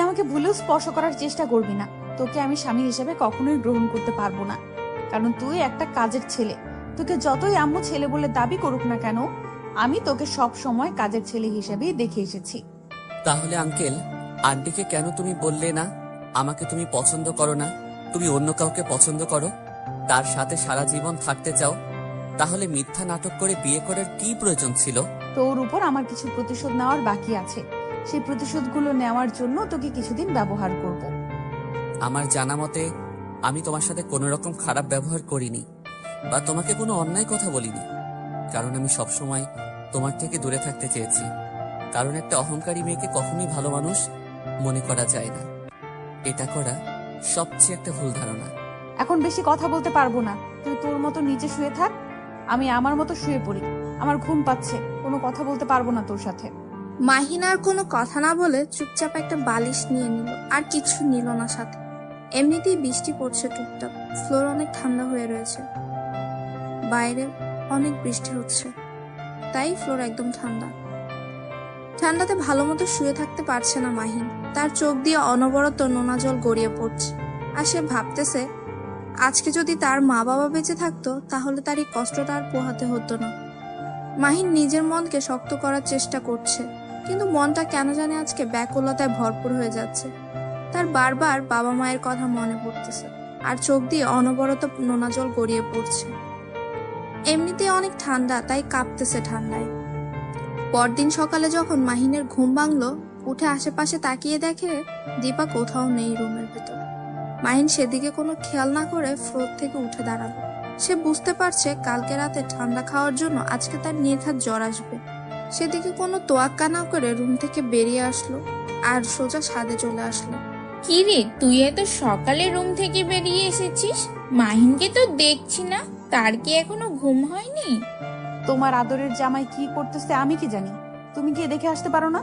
আমাকে ভুলেও স্পর্শ করার চেষ্টা করবি না। তোকে আমি স্বামী হিসেবে কখনোই গ্রহণ করতে পারবো না, কারণ তুই একটা কাজের ছেলে। তোকে যতই আম্মু ছেলে বলে দাবি করুক না কেন, আমি তোকে সব সময় কাজের ছেলে হিসেবেই দেখে এসেছি। তাহলে আঙ্কেল, আন্টিকে কেন তুমি বললে না আমাকে তুমি পছন্দ করো না, তুমি অন্য কাউকে পছন্দ করো, তার সাথে সারা জীবন থাকতে চাও? তাহলে মিথ্যা নাটক করে বিয়ে করার কি প্রয়োজন ছিল? তোর উপর আমার কিছু প্রতিশোধ নেওয়ার বাকি আছে, সেই প্রতিশোধগুলো নেওয়ার জন্য তোকে কিছুদিন ব্যবহার করব। আমার জানা মতে আমি তোমার সাথে কোনো রকম খারাপ ব্যবহার করিনি বা তোমাকে কোনো অন্যায় কথা বলিনি, কারণ আমি সবসময় তোমার থেকে দূরে থাকতে চেয়েছি। কারণ একটা অহংকারী মেয়েকে কখনোই ভালো মানুষ মনে করা যায় না। এটা করা সবচেয়ে একটা ভুল ধারণা। এখন বেশি কথা বলতে পারবো না। তুই তোর মতো নিচে শুয়ে থাক, আমি আমার মতো শুয়ে পড়ি। আমার ঘুম পাচ্ছে, কোনো কথা বলতে পারবো না তোর সাথে। মাহিন আর কোনো কথা না বলে চুপচাপ একটা বালিশ নিয়ে নিল, আর কিছু নিল না সাথে। এমনিতেই বৃষ্টি পড়ছে টুকটাক, ফ্লোর অনেক ঠান্ডা হয়ে রয়েছে, বাইরে অনেক বৃষ্টি হচ্ছে, তাই ফ্লোর একদম ঠান্ডা। ঠান্ডাতে ভালো মতো শুয়ে থাকতে পারছে না মাহিন। তার চোখ দিয়ে অনবরত নোনা জল গড়িয়ে পড়ছে, আর সে ভাবতেছে আজকে যদি তার মা বাবা বেঁচে থাকতো তাহলে তার এই কষ্টটা আর পোহাতে হতো না। মাহিন নিজের মনকে শক্ত করার চেষ্টা করছে, কিন্তু মনটা কেন জানে আজকে ব্যাকুলতায় ভরপুর হয়ে যাচ্ছে। তার বারবার বাবা মায়ের কথা মনে পড়তেছে, আর চোখ দিয়ে অনবরত নোনা জল গড়িয়ে পড়ছে। এমনিতে অনেক ঠান্ডা, তাই কাঁপতেছে ঠান্ডায়। পরদিন সকালে যখন মাহিনের ঘুম ভাঙলো, উঠে আশেপাশে তাকিয়ে দেখে দীপা কোথাও নেই রুমের ভেতর। মাহিন সেদিকে কোনো খেয়াল না করে ফ্লোর থেকে উঠে দাঁড়ালো। সে বুঝতে পারছে কালকে রাতে ঠান্ডা খাওয়ার জন্য আজকে তার নির্ঘাত জ্বর আসবে। সেদিকে কোনো তোয়াক্কা না করে রুম থেকে বেরিয়ে আসলো আর সোজা ছাদে চলে আসলো। কি রে, তুই এত সকালে রুম থেকে বেরিয়ে এসেছিস? মাহিনকে তো দেখছি না, তার কি এখনো ঘুম হয়নি? তোমার আদরের জামাই কি করতেছে আমি কি জানি, তুমি গিয়ে দেখে আসতে পারো না?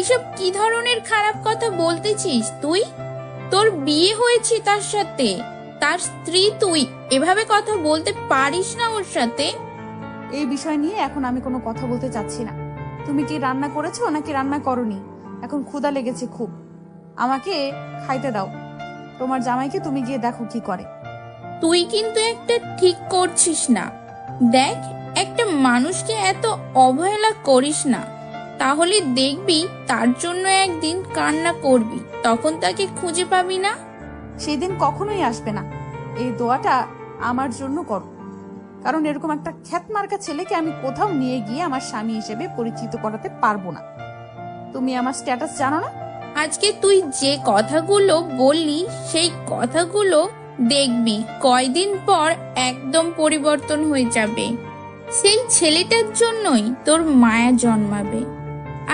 এসব কি ধরনের খারাপ কথা বলতেছিস তুই? তোর বিয়ে হয়েছে তার সাথে, তার স্ত্রী তুই, এভাবে কথা বলতে পারিস না ওর সাথে। এই বিষয় নিয়ে এখন আমি কোনো কথা বলতে চাচ্ছি না। তুমি কি রান্না করেছো নাকি রান্না করনি? এখন ক্ষুধা লেগেছে খুব, আমাকে খাইতে দাও। তোমার জামাইকে তুমি গিয়ে দেখো কি করে। তুই কিন্তু একটা ঠিক করছিস না। দেখ, একটা মানুষকে এত অবহেলা করিস না, তাহলে দেখবি তার জন্য একদিন কান্না করবি, তখন তাকে খুঁজে পাবি না। সেই দিন কখনোই আসবে না। এই দোয়াটা আমার জন্য করো, কারণ এরকম একটা খ্যাতমার্কা ছেলেকে আমি কোথাও নিয়ে গিয়ে আমার স্বামী হিসেবে পরিচিত করাতে পারবো না। তুমি আমার স্ট্যাটাস জানো না? আজকে তুই যে কথাগুলো বললি, সেই কথাগুলো দেখবি কয়দিন পর একদম পরিবর্তন হয়ে যাবে। সেই ছেলেটার জন্যই তোর মায়া জন্মাবে,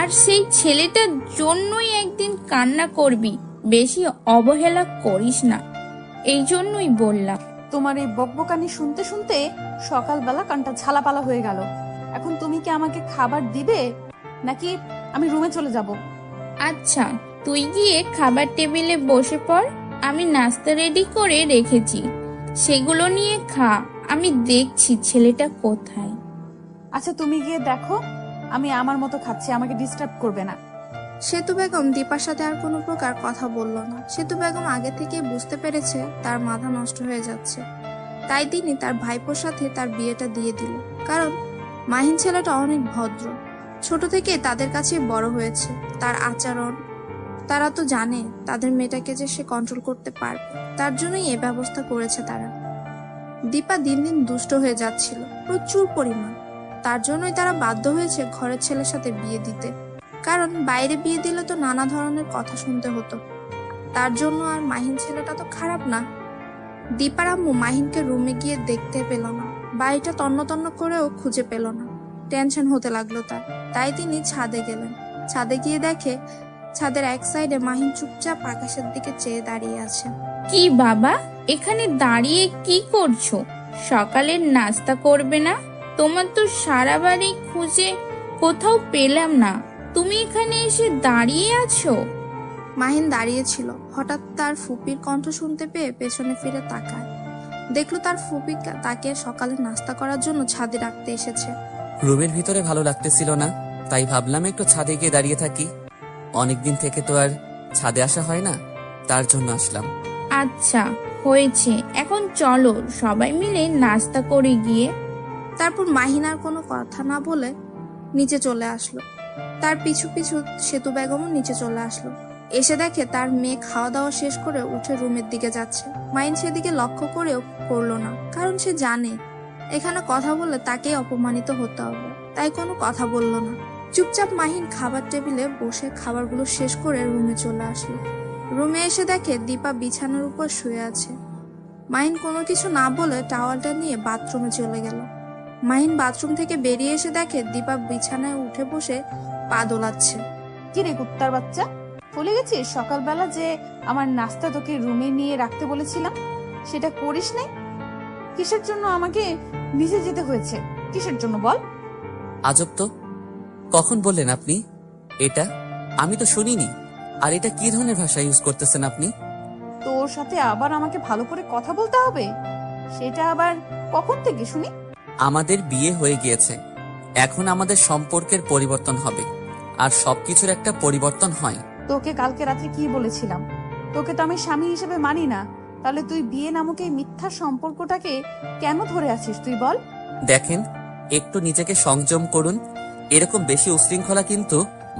আর সেই ছেলেটার জন্যই একদিন কান্না করবি। বেশি অবহেলা করিস না, এই জন্যই বললাম। তোমার এই বকবকানি শুনতে শুনতে সকালবেলা কানটা ঝালাপালা হয়ে গেল। এখন তুমি কি আমাকে খাবার দিবে নাকি আমি রুমে চলে যাব? আচ্ছা, তুই গিয়ে খাবার টেবিলে বসে পড়, আমি নাস্তা রেডি করে রেখেছি, সেগুলো নিয়ে খা। আমি দেখছি ছেলেটা কোথায়। আচ্ছা তুমি গিয়ে দেখো, আমি আমার মতো খাচ্ছি, আমাকে ডিস্টার্ব করবে না। সেতু বেগম দীপার সাথে আর কোনো প্রকার কথা বলল না। সেতু বেগম আগে থেকে বুঝতে পেরেছে তার মাথা নষ্ট হয়ে যাচ্ছে, তাই তিনি তার ভাইপোর সাথে তার বিয়েটা দিয়ে দিল। কারণ মাহিন ছেলেটা অনেক ভদ্র, ছোট থেকে তাদের কাছে বড় হয়েছে। তার আচরণ তারা তো জানে, তাদের মেয়েটাকে যে সে কন্ট্রোল করতে পারবে, তার জন্যই এ ব্যবস্থা করেছে তারা। দীপা দিন দিন দুষ্ট হয়ে যাচ্ছিল প্রচুর পরিমাণ, তার জন্যই তারা বাধ্য হয়েছে ঘরের ছেলের সাথে বিয়ে দিতে। কারণ বাইরে বিয়ে দিলে তো নানা ধরনের কথা শুনতে হতো, তার জন্য। আর মাহিন ছেলেটা তো খারাপ না। দীপার আম্মু মাহিনকে রুমে গিয়ে দেখতে পেল না, বাড়িটা তন্ন তন্ন করেও খুঁজে পেল না। টেনশন হতে লাগলো তার, তাই তিনি ছাদে গেলেন। ছাদে গিয়ে দেখে ছাদের এক সাইডে মাহিন চুপচাপ আকাশের দিকে চেয়ে দাঁড়িয়ে আছে। কি বাবা, এখানে দাঁড়িয়ে কি করছো? সকালের নাস্তা করবে না? তোমার তো সারা বাড়ি খুঁজে কোথাও পেলাম না, তুমি এখানে এসে দাঁড়িয়ে আছো। মাহিন দাঁড়িয়ে ছিল, হঠাৎ তার ফুপির কণ্ঠ শুনতে পেয়ে পেছনে ফিরে তাকায়। দেখলো তার ফুপি তাকে সকালে নাস্তা করার জন্য ছাদে ডাকতে এসেছে। রুমের ভিতরে ভালো লাগতেছিল না, তাই ভাবলাম একটু ছাদে গিয়ে দাঁড়িয়ে থাকি। অনেকদিন থেকে তো আর ছাদে আসা হয় না, তার জন্য আসলাম। আচ্ছা হয়েছে, এখন চলো সবাই মিলে নাস্তা করে গিয়ে। তারপর মাহিন আর কোনো কথা না বলে নিচে চলে আসলো। তার পিছু পিছু সেতু বেগমও নিচে চলে আসলো। এসে দেখে তার মেয়ে খাওয়া দাওয়া শেষ করে উঠে রুমের দিকে যাচ্ছে। মাহিন সেদিকে লক্ষ্য করেও করলো না, কারণ সে জানে এখানে কথা বললে তাকেই অপমানিত হতে হবে, তাই কোনো কথা বলল না। চুপচাপ মাহিন খাবার টেবিলে বসে খাবারগুলো শেষ করে রুমে চলে আসলো। রুমে এসে দেখে দীপা বিছানার উপর শুয়ে আছে। মাহিন কোনো কিছু না বলে টাওয়ালটা নিয়ে বাথরুমে চলে গেল। মাহিন বাথরুম থেকে বেরিয়ে এসে দেখে দীপা বিছানায় উঠে বসে পা দোলাচ্ছে। কি রে কুত্তার বাচ্চা, ভুলে গেছিস সকালবেলা যে আমার নাস্তা তোকে রুমে নিয়ে রাখতে বলেছিলাম? সেটা করিস নাই? কিসের জন্য আমাকে নিচে যেতে হয়েছে? কিসের জন্য বল? আজব তো, কখন বললেন আপনি এটা? আমি তো শুনিনি। আর এটা কি ধরনের ভাষা ইউজ করতেছেন আপনি? তোর সাথে আবার আমাকে ভালো করে কথা বলতে হবে? সেটা আবার কখন থেকে শুনি? আমাদের বিয়ে হয়ে গিয়েছে, এখন আমাদের সম্পর্কের পরিবর্তন হবে, আর সবকিছুর একটা পরিবর্তন হয়। তোকে কালকে রাত্রে কি বলেছিলাম? তোকে তো আমি স্বামী হিসেবে মানি না, তাহলে তুই বিয়ে নামক এই মিথ্যা সম্পর্কটাকে কেন ধরে আছিস তুই বল? দেখেন, একটু নিজেকে সংযম করুন। এরকম বেশি উশৃঙ্খলা কিন্তু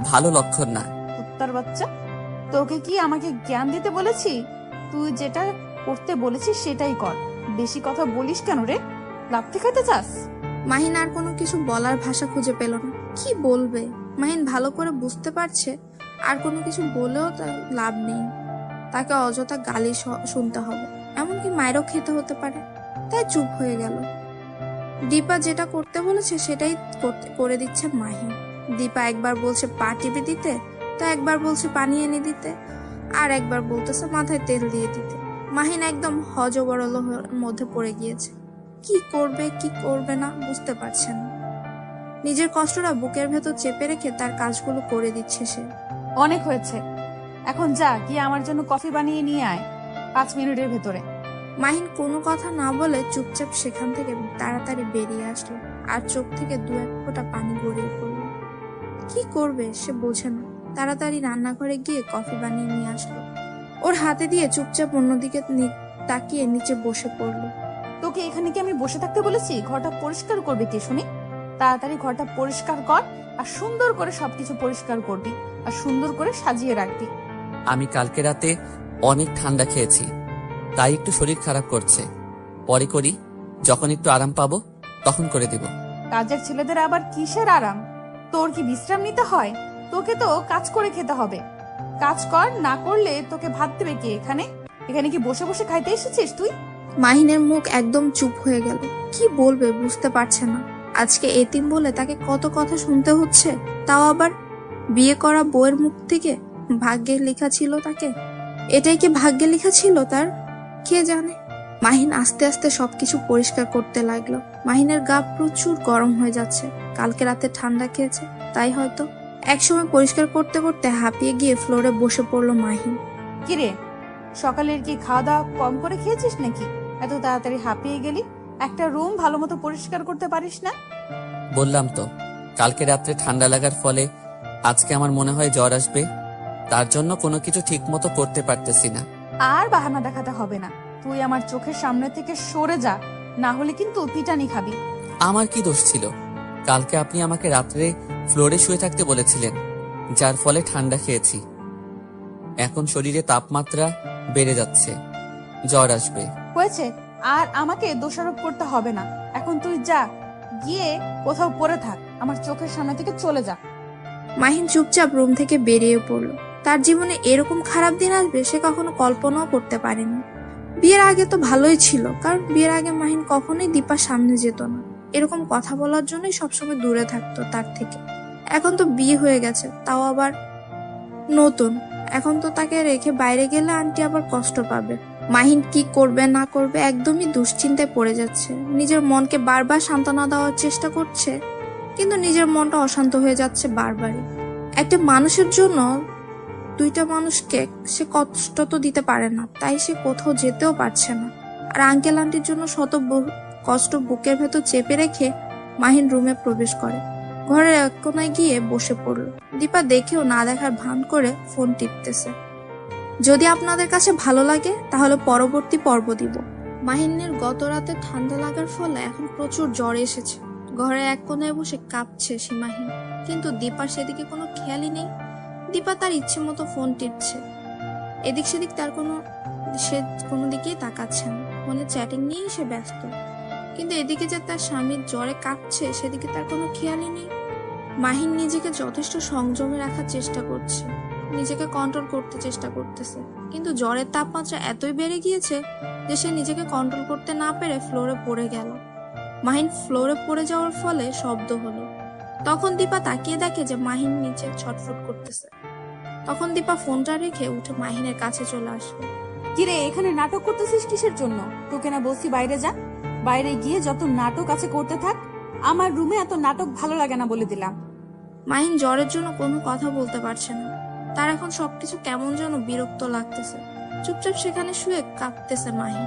ভালো লক্ষণ না। কুত্তার বাচ্চা, তোকে কি আমাকে জ্ঞান দিতে বলেছি? তুই যেটা করতে বলেছিস সেটাই কর। বেশি কথা বলিস কেন রে? লাফতে খাইতে চাস? মাহিন আর কোনো কিছু বলার ভাষা খুঁজে পেল না। কি বলবে? মাহিন ভালো করে বুঝতে পারছে আর কোনো কিছু বলেও তার লাভ নেই, তাকে অযথা গালি শুনতে হবে, এমনকি মায়েরও খেতে হতে পারে। তাই চুপ হয়ে গেল। দীপা যেটা করতে বলেছে সেটাই করে দিচ্ছে মাহিন। দীপা একবার বলছে পা টিপে দিতে, তো একবার বলছে পানি এনে দিতে, আর একবার বলতেছে মাথায় তেল দিয়ে দিতে। মাহিন একদম হজবরল মধ্যে পড়ে গিয়েছে। কি করবে কি করবে না বুঝতে পারছে না। নিজের কষ্টটা বুকের ভেতর চেপে রেখে তার কাজগুলো করে দিচ্ছে সে। অনেক হয়েছে, এখন যা গিয়ে আমার জন্য কফি বানিয়ে নিয়ে আয় 5 মিনিটের ভেতরে। মাহিন কোনো কথা না বলে চুপচাপ সেখান থেকে তাড়াতাড়ি বেরিয়ে আসলো, আর চোখ থেকে 2-1 ফোঁটা পানি গড়িয়ে পড়লো। কি করবে সে বোঝে না। তাড়াতাড়ি রান্নাঘরে গিয়ে কফি বানিয়ে নিয়ে আসলো। ওর হাতে দিয়ে চুপচাপ অন্যদিকে তাকিয়ে নিচে বসে পড়লো। তোকে এখানে কি আমি বসে থাকতে বলেছি? ঘরটা পরিষ্কার করবে কে শুনি? তাড়াতাড়ি ঘরটা পরিষ্কার কর, আর সুন্দর করে সবকিছু পরিষ্কার করবি, আর সুন্দর করে সাজিয়ে রাখবি। আমি কালকে রাতে অনেক ঠান্ডা খেয়েছি, তাই একটু শরীর খারাপ করছে। পরে করি, যখন একটু আরাম পাবো তখন করে দিব। কাজের ছেলেদের আবার কিসের আরাম? তোর কি বিশ্রাম নিতে হয়? তোকে তো কাজ করে খেতে হবে। কাজ কর, না করলে তোকে ভাত দেবে কে? এখানে এখানে কি বসে বসে খাইতে এসেছিস তুই? মাহিনের মুখ একদম চুপ হয়ে গেল। কি বলবে বুঝতে পারছে না। আজকে এতিম বলে তাকে কত কথা শুনতে হচ্ছে, তাও আবার বিয়ে করা বউয়ের মুখ থেকে। ভাগ্যে লেখা ছিল তাকে? এটাই কি ভাগ্যে লেখা ছিল তার? কে জানে। মাহিন আস্তে আস্তে সবকিছু পরিষ্কার করতে লাগলো। মাহিনের গা প্রচুর গরম হয়ে যাচ্ছে, কালকে রাতে ঠান্ডা খেয়েছে তাই হয়তো। একসময় পরিষ্কার করতে করতে হাঁপিয়ে গিয়ে ফ্লোরে বসে পড়লো মাহিন। কিরে, সকালের কি খাওয়া দাওয়া কম করে খেয়েছিস নাকি এত তাড়াতাড়ি হাঁপিয়ে গেলি? একটা রুম ভালো মতো পরিষ্কার করতে পারিস না? বললাম তো, কালকে রাত্রে ঠান্ডা লাগার ফলে আজকে আমার মনে হয় জ্বর আসবে, তার জন্য কোনো কিছু ঠিক মতো করতে পারতেছি না। আর বাহানা দেখাতে হবে না, তুই আমার চোখের সামনে থেকে সরে যা, না হলে কিন্তু পিটানি খাবি। আমার কি দোষ ছিল? কালকে আপনি আমাকে রাত্রে ফ্লোরে শুয়ে থাকতে বলেছিলেন, যার ফলে ঠান্ডা খেয়েছি। এখন শরীরে তাপমাত্রা বেড়ে যাচ্ছে, জ্বর আসবে। হয়েছে, আর আমাকে দোষারোপ করতে হবে না। এখন তুই যা, গিয়ে কোথাও পড়ে থাক, আমার চোখের সামনে থেকে চলে যা। মাহিন চুপচাপ রুম থেকে বেরিয়ে পড়লো। তার জীবনে এরকম খারাপ দিন আসবে সে কখনো কল্পনাও করতে পারেনি। বিয়ের আগে তো ভালোই ছিল, কারণ বিয়ের আগে মাহিন কখনোই দীপার সামনে যেত না, এরকম কথা বলার জন্যই সবসময় দূরে থাকতো তার থেকে। এখন তো বিয়ে হয়ে গেছে, তাও আবার নতুন। এখন তো তাকে রেখে বাইরে গেলে আন্টি আবার কষ্ট পাবে। মাহিন কি করবে না করবে একদমই দুশ্চিন্তায় পড়ে যাচ্ছে। নিজের মনকে বারবার সান্ত্বনা দেওয়ার চেষ্টা করছে, কিন্তু নিজের মনটা অশান্ত হয়ে যাচ্ছে বারবারই। একটা মানুষের জন্য 2টা মানুষকে সে কষ্ট তো দিতে পারে না, তাই সে কোথাও যেতেও পারছে না। আর আঙ্কেল আন্টির জন্য শত কষ্ট বুকের ভেতর চেপে রেখে মাহিন রুমে প্রবেশ করে। ঘরের এক কোনায় গিয়ে বসে পড়ল। দীপা দেখেও না দেখার ভান করে ফোন টিপতেছে। যদি আপনাদের কাছে ভালো লাগে তাহলে পরবর্তী পর্ব দিব। মাহিনের গত রাতে ঠান্ডা লাগার ফলে এখন প্রচুর জ্বর এসেছে। ঘরে এক কোণায় বসে কাঁপছে সীমাহীন, কিন্তু দীপার সেদিকে কোনো খেয়ালই নেই। দীপা তার ইচ্ছে মতো ফোন টিপছে, এদিক সেদিক সে কোনো দিকেই তাকাচ্ছে না, ফোনে চ্যাটিং নিয়েই সে ব্যস্ত। কিন্তু এদিকে যে তার স্বামীর জ্বরে কাঁপছে সেদিকে তার কোনো খেয়ালই নেই। মাহিন নিজেকে যথেষ্ট সংযমে রাখার চেষ্টা করছে, নিজেকে কন্ট্রোল করতে চেষ্টা করতেছে, কিন্তু জ্বরের তাপমাত্রা এতই বেড়ে গিয়েছে যে সে নিজেকে কন্ট্রোল করতে না পেরে ফ্লোরে পড়ে গেল। মাহিন ফ্লোরে পড়ে যাওয়ার ফলে শব্দ হলো। তখন দীপা তাকিয়ে দেখে যে মাহিন নিচে ছটফট করতেছে। তখন দীপা ফোনটা রেখে উঠে মাহিনের কাছে চলে আসবে। কিরে, এখানে নাটক করতেছিস কিসের জন্য? তোকে না বলছি বাইরে যা, বাইরে গিয়ে যত নাটক আছে করতে থাক। আমার রুমে এত নাটক ভালো লাগে না বলে দিলাম। মাহিন জ্বরের জন্য কোনো কথা বলতে পারছে না। তার এখন সবকিছু কেমন যেন বিরক্ত লাগতেছে। চুপচাপ সেখানে শুয়ে কাঁপতেছে মাহিন।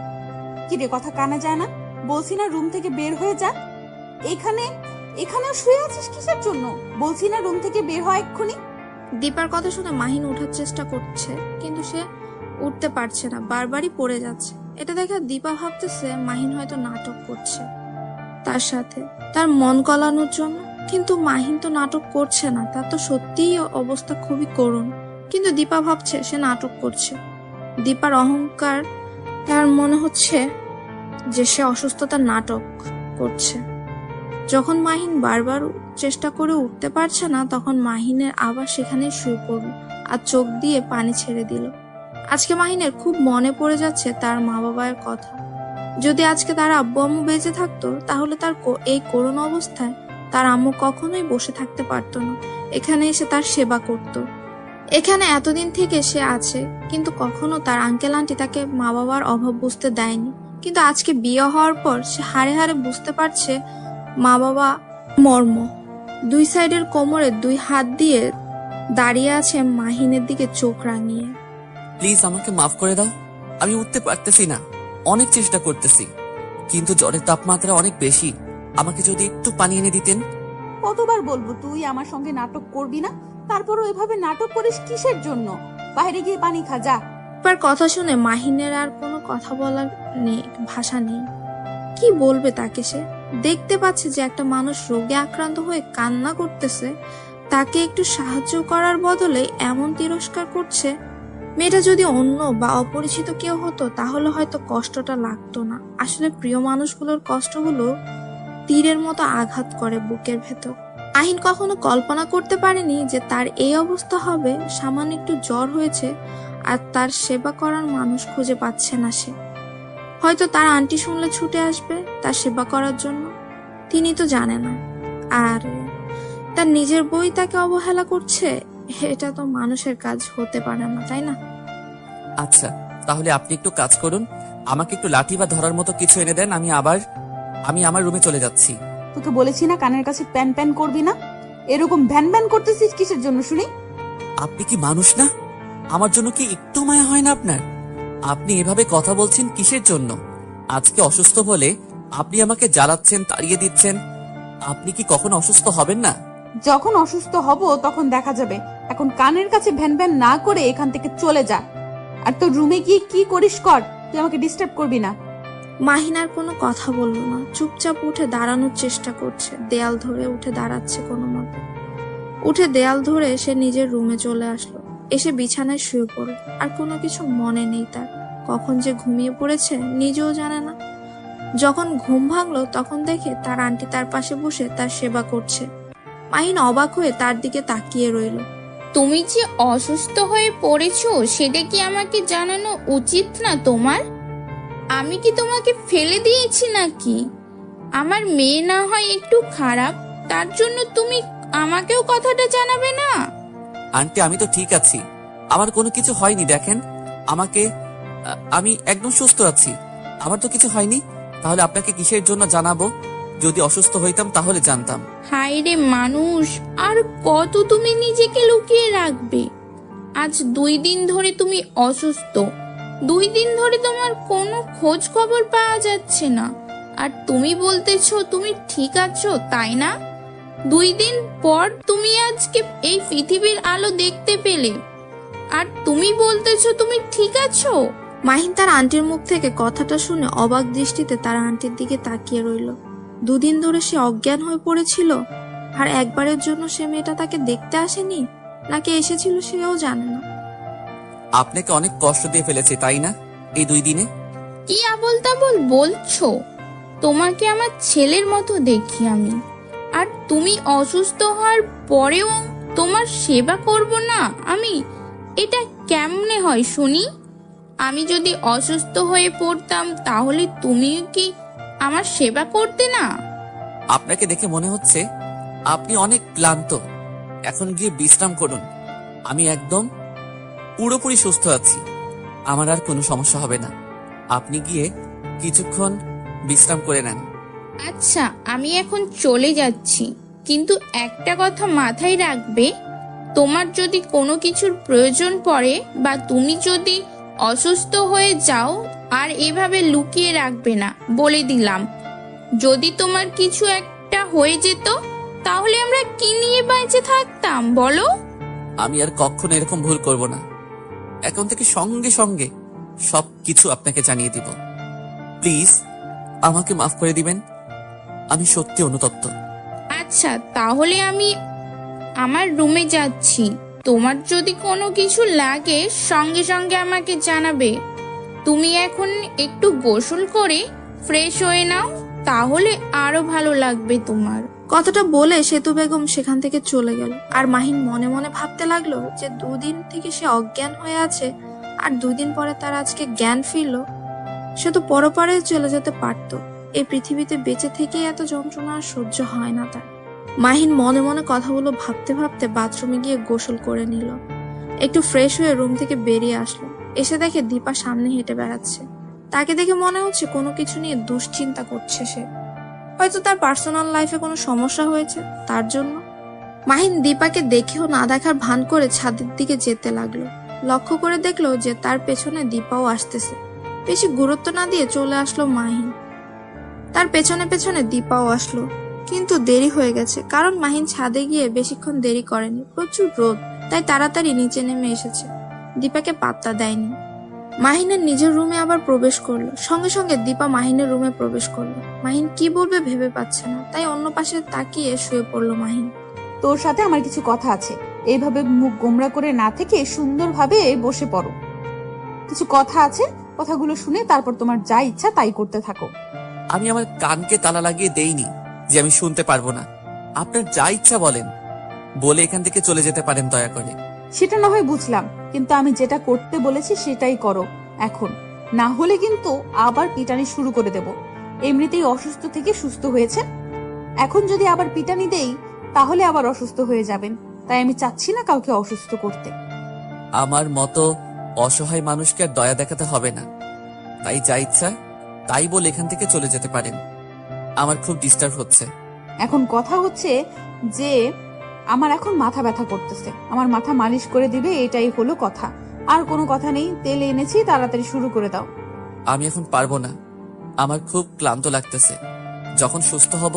কিরে, কথা কানে যায় না? বলছি না রুম থেকে বের হয়ে যা। এখানে শুয়ে আছিস কিসের জন্য? বলছি না রুম থেকে বের হয় এক্ষুনি। দীপার কথা শুনে মাহিন ওঠার চেষ্টা করছে, কিন্তু সে উঠতে পারছে না, বারবারই পড়ে যাচ্ছে। এটা দেখে দীপা ভাবতেছে মাহিন হয়তো নাটক করছে তার সাথে, তার মন গলানোর জন্য। কিন্তু মাহিন তো নাটক করছে না, তার তো সত্যিই অবস্থা খুবই করুণ। কিন্তু দীপা ভাবছে সে নাটক করছে। দীপার অহংকার, তার মনে হচ্ছে যে সে অসুস্থতার নাটক করছে। যখন মাহিন বারবার চেষ্টা করে উঠতে পারছে না, তখন মাহিনের আবার সেখানে শুয়ে পড়ল আর চোখ দিয়ে পানি ছেড়ে দিল। আজকে মাহিনের খুব মনে পড়ে যাচ্ছে তার মা বাবার কথা। যদি আজকে তার আব্বু আম্মু বেঁচে থাকতো তাহলে তার এই করুণ অবস্থায় তার আম্মু কখনোই বসে থাকতে পারতো না, এখানে এসে তার সেবা করত। এখানে এতদিন থেকে সে আছে, কিন্তু কখনো তার আঙ্কেল আন্টি তাকে মা বাবার অভাব বুঝতে দেয়নি। কিন্তু আজকে বিয়ে হওয়ার পর সে হাড়ে হাড়ে বুঝতে পারছে মা বাবা মর্ম। দুই সাইডের কোমরে দুই হাত দিয়ে দাঁড়িয়ে আছে মাহিনের দিকে চোখ রাঙিয়ে। প্লিজ আমাকে মাফ করে দাও, আমি উঠতে পারতেছি না, অনেক চেষ্টা করতেছি, কিন্তু জ্বরের তাপমাত্রা অনেক বেশি, আমাকে যদি একটু পানি এনে দিতেন। কতবার বলবো তুই আমার সঙ্গে নাটক করবি না? তারপরও এভাবে নাটক করিস কিসের জন্য? বাইরে গিয়ে পানি খা যা। এবার কথা শুনে মাহিনের আর কোনো কথা বলার ভাষা নেই। কি বলবে তাকে? সে দেখতে পাচ্ছে যে একটা মানুষ রোগে আক্রান্ত হয়ে কান্না করতেছে, তাকে একটু সাহায্য করার বদলে এমন তিরস্কার করছে। মেয়েটা যদি অন্য বা অপরিচিত কেউ হতো তাহলে হয়তো কষ্টটা লাগতো না। আসলে প্রিয় মানুষগুলোর কষ্টগুলো তীরের মতো আঘাত করে বুকের ভেতর। আহিন কখনো কল্পনা করতে পারেনি যে তার এই অবস্থা হবে। সামান্য একটু জ্বর হয়েছে আর তার সেবা করার মানুষ খুঁজে পাচ্ছে না সে। হয়তো তার আন্টি শুনলে ছুটে আসবে তার সেবা করার জন্য, তিনি তো জানে না। আর তার নিজের বই তাকে অবহেলা করছে, এটা তো মানুষের কাজ হতে পারে না, তাই না? আচ্ছা, তাহলে আপনি একটু কাজ করুন, আমাকে একটু লাঠি বা ধরার মতো কিছু এনে দেন, আমি আমার রুমে চলে যাচ্ছি। তোকে বলেছি না কানের কাছে প্যান প্যান করবি না? এরকম ভ্যান ভ্যান করতেছিস কিসের জন্য শুনি? আপনি কি মানুষ না? আমার জন্য কি একটু মায়া হয় না আপনার? আপনি এভাবে কথা বলছেন কিসের জন্য? আজকে অসুস্থ বলে আপনি আমাকে জ্বালাচ্ছেন, তাড়িয়ে দিচ্ছেন। আপনি কি কখনো অসুস্থ হবেন না? যখন অসুস্থ হব তখন দেখা যাবে। এখন কানের কাছে ভ্যান ভ্যান না করে এখান থেকে চলে যা। আর তোর রুমে গিয়ে কি করিস কর, তুই আমাকে ডিস্টার্ব করবি না। মাহিন আর কোনো কথা বলল না, চুপচাপ উঠে দাঁড়ানোর চেষ্টা করছে। দেয়াল ধরে উঠে দাঁড়াচ্ছে কোনো মতে। উঠে দেয়াল ধরে সে নিজের রুমে চলে আসলো, এসে বিছানায় শুয়ে পড়ল। আর কোনো কিছু মনে নেই তার, কখন যে ঘুমিয়ে পড়েছে নিজেও জানে না। যখন ঘুম ভাঙলো তখন দেখে তার আন্টি তার পাশে বসে তার সেবা করছে। মাহিন অবাক হয়ে তার দিকে তাকিয়ে রইল। তুমি যে অসুস্থ হয়ে পড়েছো সেটা কি আমাকে জানানো উচিত না তোমার? আমি কি তোমাকে ফেলে দিয়েছি নাকি? আমার মেয়ে না হয় একটু খারাপ, তার জন্য তুমি আমাকেও কথাটা জানাবে না? আন্টি, আমি তো ঠিক আছি, আমার কোনো কিছু হয়নি। দেখেন আমি একদম সুস্থ আছি, আমার তো কিছু হয়নি। তাহলে আপনাকে কিসের জন্য জানাবো? যদি অসুস্থ হইতাম তাহলে জানতাম। হায় রে মানুষ, আর কত তুমি নিজেকে লুকিয়ে রাখবে? আজ 2 দিন ধরে তুমি অসুস্থ, 2 দিন ধরে তোমার কোনো খোঁজ খবর পাওয়া যাচ্ছে না, আর তুমি বলতেছো তুমি ঠিক আছো, তাই না? 2 দিন পর তুমি আজকে এই পৃথিবীর আলো দেখতে পেলে, আর তুমি বলতেছো তুমি ঠিক আছো? মাহিন তার আন্টির মুখ থেকে কথাটা শুনে অবাক দৃষ্টিতে তার আন্টির দিকে তাকিয়ে রইল। 2 দিন ধরে সে অজ্ঞান হয়ে পড়েছিল, আর একবারের জন্য সে মেয়েটা তাকে দেখতে আসেনি, নাকি এসেছিল সেও জানে না। আপনাকে অনেক কষ্ট দিয়ে ফেলেছি তাই না এই 2 দিনে? কি আবোল তাবোল বলছো? তোমাকে আমার ছেলের মতো দেখি আমি, আর তুমি অসুস্থ হওয়ার পরেও তোমার সেবা করব না আমি? এটা কেমনে হয় শুনি? আমি যদি অসুস্থ হয়ে পড়তাম তাহলে তুমিও কি আমার সেবা করতে না? আপনাকে দেখে মনে হচ্ছে আপনি অনেক ক্লান্ত। এখন গিয়ে বিশ্রাম করুন। আমি একদম পুরোপুরি সুস্থ আছি, আমার আর কোনো সমস্যা হবে না। আপনি গিয়ে কিছুক্ষণ বিশ্রাম করে নেন। আচ্ছা, আমি এখন চলে যাচ্ছি, কিন্তু একটা কথা মাথায় রাখবে, তোমার যদি কোনো কিছুর প্রয়োজন পড়ে বা তুমি যদি অসুস্থ হয়ে যাও, আর এভাবে লুকিয়ে রাখবে না, বলে দিলাম। যদি তোমার কিছু একটা হয়ে যেত তাহলে আমরা কি নিয়ে বেঁচে থাকতাম বলো? আমি আর কখনো এরকম ভুল করব না। এখন থেকে সঙ্গে সঙ্গে সবকিছু আপনাকে জানিয়ে দিব। প্লিজ আমাকে মাফ করে দিবেন, আমি সত্যি অনুতপ্ত। আচ্ছা, তাহলে আমি আমার রুমে যাচ্ছি। তোমার যদি কোনো কিছু লাগে সঙ্গে সঙ্গে আমাকে জানাবে। তুমি এখন একটু গোসল করে ফ্রেশ হয়ে নাও, তাহলে আরো ভালো লাগবে তোমার। কথাটা বলে সেতু বেগম সেখান থেকে চলে গেল। আর মাহিন মনে মনে ভাবতে লাগলো যে 2 দিন থেকে সে অজ্ঞান হয়ে আছে, আর 2 দিন পরে তার আজকে জ্ঞান ফিরল। সে তো পরপারে চলে যেতে পারতো। এই পৃথিবীতে বেঁচে থেকে এত যন্ত্রণা আর সহ্য হয় না তার। মাহিন মনে মনে কথাগুলো ভাবতে ভাবতে বাথরুমে গিয়ে গোসল করে নিল। একটু ফ্রেশ হয়ে রুম থেকে বেরিয়ে আসলো। এসে দেখে দীপা সামনে হেঁটে বেড়াচ্ছে। তাকে দেখে মনে হচ্ছে কোনো কিছু নিয়ে দুশ্চিন্তা করছে সে। হয়তো তার পার্সোনাল লাইফে কোনো সমস্যা হয়েছে তার জন্য। মাহিন দীপাকে দেখেও না দেখার ভান করে ছাদের দিকে যেতে লাগলো। লক্ষ্য করে দেখলো যে তার পেছনে দীপাও আসতেছে। বেশি গুরুত্ব না দিয়ে চলে আসলো মাহিন। তার পেছনে পেছনে দীপাও আসলো, কিন্তু দেরি হয়ে গেছে, কারণ মাহিন ছাদে গিয়ে বেশিক্ষণ দেরি করেনি। প্রচুর রোদ, তাই তাড়াতাড়ি নিচে নেমে এসেছে। দীপাকে পাত্তা দেয়নি। মাহিনের নিজের রুমে আবার প্রবেশ করলো। সঙ্গে সঙ্গে দীপা মাহিনের রুমে প্রবেশ করলো। মাহিন কি বলবে ভেবে পাচ্ছে না, তাই অন্য পাশে তাকিয়ে শুয়ে পড়লো মাহিন। তোর সাথে আমার কিছু কথা আছে। এইভাবে মুখ গোমরা করে না থেকে সুন্দরভাবে বসে পড়ো। কিছু কথা আছে, কথাগুলো শুনে তারপর তোমার যা ইচ্ছা তাই করতে থাকো। আমি আমার কানকে তালা লাগিয়ে দেইনি যে আমি শুনতে পারবো না। আপনার যা ইচ্ছা বলেন, বলে এখান থেকে চলে যেতে পারেন দয়া করে। সেটা না হয় বুঝলাম, কিন্তু আমি যেটা করতে বলেছি সেটাই করো এখন। না হলে কিন্তু আবার পিটানি শুরু করে দেব। এমনিতেই অসুস্থ থেকে সুস্থ হয়েছে, এখন যদি আবার পিটানি দেই তাহলে আবার অসুস্থ হয়ে যাবেন। তাই আমি চাচ্ছি না কাউকে অসুস্থ করতে। আমার মতো অসহায় মানুষকে আর দয়া দেখাতে হবে না, তাই যা ইচ্ছা তাই বলে এখান থেকে চলে যেতে পারেন। আমার খুব ডিস্টার্ব হচ্ছে। এখন কথা হচ্ছে যে আমার এখন মাথা ব্যথা করতেছে, আমার মাথা মালিশ করে দিবে, এটাই হলো কথা। আর কোনো কথা নেই, তেল এনেছি, তাড়াতাড়ি শুরু করে দাও। আমি এখন পারবো না, আমার খুব ক্লান্ত লাগতেছে। যখন সুস্থ হব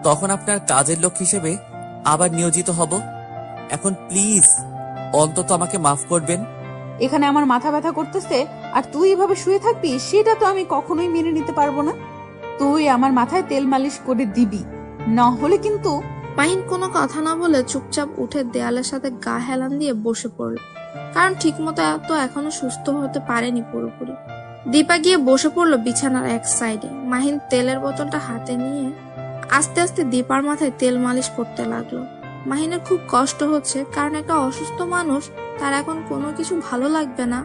তখন আপনার কাজের লোক হিসেবে আবার নিয়োজিত হব। এখন প্লিজ অন্তত আমাকে মাফ করবেন। এখানে আমার মাথা ব্যথা করতেছে আর তুই এভাবে শুয়ে থাকবি, সেটা তো আমি কখনোই মেনে নিতে পারবো না। তুই আমার মাথায় তেল মালিশ করে দিবি, না হলে কিন্তু। মাহিন কোনো কথা না বলে চুপচাপ উঠে দেয়ালের সাথে গা হেলান দিয়ে বসে পড়ল, কারণ ঠিক মতো তো এখনো সুস্থ হতে পারেনি পুরোপুরি। দীপা গিয়ে বসে পড়লো বিছানার এক সাইডে। মাহিন তেলের বোতলটা হাতে নিয়ে আস্তে আস্তে দীপার মাথায় তেল মালিশ করতে লাগলো। মাহিনের খুব কষ্ট হচ্ছে, কারণ একটা অসুস্থ মানুষ, তার এখন কোনো কিছু ভালো লাগবে না।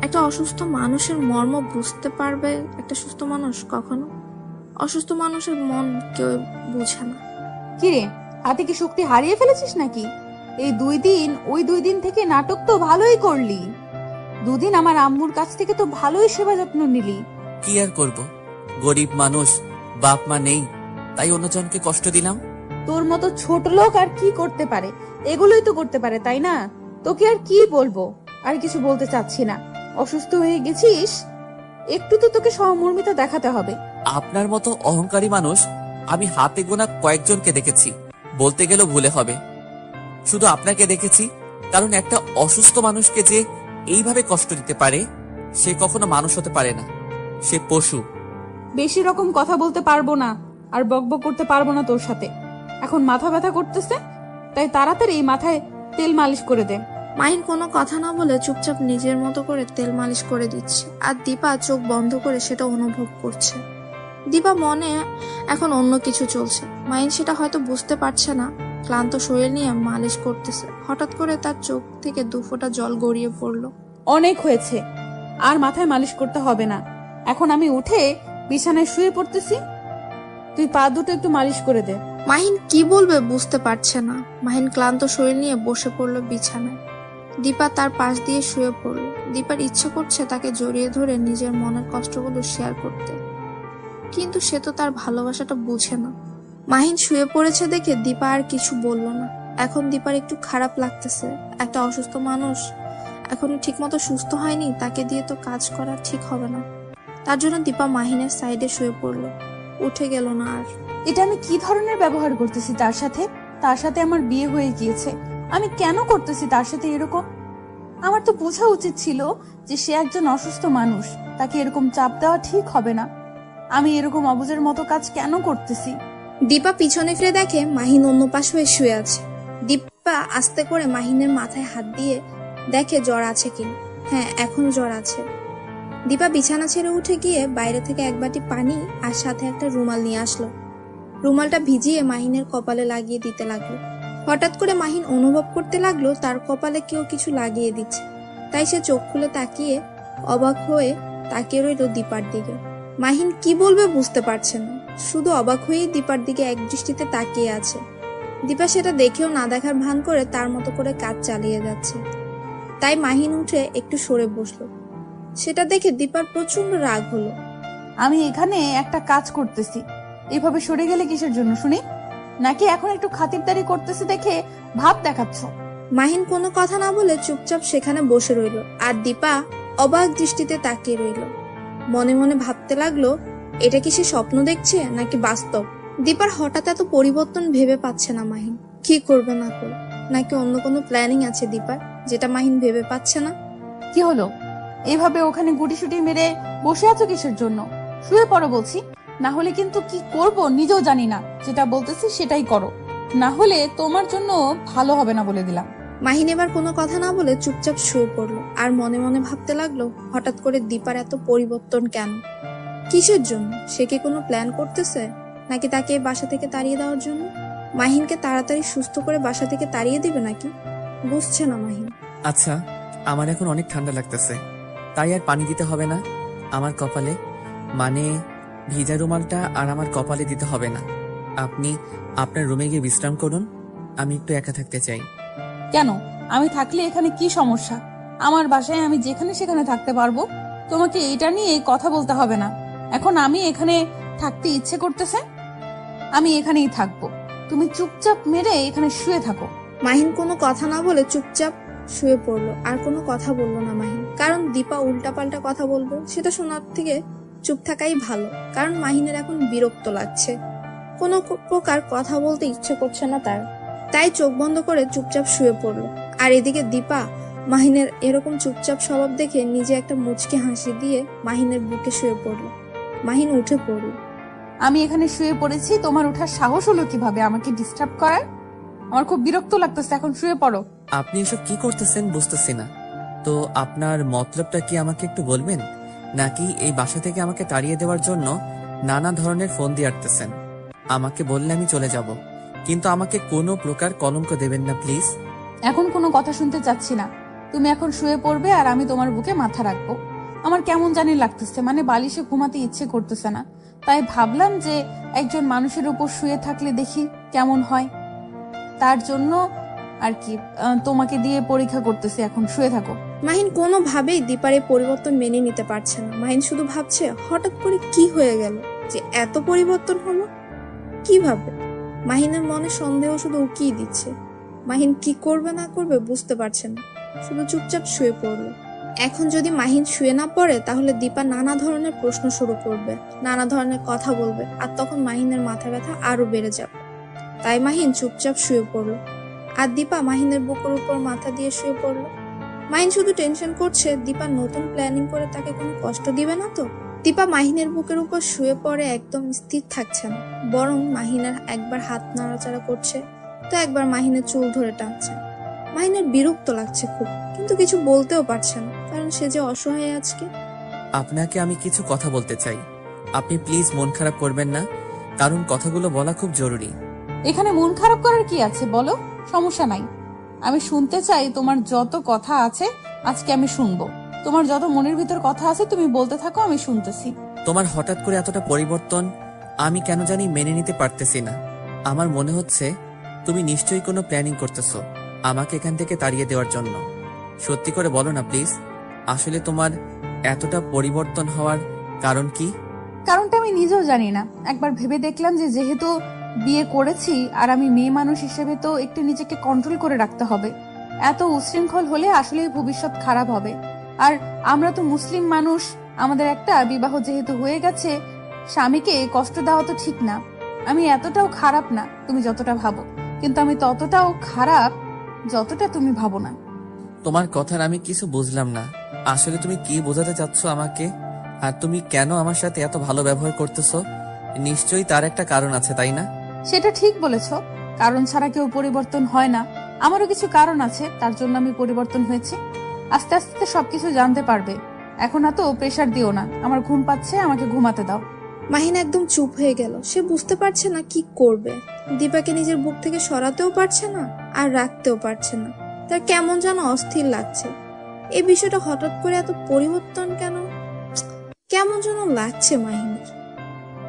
একটা অসুস্থ মানুষের মর্ম বুঝতে পারবে একটা সুস্থ মানুষ কখনো? অসুস্থ মানুষের মন কেউ বুঝে না। কিরে, হাতে কি শক্তি হারিয়ে ফেলেছিস নাকি? এই 2 দিন, ওই 2 দিন থেকে নাটক তো ভালোই করলি। 2 দিন আমার আম্মুর কাছ থেকে তো ভালোই সেবা যত্ন নিলি। কি আর করব, গরিব মানুষ, বাপ মা নেই, তাই অন্যজনকে কষ্ট দিলাম। তোর মতো ছোট লোক আর কি করতে পারে? এগুলোই তো করতে পারে, তাই না? তোকে আর কি বলবো, আর কিছু বলতে চাচ্ছি না। অসুস্থ হয়ে গেছিস, একটু তো তোকে সহমর্মিতা দেখাতে হবে। আপনার মতো অহংকারী মানুষ আমি হাতে গোনা কয়েকজনকে দেখেছি, বলতে গেলেও ভুলে হবে। শুধু আপনাকে দেখেছি, কারণ একটা অসুস্থ মানুষকে যে এইভাবে কষ্ট দিতে পারে সে কখনো মানুষ হতে পারে না, সে পশু। বেশি রকম কথা বলতে পারবো না আর বকবক করতে পারবো না তোর সাথে। এখন মাথা ব্যথা করতেছে, তাই তাড়াতাড়ি মাথায় তেল মালিশ করে দে। মাহিন কোনো কথা না বলে চুপচাপ নিজের মতো করে তেল মালিশ করে দিচ্ছে, আর দীপা চোখ বন্ধ করে সেটা অনুভব করছে। দীপা মনে এখন অন্য কিছু চলছে, মাহিন সেটা হয়তো বুঝতে পারছে না। ক্লান্ত শরীর নিয়ে মালিশ করতেছে, হঠাৎ করে তার চোখ থেকে 2 ফোঁটা জল গড়িয়ে পড়লো। অনেক হয়েছে, আর মাথায় মালিশ করতে হবে না। এখন আমি উঠে বিছানায় শুয়ে পড়তেছি, তুই পা দুটো একটু মালিশ করে দে। মাহিন কি বলবে বুঝতে পারছে না। মাহিন ক্লান্ত শরীর নিয়ে বসে পড়লো বিছানায়। দীপা তার পাশ দিয়ে শুয়ে পড়ল। দীপার ইচ্ছে করছে তাকে জড়িয়ে ধরে নিজের মনের কষ্টগুলো শেয়ার করতে, কিন্তু সে তো তার ভালোবাসাটা বুঝে না। মাহিন শুয়ে পড়েছে দেখে দীপা আর কিছু বলল না। এখন দীপার একটু খারাপ লাগতেছে। একটা অসুস্থ মানুষ এখনো ঠিক মতো সুস্থ হয়নি, তাকে দিয়ে তো কাজ করা ঠিক হবে না। তার জন্য দীপা মাহিনের সাইডে শুয়ে পড়ল, উঠে গেল না আর। এটা আমি কি ধরনের ব্যবহার করতেছি তার সাথে? তার সাথে আমার বিয়ে হয়ে গিয়েছে, আমি কেন করতেছি তার সাথে এরকম? আমার তো বোঝা উচিত ছিল যে সে একজন অসুস্থ মানুষ, তাকে এরকম চাপ দেওয়া ঠিক হবে না। আমি এরকম অবুঝের মতো কাজ কেন করতেছি? দীপা পিছনে ফিরে দেখে মাহিন অন্য পাশ হয়ে শুয়ে আছে। দীপা আস্তে করে মাহিনের মাথায় হাত দিয়ে দেখে জ্বর আছে কিনা। হ্যাঁ, এখনো জ্বর আছে। দীপা বিছানা ছেড়ে উঠে গিয়ে বাইরে থেকে 1 বাটি পানি আর সাথে একটা রুমাল নিয়ে আসলো। রুমালটা ভিজিয়ে মাহিনের কপালে লাগিয়ে দিতে লাগলো। হঠাৎ করে মাহিন অনুভব করতে লাগলো তার কপালে কেউ কিছু লাগিয়ে দিচ্ছে। তাই সে চোখ খুলে তাকিয়ে অবাক হয়ে তাকিয়ে রইল দীপার দিকে। মাহিন কি বলবে বুঝতে পারছে না, শুধু অবাক হয়েই দীপার দিকে এক দৃষ্টিতে তাকিয়ে আছে। দীপা সেটা দেখেও না দেখার ভান করে তার মতো করে কাজ চালিয়ে যাচ্ছে। তাই মাহিন উঠে একটু সরে বসলো। সেটা দেখে দীপার প্রচন্ড রাগ হলো। আমি এখানে একটা কাজ করতেছি, এইভাবে সরে গেলে কিসের জন্য শুনি? নাকি এখন একটু খাতিরদারি করতেছি দেখে ভাব দেখাচ্ছ? মাহিন কোনো কথা না বলে চুপচাপ সেখানে বসে রইল, আর দীপা অবাক দৃষ্টিতে তাকিয়ে রইল। মনে মনে ভাবতে লাগলো, এটা কি সে স্বপ্ন দেখছে নাকি বাস্তব? দীপার হঠাৎ এত পরিবর্তন ভেবে পাচ্ছে না মাহিন। কি করবে না করবে, নাকি অন্য কোনো প্ল্যানিং আছে দীপার, যেটা মাহিন ভেবে পাচ্ছে না? কি হলো? এইভাবে ওখানে গুটিসুটি মেরে বসে আছো কিসের জন্য? শুয়ে পড়ো বলছি, না হলে কিন্তু কি করব নিজেও জানি না। যেটা বলতেছি সেটাই করো, না হলে তোমার জন্য ভালো হবে না বলে দিলাম। মাহিন এবার কোনো কথা না বলে চুপচাপ শুয়ে পড়লো, আর মনে মনে ভাবতে লাগলো, হঠাৎ করে দীপার এত পরিবর্তন কেন? কিসের জন্য? সে কি কোনো প্ল্যান করতেছে, নাকি তাকে বাসা থেকে তাড়িয়ে দেওয়ার জন্য? মাহিনকে তাড়াতাড়ি সুস্থ করে বাসা থেকে তাড়িয়ে দিবে নাকি? বুঝছে না মাহিন। আচ্ছা, আমার এখন অনেক ঠান্ডা লাগতেছে, তাই আর পানি দিতে হবে না আমার কপালে, মানে ভিজা রুমালটা আর আমার কপালে দিতে হবে না। আপনি আপনার রুমে গিয়ে বিশ্রাম করুন, আমি একটু একা থাকতে চাই। কেন? আমি থাকলে এখানে কি সমস্যা? আমার বাসায় আমি যেখানে সেখানে থাকতে পারবো, তোমাকে এটা নিয়ে কথা বলতে হবে না। এখন আমি এখানে থাকতে ইচ্ছে করতেছে, আমি এখানেই থাকবো। তুমি চুপচাপ মেরে এখানে শুয়ে থাকো। মাহিন কোনো কথা না বলে চুপচাপ শুয়ে পড়লো, আর কোনো কথা বললো না মাহিন। কারণ দীপা উল্টাপাল্টা কথা বলবে, সেটা শোনার থেকে চুপ থাকাই ভালো। কারণ মাহিনের এখন বিরক্ত লাগছে, কোনো প্রকার কথা বলতে ইচ্ছে করছে না তার। তাই চোখ বন্ধ করে চুপচাপ শুয়ে পড়লো। আর এদিকে দীপা মাহিনের এরকম চুপচাপ স্বভাব দেখে নিজে একটা মুচকি হাসি দিয়ে মাহিনের বুকে শুয়ে পড়লো। মাহিন উঠে পড়লো। আমি এখানে শুয়ে পড়েছি, তোমার ওঠার সাহস হলো কিভাবে আমাকে ডিস্টার্ব করার? আমার খুব বিরক্ত লাগতেছে, এখন শুয়ে পড়ো। আপনি এসব কি করতেছেন বুঝতেছি না তো। আপনার মতলবটা কি আমাকে একটু বলবেন, নাকি এই বাসা থেকে আমাকে তাড়িয়ে দেওয়ার জন্য নানা ধরনের ফোন দিয়ে আসতেছেন? আমাকে বললে আমি চলে যাব, কিন্তু আমাকে কোনো প্রকার কলঙ্ক দেবেন না প্লিজ। এখন কোনো কথা শুনতে চাচ্ছি না, তুমি এখন শুয়ে পড়বে আর আমি তোমার বুকে মাথা রাখবো। আমার কেমন জানি লাগতেছে, মানে বালিশে ঘুমাতে ইচ্ছে করতেছে না। তাই ভাবলাম যে একজন মানুষের উপর শুয়ে থাকলে দেখি কেমন হয়, তার জন্য আর কি তোমাকে দিয়ে পরীক্ষা করতেছি। এখন শুয়ে থাকো। মাহিন কোনোভাবেই দীপার এই পরিবর্তন মেনে নিতে পারছে না। মাহিন শুধু ভাবছে, হঠাৎ করে কি হয়ে গেল যে এত পরিবর্তন হলো, কিভাবে? মাহিনের মনে সন্দেহ শুধু উকিয়ে দিচ্ছে। মাহিন কি করবে না করবে বুঝতে পারছে না, শুধু চুপচাপ শুয়ে পড়লো। এখন যদি মাহিন শুয়ে না পড়ে, তাহলে দীপা নানা ধরনের প্রশ্ন শুরু করবে, নানা ধরনের কথা বলবে, আর তখন মাহিনের মাথা ব্যথা আরো বেড়ে যাবে। তাই মাহিন চুপচাপ শুয়ে পড়লো। আর দীপা মাহিনের বুকের উপর মাথা দিয়ে শুয়ে পড়লো। মাহিন শুধু টেনশন করছে দীপা নতুন প্ল্যানিং করে তাকে কোনো কষ্ট দিবে না তো। দীপা মাহিনের বুকের উপর শুয়ে পড়ে একদম স্থির থাকছে না, বরং মাহিনের একবার হাত নাড়াচাড়া করছে তো একবার মাহিনের চুল ধরে টানছে। মাহিনের বিরক্ত লাগছে খুব, কিন্তু কিছু বলতেও পারছে না, কারণ সে যে অসহায় আজকে। আপনাকে আমি কিছু কথা বলতে চাই, আপনি প্লিজ মন খারাপ করবেন না, কারণ কথাগুলো বলা খুব জরুরি। এখানে মন খারাপ করার কি আছে বলো, সমস্যা নাই। আমি শুনতে চাই তোমার যত কথা আছে, আজকে আমি শুনবো। তোমার যত মনের ভিতর কথা আছে তুমি বলতে থাকো, আমি শুনতেছি। তোমার হঠাৎ করে এতটা পরিবর্তন আমি কেন জানি মেনে নিতে পারতেছি না। আমার মনে হচ্ছে তুমি নিশ্চয়ই কোনো প্ল্যানিং করতেছো আমাকে এখান থেকে তাড়িয়ে দেওয়ার জন্য। সত্যি করে বলো না প্লিজ, আসলে তোমার এতটা পরিবর্তন হওয়ার কারণ কি? কারণটা আমি নিজেও জানি না। একবার ভেবে দেখলাম যে যেহেতু বিয়ে করেছি আর আমি মেয়ে মানুষ হিসেবে তো একটু নিজেকে কন্ট্রোল করে রাখতে হবে। এত উচ্ছৃঙ্খল হলে আসলে ভবিষ্যৎ খারাপ হবে। আর আমরা তো মুসলিম মানুষ, আমাদের একটা বিবাহ যেহেতু হয়ে গেছে, স্বামীকে কষ্ট দেওয়া তো ঠিক না। আমি এতটাও খারাপ না তুমি যতটা ভাবো, কিন্তু আমি ততটাও খারাপ যতটা তুমি ভাবো না। তোমার কথার আমি কিছু বুঝলাম না। আসলে তুমি কি বোঝাতে চাচ্ছ আমাকে? আর তুমি কেন আমার সাথে এত ভালো ব্যবহার করতেছো? নিশ্চয়ই তার একটা কারণ আছে, তাই না? সেটা ঠিক বলেছো, কারণ ছাড়া কেউ পরিবর্তন হয় না। আমারও কিছু কারণ আছে, তার জন্য আমি পরিবর্তন হয়েছি। আস্তে আস্তে সবকিছু জানতে পারবে। এখন এত প্রেসার দিও না, আমার ঘুম পাচ্ছে, আমাকে ঘুমাতে দাও। মাহিন একদম চুপ হয়ে গেল। সে বুঝতে পারছে না কি করবে। দীপাকে নিজের বুক থেকে সরাতেও পারছে না আর রাখতেও পারছে না। তার কেমন যেন অস্থির লাগছে। এই বিষয়টা হঠাৎ করে এত পরিবর্তন কেন, কেমন যেন লাগছে মাহিনের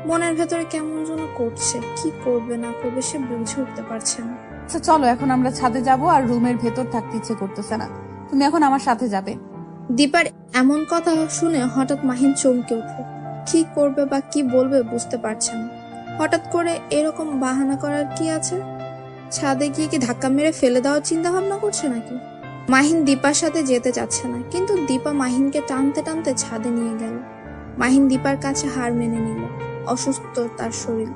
মনের ভেতরে, কেমন যেন করছে। কি করবে না করবে সে বুঝে উঠতে পারছে না। আচ্ছা চলো, এখন আমরা ছাদে যাব, আর রুমের ভেতর থাকতে ইচ্ছে করতেছে না। তুমি এখন আমার সাথে যাবে। দীপার এমন কথা শুনে হঠাৎ মাহিন চমকে উঠল। কি করবে বা কি বলবে বুঝতে পারছে না। হঠাৎ করে এরকম বাহানা করার কি আছে? ছাদে গিয়ে কি ধাক্কা মেরে ফেলে দেওয়ার চিন্তা ভাবনা করছে নাকি? মাহিন দীপার সাথে যেতে চাচ্ছে না, কিন্তু দীপা মাহিনকে টানতে টানতে ছাদে নিয়ে গেল। মাহিন দীপার কাছে হার মেনে নিল। অসুস্থ তার শরীর,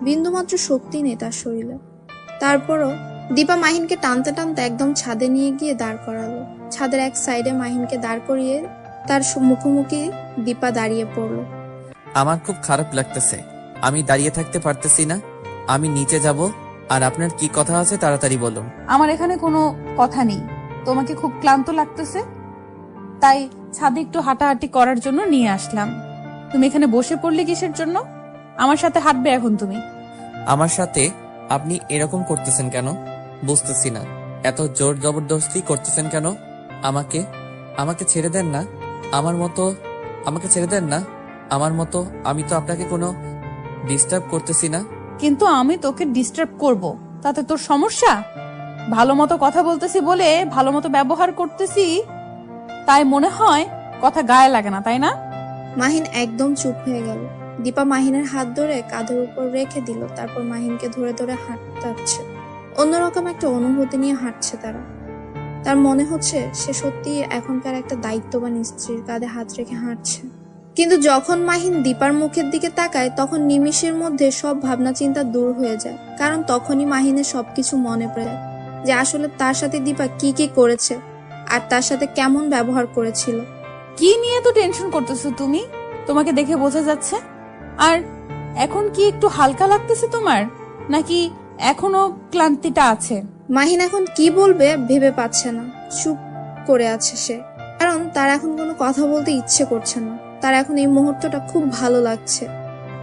বিন্দুমাত্র শক্তি নেই তার শরীরে। তারপরও দীপা মাহিনকে টানতে টানতে একদম ছাদে নিয়ে গিয়ে দাঁড় করালো। ছাদের এক সাইডে মাহিনকে দাঁড় করিয়ে তার মুখোমুখি দীপা দাঁড়িয়ে পড়লো। আমার খুব খারাপ লাগতেছে, আমি দাঁড়িয়ে থাকতে পারতেছি না। আমি নিচে যাব। আর আপনার কি কথা আছে তাড়াতাড়ি বলুন। আমার এখানে কোনো কথা নেই। তোমাকে খুব ক্লান্ত লাগতেছে, তাই ছাদে একটু হাঁটাহাঁটি করার জন্য নিয়ে আসলাম। তুমি এখানে বসে পড়লে কিসের জন্য? আমার সাথে হাঁটবে এখন তুমি। আমার সাথে আপনি এরকম করতেছেন কেন বুঝতেছি না। এত জোর জবরদস্তি করতেছেন কেন? আমাকে আমাকে ছেড়ে দেন না। আমাকে ছেড়ে দেন না। আমার মতো আমি তো আপনাকে কোনো ডিস্টার্ব করতেছি না। কিন্তু আমি তোকে ডিস্টার্ব করব, তাতে তোর সমস্যা? ভালো মতো কথা বলতেছি বলে, ভালো মতো ব্যবহার করতেছি, তাই মনে হয় কথা গায়ে লাগে না, তাই না? মাহিন একদম চুপ হয়ে গেল। দীপা মাহিনের হাত ধরে কাঁধের উপর রেখে দিল। তারপর মাহিনকে ধরে ধরে হাঁটাচ্ছে। অন্যরকম একটা অনুভূতি নিয়ে হাঁটছে তারা। তার মনে হচ্ছে সে সত্যি এখনকার একটা দায়িত্ববান স্ত্রীর কাঁধে হাত রেখে হাঁটছে। কিন্তু যখন মাহিন দীপার মুখের দিকে তাকায়, তখন নিমিষের মধ্যে সব ভাবনা চিন্তা দূর হয়ে যায়। কারণ তখনই মাহিনের সবকিছু মনে পড়ে যায় যে আসলে তার সাথে দীপা কি কি করেছে আর তার সাথে কেমন ব্যবহার করেছিল। কি নিয়ে তো টেনশন করতেছো তুমি? তোমাকে দেখে বোঝা যাচ্ছে। আর এখন কি একটু হালকা লাগতেছে তোমার, নাকি এখনো ক্লান্তিটা আছে? মাহিন এখন কি বলবে ভেবে পাচ্ছে না। চুপ করে আছে সে, কারণ তার এখন কোনো কথা বলতে ইচ্ছে করছে না। তার এখন এই মুহূর্তটা খুব ভালো লাগছে,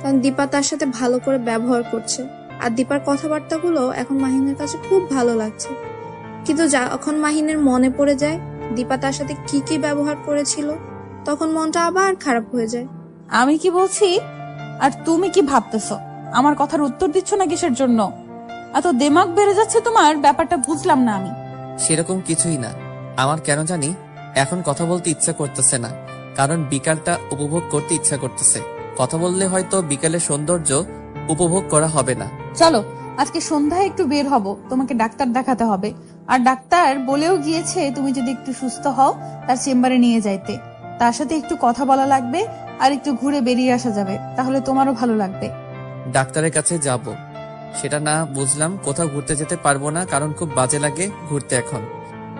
কারণ দীপা তার সাথে ভালো করে ব্যবহার করছে। আর দীপার কথাবার্তাগুলো এখন মাহিনের কাছে খুব ভালো লাগছে। কিন্তু যখন মাহিনের মনে পড়ে যায় দীপা তার সাথে কি কি ব্যবহার করেছিল, তখন মনটা আবার খারাপ হয়ে যায়। আমি কি বলছি আর তুমি কি ভাবতেছো? আমার কথার উত্তর দিচ্ছ না কিসের জন্য? এত দিমাগ বেড়ে যাচ্ছে তোমার, ব্যাপারটা বুঝলাম না আমি। সেরকম কিছুই না। আমার কেন জানি এখন কথা বলতে ইচ্ছা করতেছে না, কারণ বিকালটা উপভোগ করতে ইচ্ছা করতেছে। কথা বললে হয়তো বিকালের সৌন্দর্য উপভোগ করা হবে না। চলো আজকে সন্ধ্যায় একটু বের হব, তোমাকে ডাক্তার দেখাতে হবে। আর ডাক্তার বলেও গিয়েছে তুমি যদি একটু সুস্থ হও তার চেম্বারে নিয়ে যাইতে। তার সাথে একটু কথা বলা লাগবে, আর একটু ঘুরে বেরিয়ে আসা যাবে, তাহলে তোমারও ভালো লাগবে। ডাক্তারের কাছে যাব, সেটা না বুঝলাম কোথাও ঘুরতে যেতে পারবো না, কারণ খুব বাজে লাগে ঘুরতে এখন।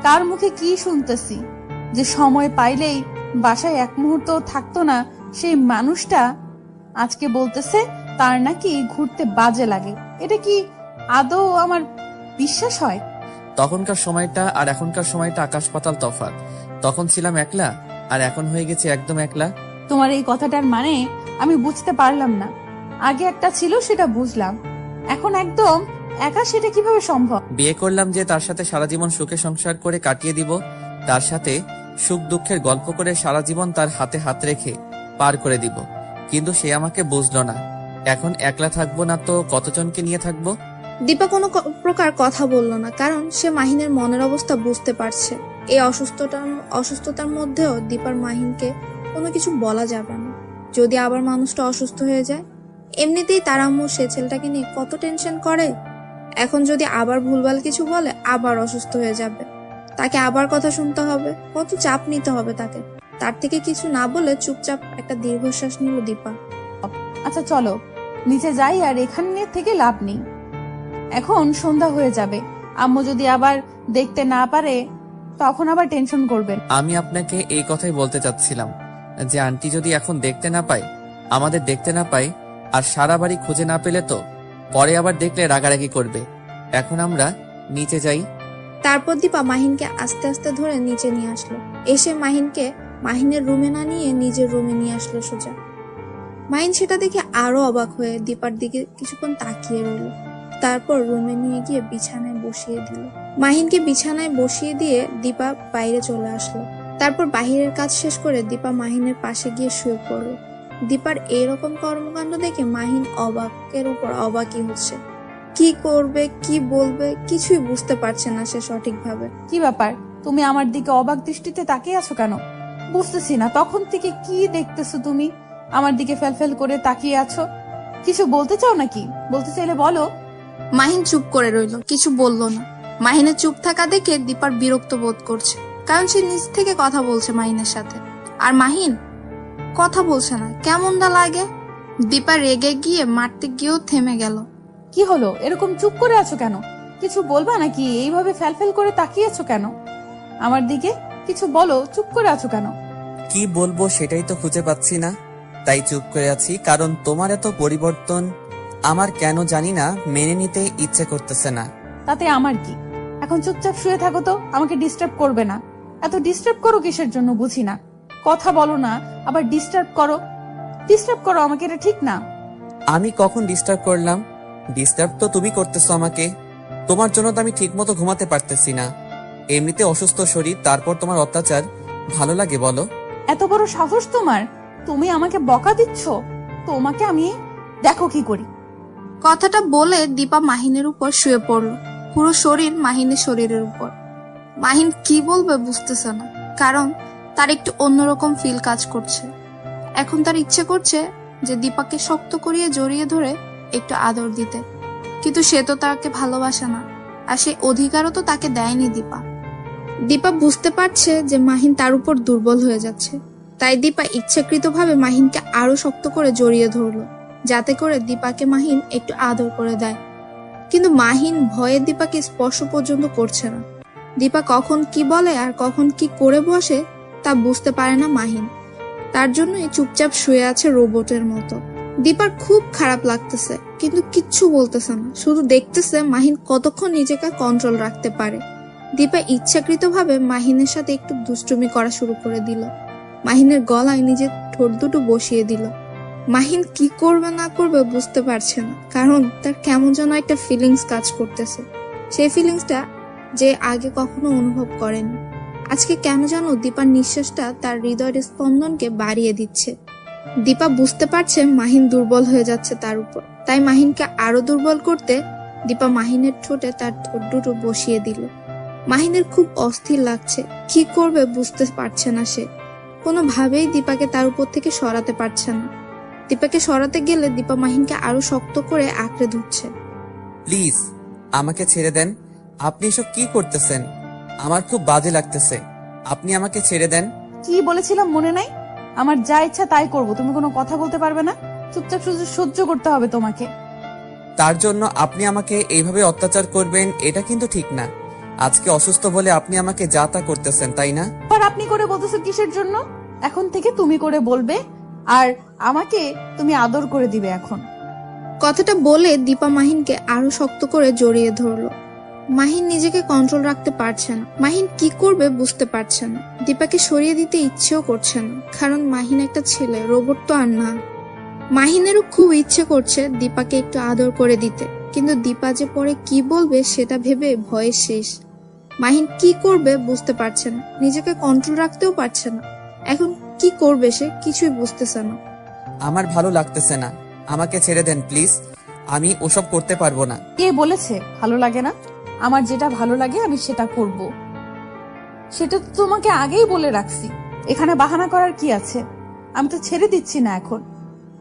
কার মুখে কি শুনতেছি যে সময় পাইলেই বাসায় এক মুহূর্ত থাকতো না সেই মানুষটা আজকে বলতেছে তার নাকি ঘুরতে বাজে লাগে। এটা কি আদৌ আমার বিশ্বাস হয়? তখনকার সময়টা আর এখনকার সময়টা আকাশ পাতাল তফাৎ। তখন ছিলাম একলা, আর এখন হয়ে গেছে একদম একলা। তোমার এই কথাটার মানে আমি বুঝতে পারলাম না। আগে একটা ছিল সেটা বুঝলাম, এখন একদম একা, সেটা কিভাবে সম্ভব? বিয়ে করলাম যে তার সাথে সারা জীবন সুখে সংসার করে কাটিয়ে দিব, তার সাথে সুখ দুঃখের গল্প করে সারা জীবন তার হাতে হাত রেখে পার করে দিব, কিন্তু সে আমাকে বুঝলো না। এখন একলা থাকবো না তো কতজনকে নিয়ে থাকবো? দীপা কোনো প্রকার কথা বলল না, কারণ সে মাহিনের মনের অবস্থা বুঝতে পারছে। এই অসুস্থতার মধ্যেও দীপার মাহিনকে কোনো কিছু বলা যাবে না। যদি আবার মানুষটা অসুস্থ হয়ে যায়, এমনিতেই তার আম্মু সে ছেলেটাকে নিয়ে কত টেনশন করে। এখন যদি আবার ভুলভাল কিছু বলে আবার অসুস্থ হয়ে যাবে, তাকে আবার কথা শুনতে হবে, কত চাপ নিতে হবে তাকে। তার থেকে কিছু না বলে চুপচাপ একটা দীর্ঘশ্বাস নিল দীপা। আচ্ছা চলো নিচে যাই, আর এখানে থেকে লাভ নেই। এখন সন্ধ্যা হয়ে যাবে, আম্মু যদি আবার দেখতে না পারে তখন আবার টেনশন করবেন। আমি আপনাকে এই কথাই বলতে চাচ্ছিলাম যে আন্টি যদি এখন দেখতে না পায়, আমাদের দেখতে না পায়, আর সারা বাড়ি খুঁজে না পেলে তো পরে আবার দেখলে রাগারাগি করবে। এখন আমরা নিচে যাই। তারপর দীপা মাহিনকে আস্তে আস্তে ধরে নিচে নিয়ে আসলো। এসে মাহিনকে মাহিনের রুমে না নিয়ে নিজের রুমে নিয়ে আসলো সোজা। মাহিন সেটা দেখে আরো অবাক হয়ে দীপার দিকে কিছুক্ষণ তাকিয়ে রইল। তারপর রুমে নিয়ে গিয়ে বিছানায় বসিয়ে দিল। মাহিনকে বিছানায় বসিয়ে দিয়ে দীপা বাইরে চলে আসলো। তারপর বাহিরের কাজ শেষ করে দীপা মাহিনের পাশে গিয়ে শুয়ে পড়ল। দীপার এইরকম কর্মকাণ্ড দেখে মাহিন অবাকের উপর অবাকই হচ্ছে। কি করবে, কি বলবে, কিছুই বুঝতে পারছে না সে সঠিকভাবে। কি ব্যাপার, তুমি আমার দিকে অবাক দৃষ্টিতে তাকিয়ে আছো কেন? বুঝতেছি না, তখন থেকে কি দেখতেছো তুমি? আমার দিকে ফেলফেল করে তাকিয়ে আছো, কিছু বলতে চাও নাকি? বলতে চাইলে বলো। মাহিন চুপ করে রইল, কিছু বলল না। মাহিনের চুপ থাকা দেখে দীপার বিরক্ত বোধ করছে, কারণ সে নিজ থেকে কথা বলছে মাহিনের সাথে, আর মাহিন কথা বলছে না। কেমন দা লাগে। দীপা রেগে গিয়ে মারতে গিয়েও থেমে গেল। কি হলো, এরকম চুপ করে আছো কেন? কিছু বলবা নাকি? এইভাবে ফেলফেল করে তাকিয়ে আছো কেন আমার দিকে? কিছু বলো, চুপ করে আছো কেন? কি বলবো সেটাই তো খুঁজে পাচ্ছি না, তাই চুপ করে আছি। কারণ তোমার এত পরিবর্তন আমার কেন জানি না মেনে নিতে ইচ্ছে করতেছে না। তাতে আমার কি? এখন চুপচাপ শুয়ে থাকো তো, আমাকে ডিস্টার্ব করবে না। এত ডিস্টার্ব করো কিসের জন্য বুঝি না। কথা বলো না, আবার ডিস্টার্ব করো আমাকে, এটা ঠিক না। আমি কখন ডিস্টার্ব করলাম? ডিস্টার্ব তো তুমি করতেছো আমাকে। তোমার জন্য তো আমি ঠিক মতো ঘুমাতে পারতেছি না। এমনিতে অসুস্থ শরীর, তারপর তোমার অত্যাচার ভালো লাগে বলো? এত বড় সাহস তোমার, তুমি আমাকে বকা দিচ্ছ? তোমাকে আমি দেখো কি করি। কথাটা বলে দীপা মাহিনের উপর শুয়ে পড়ল, পুরো শরীর মাহিনের শরীরের উপর। মাহিন কি বলবে বুঝতেছে না, কারণ তার একটু অন্যরকম ফিল কাজ করছে। এখন তার ইচ্ছে করছে যে দীপাকে শক্ত করিয়ে জড়িয়ে ধরে একটু আদর দিতে, কিন্তু সে তো তাকে ভালোবাসে না, আর সে অধিকারও তো তাকে দেয়নি দীপা। দীপা বুঝতে পারছে যে মাহিন তার উপর দুর্বল হয়ে যাচ্ছে, তাই দীপা ইচ্ছাকৃতভাবে মাহিনকে আরো শক্ত করে জড়িয়ে ধরলো, যাতে করে দীপাকে মাহিন একটু আদর করে দেয়। কিন্তু মাহিন ভয়ে দীপাকে স্পর্শ পর্যন্ত করছে না। দীপা কখন কি বলে আর কখন কি করে বসে তা বুঝতে পারে না মাহিন, তার জন্যই চুপচাপ শুয়ে আছে রোবটের মতো। দীপার খুব খারাপ লাগতেছে, কিন্তু কিচ্ছু বলতেছে না, শুধু দেখতেছে মাহিন কতক্ষণ নিজেকে কন্ট্রোল রাখতে পারে। দীপা ইচ্ছাকৃতভাবে মাহিনের সাথে একটু দুষ্টুমি করা শুরু করে দিল। মাহিনের গলায় নিজের ঠোঁট দুটো বসিয়ে দিল। মাহিন কি করবে না করবে বুঝতে পারছে না, কারণ তার কেমন যেন একটা ফিলিংস কাজ করতেছে, সেই ফিলিংসটা যে আগে কখনো অনুভব করেনি। আজকে কেন যেন দীপার নিঃশ্বাসটা তার হৃদয়ের স্পন্দনকে বাড়িয়ে দিচ্ছে। দীপা বুঝতে পারছে মাহিন দুর্বল হয়ে যাচ্ছে তার উপর, তাই মাহিনকে আরো দুর্বল করতে দীপা মাহিনের ঠোঁটে তার ঠোঁট দুটো বসিয়ে দিল। মাহিনের খুব অস্থির লাগছে, কি করবে বুঝতে পারছে না সে। কোনোভাবেই দীপাকে তার উপর থেকে সরাতে পারছে না। দীপাকে সরাতে গেলে দীপা মাহিনকে আরো শক্ত করে আঁকড়ে ধরছে। প্লিজ আমাকে ছেড়ে দেন। আপনি এসব কি করতেছেন? আমার খুব বাজে লাগতেছে, আপনি আমাকে ছেড়ে দেন। কি বলেছিলাম মনে নাই? আমার যা ইচ্ছা তাই করব, তুমি কোনো কথা বলতে পারবে না। চুপচাপ শুধু সহ্য করতে হবে তোমাকে। তার জন্য আপনি আমাকে এইভাবে অত্যাচার করবেন এটা কিন্তু ঠিক না। আজকে অসুস্থ বলে আপনি আমাকে যা তা করতেছেন, তাই না? আর আপনি করে বলতেছো কিসের জন্য? এখন থেকে তুমি করে বলবে, আর আমাকে তুমি আদর করে দিবে এখন। কথাটা বলে দীপা মাহিনকে আরো শক্ত করে জড়িয়ে ধরলো। মাহিন নিজেকে কন্ট্রোল রাখতে পারছে না। মাহিন কি করবে বুঝতে পারছে না। দীপাকে সরিয়ে দিতে ইচ্ছেও করছে না, কারণ মাহিন একটা ছেলে, রোবট তো আর না। মাহিনেরও খুব ইচ্ছে করছে দীপাকে একটু আদর করে দিতে, কিন্তু দীপা যে পরে কি বলবে সেটা ভেবে ভয়ে শেষ। মাহিন কি করবে বুঝতে পারছে না, নিজেকে কন্ট্রোল রাখতেও পারছে না। এখন কি করবে সে কিছুই বুঝতেছে না। আমার ভালো লাগতেছে না, আমাকে ছেড়ে দেন প্লিজ। আমি ওসব করতে পারবো না। কে বলেছে ভালো লাগে না? আমার যেটা ভালো লাগে আমি সেটা করব। সেটা তো তোমাকে আগেই বলে রাখছি। এখানে বাহানা করার কি আছে? আমি তো ছেড়ে দিচ্ছি না এখন।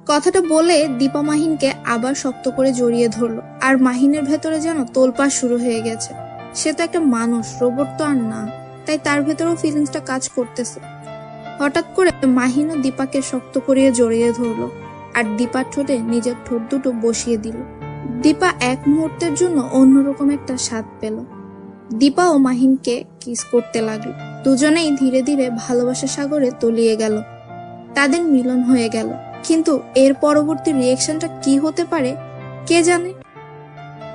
কথাটা বলে দীপা মাহিনকে আবার শক্ত করে জড়িয়ে ধরলো, আর মাহিনের ভেতরে যেন তোলপাড় শুরু হয়ে গেছে। সে তো একটা মানুষ, রোবট তো আর না, তাই তার ভেতরেও ফিলিংসটা কাজ করতেছে। হঠাৎ করে মাহিনও দীপাকে শক্ত করিয়ে জড়িয়ে ধরলো, আর দীপার ঠোঁটে নিজের ঠোঁট দুটো বসিয়ে দিল। দীপা এক মুহূর্তের জন্য অন্যরকম একটা স্বাদ পেল। দীপা ও মাহিনকে কিস করতে লাগলো। দুজনেই ধীরে ধীরে ভালোবাসা সাগরে তলিয়ে গেল। তাদের মিলন হয়ে গেল, কিন্তু এর পরবর্তী রিয়েকশনটা কি হতে পারে কে জানে।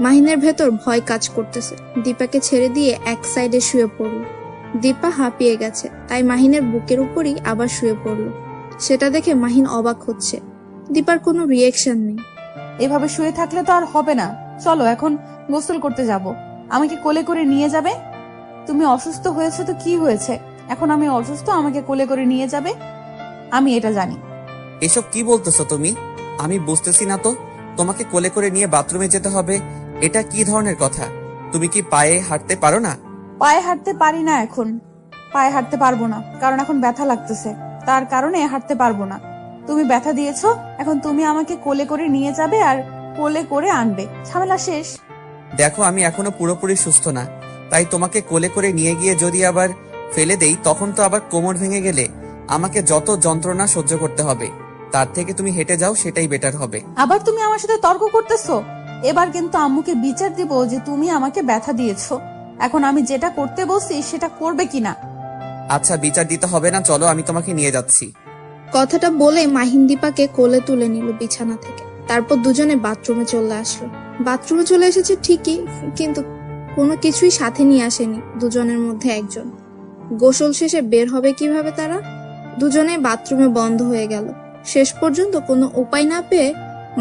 মাহিনের ভেতর ভয় কাজ করতেছে। দীপাকে ছেড়ে দিয়ে এক সাইডে শুয়ে পড়ল। দীপা হাঁপিয়ে গেছে, তাই মাহিনের বুকের উপরই আবার শুয়ে পড়ল। সেটা দেখে মাহিন অবাক হচ্ছে। দীপার কোনো রিয়েকশন নেই। এভাবে শুয়ে থাকলে তো আর হবে না। চলো এখন গোসল করতে যাব। আমাকে কোলে করে নিয়ে যাবে। তুমি অসুস্থ হয়েছে তো কি হয়েছে? এখন আমি অসুস্থ, আমাকে কোলে করে নিয়ে যাবে। আমি এটা জানি। এসব কি বলতেছো তুমি? আমি বুঝতেছি না তো। তোমাকে কোলে করে নিয়ে বাথরুমে যেতে হবে, এটা কি ধরনের কথা? তুমি কি পায়ে হাঁটতে পারো না? পায়ে হাঁটতে পারি না এখন। পায়ে হাঁটতে পারবো না, কারণ এখন ব্যথা লাগতেছে। তার কারণে হাঁটতে পারবো না। তুমি ব্যথা দিয়েছো, এখন তুমি আমাকে কোলে করে নিয়ে যাবে আর কোলে করে আনবে। ঝামেলা শেষ। দেখো আমি এখনো পুরোপুরি সুস্থ না, তাই তোমাকে কোলে করে নিয়ে গিয়ে যদি আবার ফেলে দেই তখন তো আবার কোমর ভেঙে গেলে আমাকে যত যন্ত্রণা সহ্য করতে হবে। তার থেকে তুমি হেঁটে যাও, সেটাই বেটার হবে। আবার তুমি আমার সাথে তর্ক করতেছো। এবার কিন্তু আম্মুকে বিচার দিব যে তুমি আমাকে ব্যথা দিয়েছো। এখন আমি যেটা করতে বলছি সেটা করবে কিনা। আচ্ছা, বিচার দিতে হবে না, চলো আমি তোমাকে নিয়ে যাচ্ছি। কথাটা বলে মাহিন দীপাকে কোলে তুলে নিল বিছানা থেকে। তারপর দুজনে বাথরুমে চলে আসলো। বাথরুমে চলে এসেছে ঠিকই, কিন্তু কোনো কিছুই সাথে নিয়ে আসেনি দুজনের মধ্যে একজন। গোসল শেষে বের হবে কিভাবে তারা? দুজনে বাথরুমে বন্ধ হয়ে গেল। শেষ পর্যন্ত কোনো উপায় না পেয়ে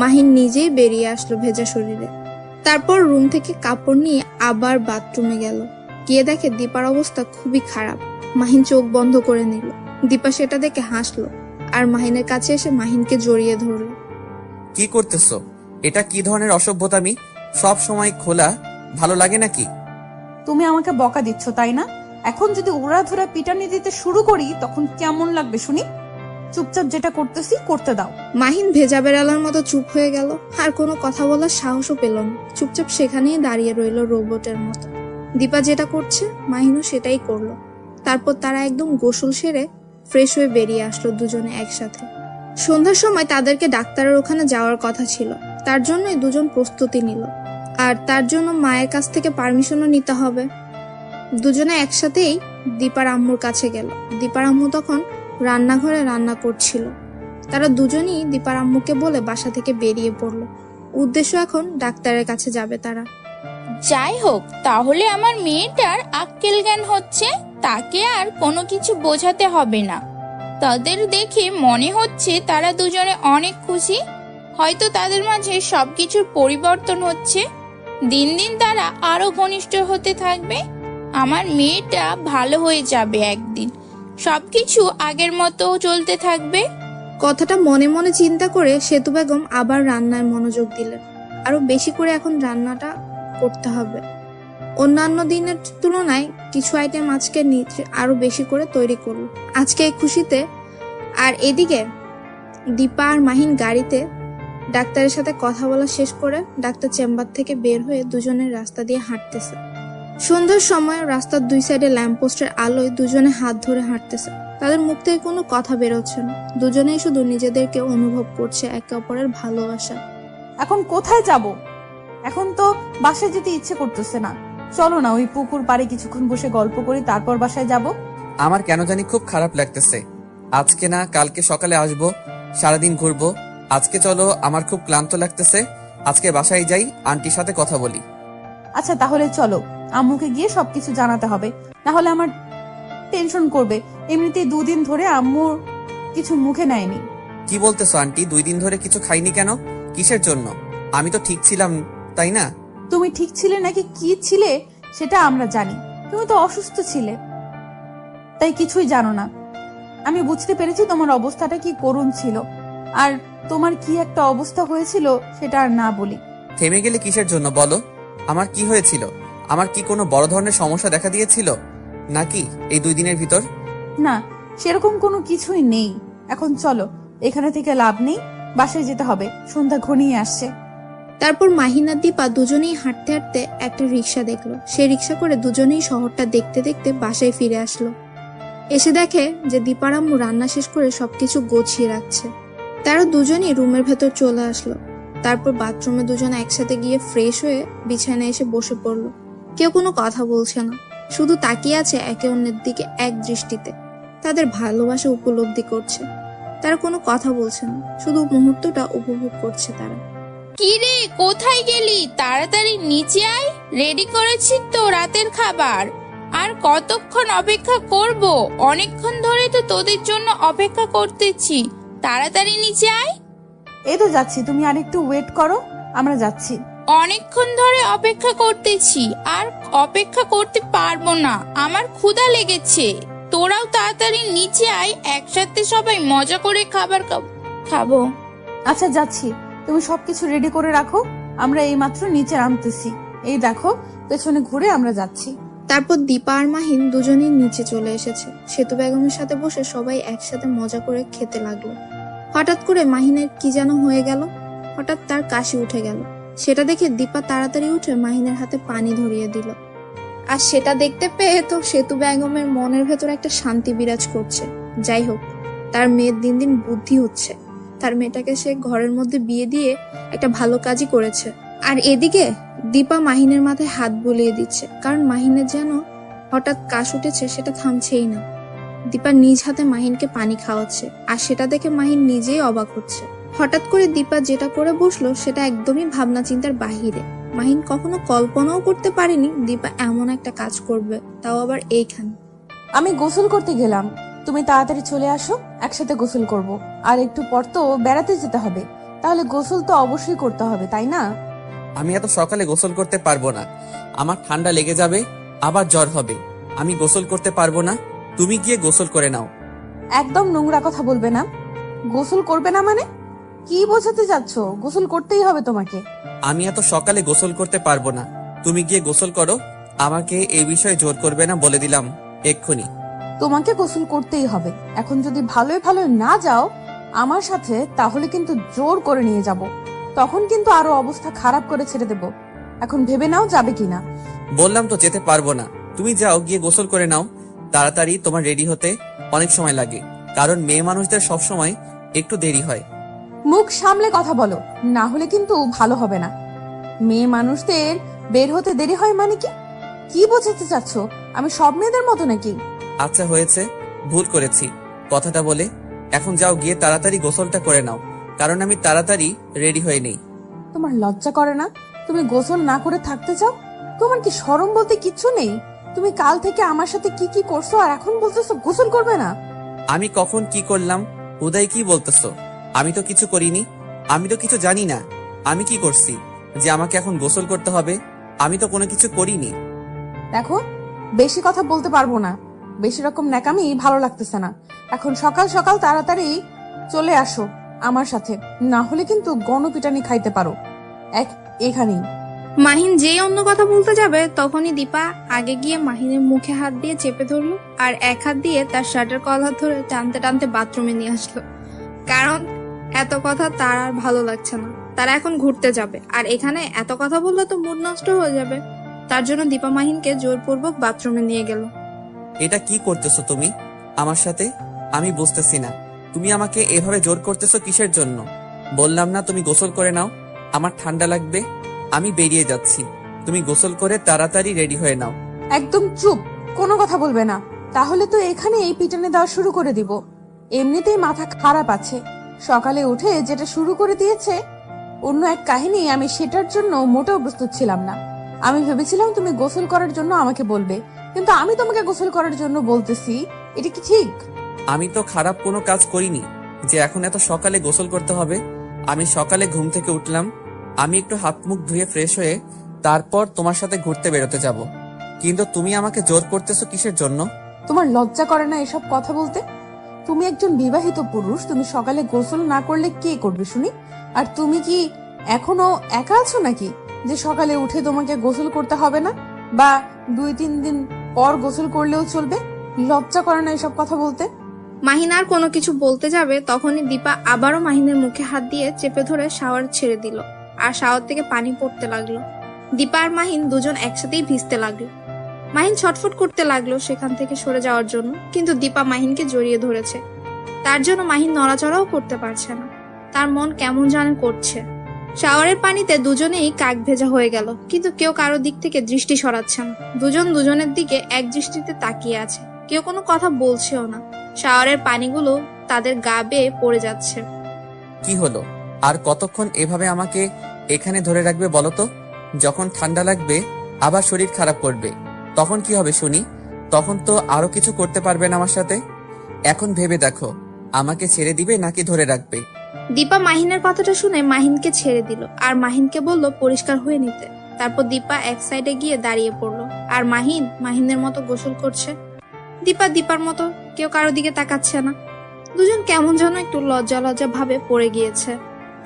মাহিন নিজেই বেরিয়ে আসলো ভেজা শরীরে। তারপর রুম থেকে কাপড় নিয়ে আবার বাথরুমে গেল। গিয়ে দেখে দীপার অবস্থা খুবই খারাপ। মাহিন চোখ বন্ধ করে নিল। দীপা সেটা দেখে হাসলো, আর মাহিনের কাছে এসে মাহিনকে জড়িয়ে ধরলো। কি করতেছো? এটা কি ধরনের অসভ্যতামি? সব সময় খোলা ভালো লাগে নাকি? তুমি আমাকে বকা দিচ্ছ তাই না? এখন যদি উড়াধুরা পিটানি দিতে শুরু করি তখন কেমন লাগবে শুনি? চুপচাপ যেটা করতেছি করতে দাও। মাহিন ভেজা বেড়ালার মতো চুপ হয়ে গেল, আর কোনো কথা বলার সাহসও পেল না। চুপচাপ সেখানেই দাঁড়িয়ে রইল রোবটের মতো। দীপা যেটা করছে মাহিনও সেটাই করলো। তারপর তারা একদম গোসল সেরে ফ্রেশ হয়ে বেরিয়ে আসলো দুজনে একসাথে। সন্ধ্যার সময় তাদেরকে ডাক্তারের ওখানে যাওয়ার কথা ছিল, তার জন্যই দুজন প্রস্তুতি নিল। আর তার জন্য মায়ের কাছ থেকে পারমিশনও নিতে হবে। দুজনে একসাথেই দীপার আম্মুর কাছে গেল। দীপার আম্মু তখন রান্নাঘরে রান্না করছিল। তারা দুজনই দীপার আম্মুকে বলে বাসা থেকে বেরিয়ে পড়লো। উদ্দেশ্য এখন ডাক্তারের কাছে যাবে তারা। যাই হোক, তাহলে আমার মেয়েটার আক্কেল জ্ঞান হচ্ছে, তাকে আর কোনো কিছু বোঝাতে হবে না। তাদের দেখে মনে হচ্ছে তারা দুজনে অনেক খুশি। হয়তো তাদের মাঝে সবকিছুর পরিবর্তন হচ্ছে। দিন দিন তারা আরো ঘনিষ্ঠ হতে থাকবে। আমার মেয়েটা ভালো হয়ে যাবে একদিন, সবকিছু আগের মতো চলতে থাকবে। কথাটা মনে মনে চিন্তা করে সেতু বেগম আবার রান্নায় মনোযোগ দিলেন। আরো বেশি করে এখন রান্নাটা করতে হবে। অন্যান্য দিনের তুলনায় কিছু আইটেম আজকে আরো বেশি করে তৈরি করলো আজকে এই খুশিতে। আর এদিকে দীপা আর মাহিন গাড়িতে ডাক্তারের সাথে কথা বলা শেষ করে ডাক্তার চেম্বার থেকে বের হয়ে দুজনের রাস্তা দিয়ে হাঁটতেছে। সন্ধ্যার সময় রাস্তার দুই সাইডে ল্যাম্পপোস্টের আলোয় দুজনে হাত ধরে হাঁটতেছে। তাদের মুখ থেকে কোনো কথা বেরোচ্ছে না। দুজনেই শুধু নিজেদেরকে অনুভব করছে একে অপরের ভালোবাসা। এখন কোথায় যাব? এখন তো বাসায় যেতে ইচ্ছে করতেছে না। চলো না ওই পুকুর পাড়ে কিছুক্ষণ বসে গল্প করি, তারপর বাসায় যাব। আমার কেন জানি খুব খারাপ লাগতেছে। আজকে না কালকে সকালে আসবো, সারাদিন ঘুরবো। আজকে চলো, আমার খুব ক্লান্ত লাগতেছে। আজকে বাসায় যাই, আন্টির সাথে কথা বলি। আচ্ছা তাহলে চলো, আম্মুকে গিয়ে সবকিছু জানাতে হবে, না হলে আমার টেনশন করবে। এমনিতেই 2 দিন ধরে আম্মুর কিছু মুখে নেয়নি। কি বলতেছো আন্টি? 2 দিন ধরে কিছু খাইনি কেন? কিসের জন্য? আমি তো ঠিক ছিলাম, তাই না? তুমি ঠিক ছিলে নাকি কি ছিলে সেটা আমরা জানি। তুমি তো অসুস্থ ছিলে, তাই কিছুই জানো না। আমি বুঝতে পেরেছি তোমার অবস্থাটা কি করুণ ছিল, আর তোমার কি একটা অবস্থা হয়েছিল সেটা আর না বলি। থেমে গেলে কিসের জন্য বলো? আমার কি হয়েছিল? আমার কি কোনো বড় ধরনের সমস্যা দেখা দিয়েছিল নাকি এই 2 দিনের ভিতর? না, সেরকম কোনো কিছুই নেই। এখন চলো, এখানে থেকে লাভ নেই, বাসায় যেতে হবে, সন্ধ্যা ঘনিয়ে আসছে। তারপর মাহিন আর দীপা দুজনেই হাঁটতে হাঁটতে একটা রিক্সা দেখলো। সে রিক্সা করে দুজনেই শহরটা দেখতে দেখতে বাসায় ফিরে আসলো। এসে দেখে যে দীপার আম্মু রান্না শেষ করে সবকিছু গুছিয়ে রাখছে। তারা দুজনেই রুমের ভেতর চলে আসলো। তারপর বাথরুমে দুজনে একসাথে গিয়ে ফ্রেশ হয়ে বিছানায় এসে বসে পড়লো। কেউ কোনো কথা বলছে না, শুধু তাকিয়ে আছে একে অন্যের দিকে এক দৃষ্টিতে। তাদের ভালোবাসা উপলব্ধি করছে। তারা কোনো কথা বলছে না, শুধু মুহূর্তটা উপভোগ করছে তারা। কি রে, কোথায় গেলি? তাড়াতাড়ি নিচে আয়, রেডি করেছি তো রাতের খাবার। আর কতক্ষণ অপেক্ষা করব? অনেকক্ষণ ধরে তো তোদের জন্য অপেক্ষা করতেছি। তাড়াতাড়ি নিচে আয়। এই তো যাচ্ছি, তুমি আর একটু ওয়েট করো, আমরা যাচ্ছি। অনেকক্ষণ ধরে অপেক্ষা করতেছি, আর অপেক্ষা করতে পারবো না, আমার ক্ষুধা লেগেছে। তোরাও তাড়াতাড়ি নিচে আয়, একসাথে সবাই মজা করে খাবার খাবো। আচ্ছা যাচ্ছি, তুমি সবকিছু রেডি করে রাখো, আমরা এইমাত্র নিচে নামতেছি। এই দেখো, পেছনে ঘুরে আমরা যাচ্ছি। তারপর দীপা আর মাহিন দুজনেই নিচে চলে এসেছে। সেতু বেগমের সাথে বসে সবাই একসাথে মজা করে খেতে লাগলো। হঠাৎ করে মাহিনের কি যেন হয়ে গেল, হঠাৎ তার কাশি উঠে গেল। সেটা দেখে দীপা তাড়াতাড়ি উঠে মাহিনের হাতে পানি ধরিয়ে দিল। আর সেটা দেখতে পেয়ে তো সেতু বেগমের মনের ভেতর একটা শান্তি বিরাজ করছে। যাই হোক, তার মেয়ের দিন দিন বুদ্ধি হচ্ছে। তার মেয়েটাকে সে ঘরের মধ্যে বিয়ে দিয়ে একটা ভালো কাজই করেছে। আর এদিকে দীপা মাহিনের মাথায় হাত বুলিয়ে দিচ্ছে, কারণ মাহিনের যেন হঠাৎ কাশ উঠেছে, সেটা থামছেই না। দীপা নিজ হাতে মাহিনকে পানি খাওয়াচ্ছে, আর সেটা দেখে মাহিন নিজেই অবাক হচ্ছে। হঠাৎ করে দীপা যেটা করে বসলো সেটা একদমই ভাবনা চিন্তার বাহিরে। মাহিন কখনো কল্পনাও করতে পারেনি দীপা এমন একটা কাজ করবে, তাও আবার এইখানে। আমি গোসল করতে গেলাম, তুমি তাড়াতাড়ি চলে আসো, একসাথে গোসল করব। আর একটু পর তো বেড়াতে যেতে হবে, তাহলে গোসল তো অবশ্যই করতে হবে, তাই না? আমি এত সকালে গোসল করতে পারবো না, আমার ঠান্ডা লেগে যাবে, আবার জ্বর হবে। আমি গোসল করতে পারবো না, তুমি গিয়ে গোসল করে নাও। একদম নোংরা কথা বলবে না। গোসল করবে না মানে কি বোঝাতে যাচ্ছ? গোসল করতেই হবে তোমাকে। আমি এত সকালে গোসল করতে পারবো না, তুমি গিয়ে গোসল করো। আমাকে এই বিষয়ে জোর করবে না, বলে দিলাম এক্ষুনি। তোমাকে গোসল করতেই হবে। এখন যদি ভালোই ভালোই না যাও আমার সাথে, তাহলে কিন্তু জোর করে নিয়ে যাব, তখন কিন্তু আরো অবস্থা খারাপ করে ছেড়ে দেব। এখন ভেবে নাও যাবে কিনা। বললাম তো যেতে পারবো না, তুমি যাও, গিয়ে গোসল করে নাও তাড়াতাড়ি। তোমার রেডি হতে অনেক সময় লাগে, কারণ মেয়ে মানুষদের সব সময় একটু দেরি হয়। মুখ সামলে কথা বলো, না হলে কিন্তু ভালো হবে না। মেয়ে মানুষদের বের হতে দেরি হয় মানে কি? কি বোঝাতে চাচ্ছ? আমি সব মেয়েদের মতো নাকি? আচ্ছা হয়েছে, ভুল করেছি কথাটা বলে। এখন যাও, গিয়ে তাড়াতাড়ি গোসলটা করে নাও, কারণ আমি তাড়াতাড়ি রেডি হয়ে নেই। তোমার লজ্জা করে না? তুমি গোসল না করে থাকতে চাও? তোমার কি শরম বলতে কিচ্ছু নেই? তুমি কাল থেকে আমার সাথে কি কি করছো, আর এখন বলতেছো গোসল করবে না? আমি কখন কি করলাম? উদয় কি বলতেছো? আমি তো কিছু করিনি, আমি তো কিছু জানি না। আমি কি করছি যে আমাকে এখন গোসল করতে হবে? আমি তো কোনো কিছু করিনি। দেখো, বেশি কথা বলতে পারবো না, বেশি রকম ন্যাকামি ভালো লাগতেছে না। এখন সকাল সকাল তাড়াতাড়ি চলে আসো আমার সাথে, না হলে কিন্তু গণপিটানি খাইতে পারো এখানেই। মাহিন যেই অন্য কথা বলতে যাবে তখনই দীপা আগে গিয়ে মাহিনের মুখে হাত দিয়ে চেপে ধরলো, আর এক হাত দিয়ে তার শার্টের কলার ধরে টানতে টানতে বাথরুমে নিয়ে আসলো। কারণ এত কথা তার আর ভালো লাগছে না। তারা এখন ঘুরতে যাবে, আর এখানে এত কথা বললে তো মুড নষ্ট হয়ে যাবে। তার জন্য দীপা মাহিনকে জোরপূর্বক বাথরুমে নিয়ে গেল। এটা কি করতেছো তুমি আমার সাথে? আমি বুঝতেছি না, তুমি আমাকে এভাবে জোর করতেছো কিসের জন্য? বললাম না তুমি গোসল করে নাও, আমার ঠান্ডা লাগবে। আমি বেরিয়ে যাচ্ছি, তুমি গোসল করে তাড়াতাড়ি রেডি হয়ে নাও। একদম চুপ, কোনো কথা বলবে না, তাহলে তো এখানে এই পিটানে দেওয়া শুরু করে দিব। এমনিতেই মাথা খারাপ আছে, সকালে উঠে যেটা শুরু করে দিয়েছে অন্য এক কাহিনী, আমি সেটার জন্য মোটেও প্রস্তুত ছিলাম না। আমি ভেবেছিলাম তুমি গোসল করার জন্য আমাকে বলবে, কিন্তু আমি তোমাকে গোসল করার জন্য বলতেছি, এটা কি ঠিক? আমি তো খারাপ কোনো কাজ করিনি যে এখন এত সকালে গোসল করতে হবে। আমি সকালে ঘুম থেকে উঠলাম, আমি একটু হাত মুখ ধুয়ে ফ্রেশ হয়ে তারপর তোমার সাথে ঘুরতে বেরোতে যাব, কিন্তু তুমি আমাকে জোর করতেছো কিসের জন্য? তোমার লজ্জা করে না এসব কথা বলতে? তুমি একজন বিবাহিত পুরুষ, তুমি সকালে গোসল না করলে কে করবে শুনি? আর তুমি কি এখনো একা আছো নাকি যে সকালে উঠে তোমাকে গোসল করতে হবে না, বা 2-3 দিন পর গোসল করলেও চলবে? লজ্জা করে না এসব কথা বলতে? মাহিন আর কোনো কিছু বলতে যাবে তখনই দীপা আবারও মাহিনের মুখে হাত দিয়ে চেপে ধরে শাওয়ার ছেড়ে দিল, আর শাওয়ার থেকে পানি পড়তে লাগলো। দীপা আর মাহিন দুজন একসাথেই ভিজতে লাগলো। মাহিন ছটফট করতে লাগলো সেখান থেকে সরে যাওয়ার জন্য, কিন্তু দীপা মাহিনকে জড়িয়ে ধরেছে। তার জন্য মাহিন নড়াচড়াও করতে পারছে না, তার মন কেমন জানে করছে। শাওয়ারের পানিতে দুজনেই কাক ভেজা হয়ে গেল, কিন্তু কেউ কারো দিক থেকে দৃষ্টি সরাচ্ছে না। দুজন দুজনের দিকে এক দৃষ্টিতে তাকিয়ে আছে, কেউ কোনো কথা বলছেও না। শাওয়ারের পানিগুলো তাদের গা বেয়ে পড়ে যাচ্ছে। কি হলো? আর কতক্ষণ এভাবে আমাকে এখানে ধরে রাখবে বলো তো? যখন ঠান্ডা লাগবে আবার শরীর খারাপ করবে, তখন কি হবে শুনি? তখন তো আরো কিছু করতে পারবে না আমার সাথে। এখন ভেবে দেখো, আমাকে ছেড়ে দিবে নাকি ধরে রাখবে? দীপা মাহিনের কথাটা শুনে মাহিনকে ছেড়ে দিল আর মাহিনকে বলল পরিষ্কার হয়ে নিতে। তারপর দীপা এক সাইডে গিয়ে দাঁড়িয়ে পড়লো, আর মাহিন মাহিনের মতো গোসল করছে। দীপা দীপার মতো, কেউ কারো দিকে তাকাচ্ছে না। দুজন কেমন যেন একটু লজ্জা লজ্জা ভাবে পড়ে গিয়েছে।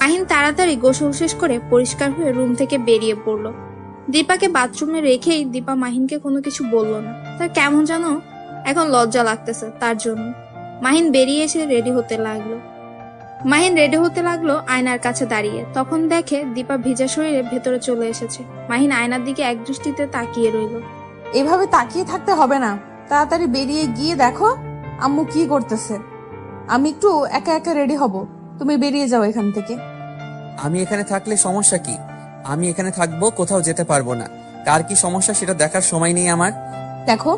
মাহিন তাড়াতাড়ি গোসল শেষ করে পরিষ্কার হয়ে রুম থেকে বেরিয়ে পড়লো। দীপাকে বাথরুমে রেখেই দীপা মাহিনকে কোনো কিছু বললো না, তার কেমন যেন এখন লজ্জা লাগতেছে তার জন্য। মাহিন বেরিয়ে এসে রেডি হতে লাগলো। আয়নার কাছে দাঁড়িয়ে, তখন দেখে দীপা ভিজা শরীরে ভেতরে চলে এসেছে। মাহিন আয়নার দিকে এক দৃষ্টিতে তাকিয়ে রইল। এভাবে তাকিয়ে থাকতে হবে না, তাড়াতাড়ি বেরিয়ে গিয়ে দেখো আম্মু কি করতেছে। আমি একটু একা একা রেডি হব, তুমি বেরিয়ে যাও এখান থেকে। আমি এখানে থাকলে সমস্যা কি? আমি এখানে থাকবো, কোথাও যেতে পারবো না। কার কি সমস্যা সেটা দেখার সময় নেই আমার। দেখো,